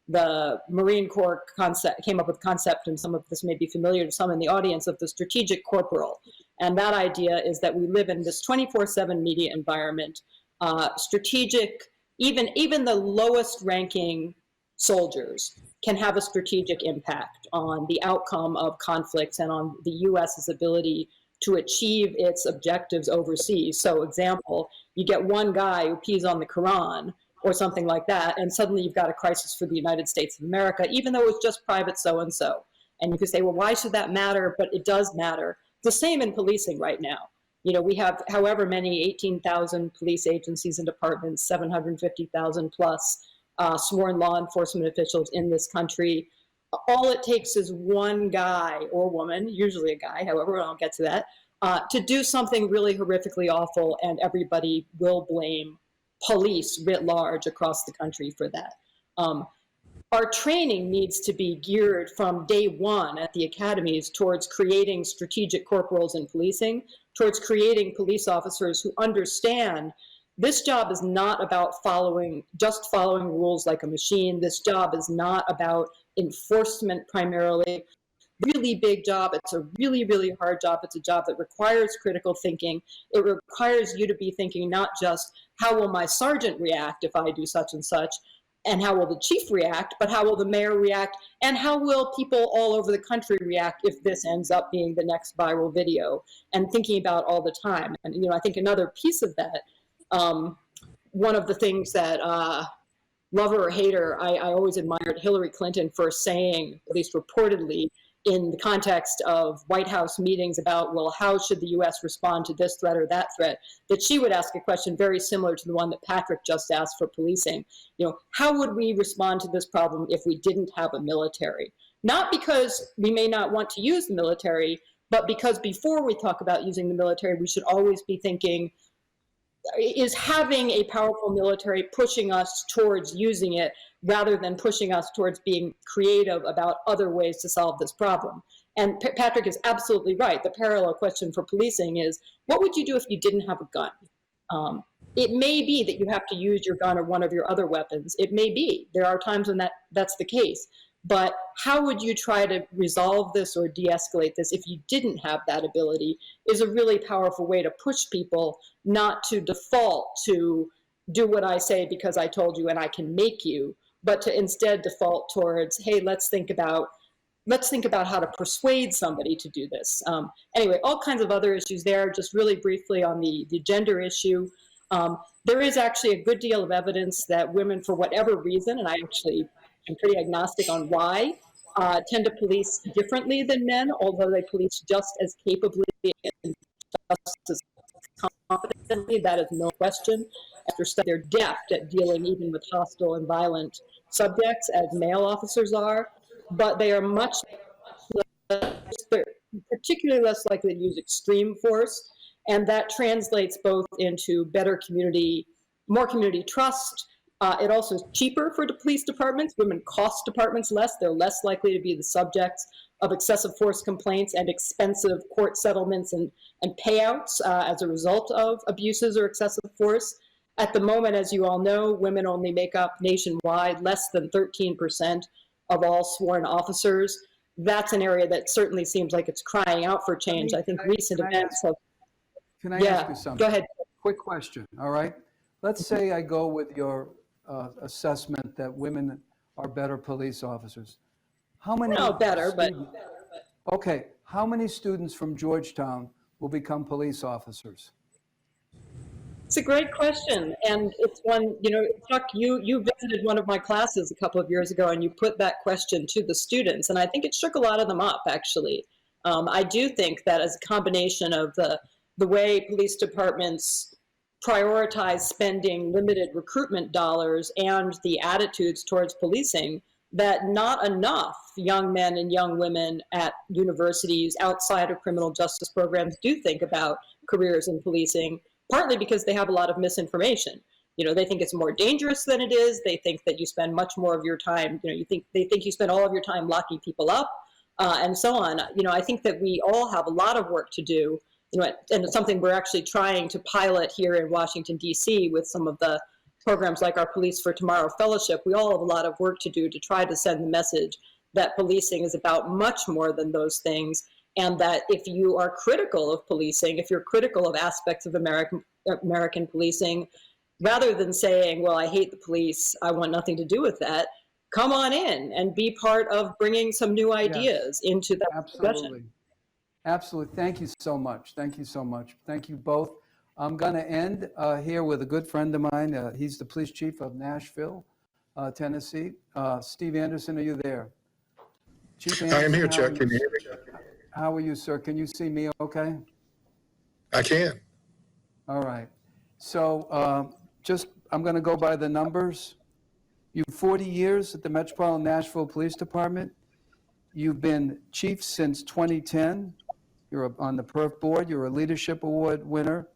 the Marine Corps concept came up with concept, and some of this may be familiar to some in the audience, of the strategic corporal. And that idea is that we live in this 24/7 media environment. Strategic, even the lowest ranking soldiers can have a strategic impact on the outcome of conflicts and on the US's ability to achieve its objectives overseas. So example, you get one guy who pees on the Quran or something like that, and suddenly you've got a crisis for the United States of America, even though it's just private so-and-so. And you could say, well, why should that matter? But it does matter. The same in policing right now. You know, we have however many 18,000 police agencies and departments, 750,000 plus sworn law enforcement officials in this country. All it takes is one guy or woman, usually a guy, however, I'll get to that, to do something really horrifically awful, and everybody will blame police writ large across the country for that. Our training needs to be geared from day one at the academies towards creating strategic corporals in policing, towards creating police officers who understand this job is not about just following rules like a machine. This job is not about enforcement primarily. Really big job. It's a really, really hard job. It's a job that requires critical thinking. It requires you to be thinking not just how will my sergeant react if I do such and such, and how will the chief react, but how will the mayor react, and how will people all over the country react if this ends up being the next viral video, and thinking about all the time. And, you know, I think another piece of that, one of the things that, love her or hate her, I always admired Hillary Clinton for saying, at least reportedly, in the context of White House meetings about, well, how should the U.S. respond to this threat or that threat, that she would ask a question very similar to the one that Patrick just asked for policing. You know, how would we respond to this problem if we didn't have a military? Not because we may not want to use the military, but because before we talk about using the military, we should always be thinking, is having a powerful military pushing us towards using it rather than pushing us towards being creative about other ways to solve this problem? And Patrick is absolutely right. The parallel question for policing is, what would you do if you didn't have a gun? It may be that you have to use your gun or one of your other weapons. It may be. There are times when that's the case. But how would you try to resolve this or de-escalate this if you didn't have that ability is a really powerful way to push people not to default to do what I say because I told you and I can make you, but to instead default towards, hey, let's think about how to persuade somebody to do this. Anyway, all kinds of other issues there. Just really briefly on the gender issue. There is actually a good deal of evidence that women, for whatever reason, and I actually am pretty agnostic on why, tend to police differently than men, although they police just as capably and just as confidently, that is no question. After study, they're deft at dealing even with hostile and violent subjects as male officers are, but they are much, particularly less likely to use extreme force. And that translates both into more community trust. It also is cheaper for the police departments. Women cost departments less. They're less likely to be the subjects of excessive force complaints and expensive court settlements and payouts as a result of abuses or excessive force. At the moment, as you all know, women only make up nationwide less than 13% of all sworn officers. That's an area that certainly seems like it's crying out for change. I think recent events have. Can I ask you something? Go ahead. Quick question, all right? Let's say I go with your assessment that women are better police officers. How many? No, better, but. Okay, how many students from Georgetown will become police officers? It's a great question, and it's one, Chuck, you visited one of my classes a couple of years ago, and you put that question to the students, and I think it shook a lot of them up, actually. I do think that as a combination of the way police departments prioritize spending limited recruitment dollars and the attitudes towards policing, that not enough young men and young women at universities outside of criminal justice programs do think about careers in policing, partly because they have a lot of misinformation. They think it's more dangerous than it is. They think that you spend much more of your time, they think you spend all of your time locking people up, and so on. I think that we all have a lot of work to do, and it's something we're actually trying to pilot here in Washington, D.C. with some of the programs like our Police for Tomorrow Fellowship. We all have a lot of work to do to try to send the message that policing is about much more than those things, and that if you are critical of policing, if you're critical of aspects of American policing, rather than saying, well, I hate the police, I want nothing to do with that, come on in and be part of bringing some new ideas into that discussion. Absolutely. Thank you so much. Thank you so much. Thank you both. I'm going to end here with a good friend of mine. He's the police chief of Nashville, Tennessee. Steve Anderson, are you there? Chief Anderson, I am here, Chuck. Can you hear me? How are you, sir? Can you see me okay? I can. All right. So I'm going to go by the numbers. You've 40 years at the Metropolitan Nashville Police Department. You've been chief since 2010. You're on the PERF board. You're a leadership award winner.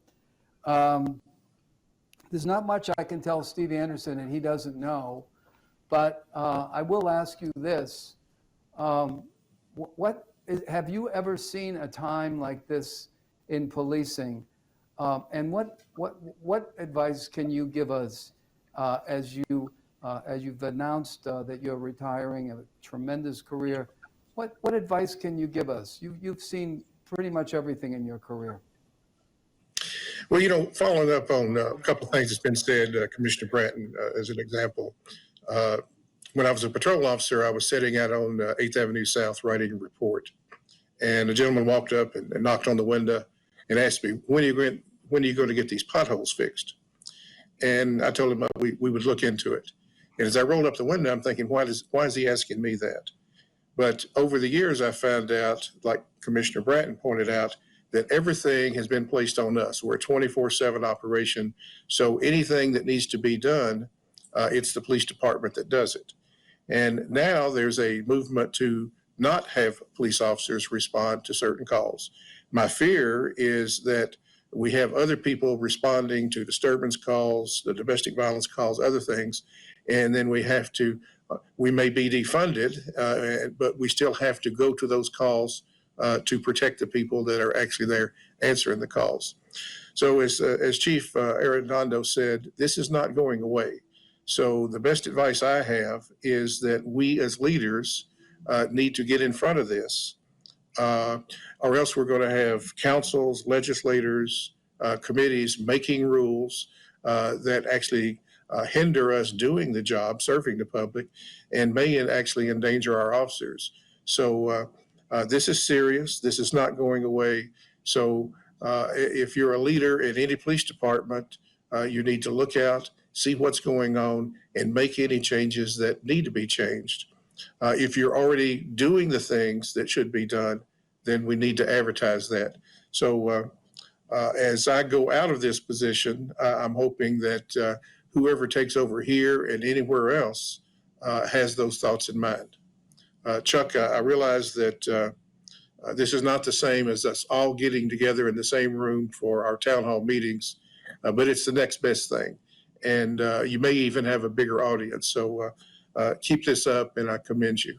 There's not much I can tell Steve Anderson and he doesn't know, but I will ask you this. Have you ever seen a time like this in policing? And what advice can you give us as you've announced that you're retiring, a tremendous career? What advice can you give us? You've seen pretty much everything in your career. Well, following up on a couple of things that's been said, Commissioner Bratton, as an example, when I was a patrol officer, I was sitting out on 8th Avenue South writing a report, and a gentleman walked up and knocked on the window and asked me, when are you going to get these potholes fixed? And I told him we would look into it. And as I rolled up the window, I'm thinking, why is he asking me that? But over the years, I found out, like Commissioner Bratton pointed out, that everything has been placed on us. We're a 24/7 operation. So anything that needs to be done, it's the police department that does it. And now there's a movement to not have police officers respond to certain calls. My fear is that we have other people responding to disturbance calls, the domestic violence calls, other things, and then we may be defunded, but we still have to go to those calls to protect the people that are actually there answering the calls. So as Chief Arredondo said, this is not going away. So the best advice I have is that we as leaders need to get in front of this, or else we're going to have councils, legislators, committees making rules that actually hinder us doing the job, serving the public, and may actually endanger our officers. So this is serious. This is not going away. So if you're a leader in any police department, you need to look out, see what's going on, and make any changes that need to be changed. If you're already doing the things that should be done, then we need to advertise that. So as I go out of this position, I'm hoping that whoever takes over here and anywhere else has those thoughts in mind. Chuck, I realize that This is not the same as us all getting together in the same room for our town hall meetings, but it's the next best thing. And you may even have a bigger audience. So keep this up, and I commend you.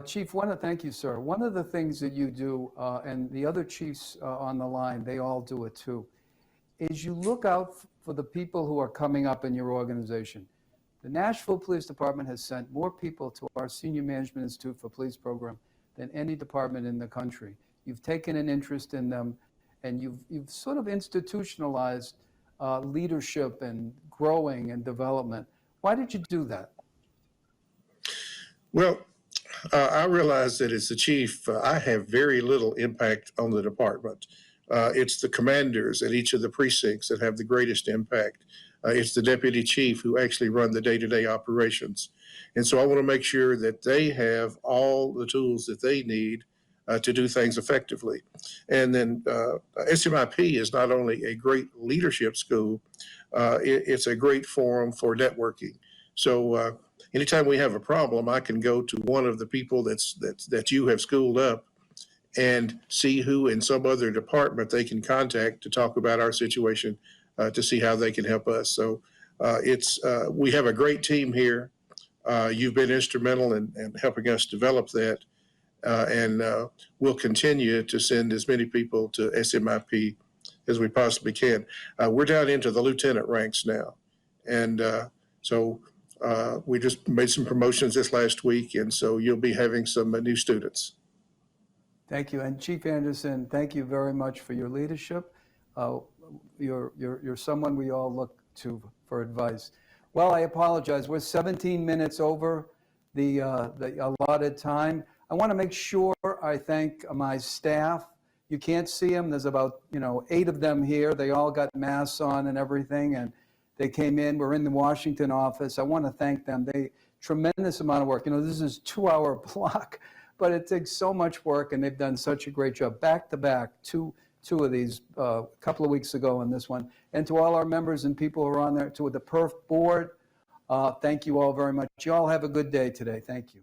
Chief, thank you, sir. One of the things that you do, and the other chiefs on the line, they all do it too, is you look out for the people who are coming up in your organization. The Nashville Police Department has sent more people to our Senior Management Institute for Police program than any department in the country. You've taken an interest in them, and you've sort of institutionalized leadership and growing and development. Why did you do that? Well, I realize that as the chief, I have very little impact on the department. It's the commanders at each of the precincts that have the greatest impact. It's the deputy chief who actually run the day-to-day operations. And so I want to make sure that they have all the tools that they need to do things effectively. And then SMIP is not only a great leadership school, it's a great forum for networking. So anytime we have a problem, I can go to one of the people that you have schooled up and see who in some other department they can contact to talk about our situation, to see how they can help us. So we have a great team here. You've been instrumental in helping us develop that, and we'll continue to send as many people to SMIP as we possibly can. We're down into the lieutenant ranks now, and so we just made some promotions this last week, and so you'll be having some new students. Thank you. And Chief Anderson, thank you very much for your leadership. You're someone we all look to for advice. Well, I apologize. We're 17 minutes over the allotted time. I want to make sure I thank my staff. You can't see them. There's about 8 of them here. They all got masks on and everything, and they came in. We're in the Washington office. I want to thank them. Tremendous amount of work. This is a 2-hour block, but it takes so much work, and they've done such a great job. Back to back, two of these a couple of weeks ago and this one. And to all our members and people who are on there, to the PERF board, thank you all very much. You all have a good day today. Thank you.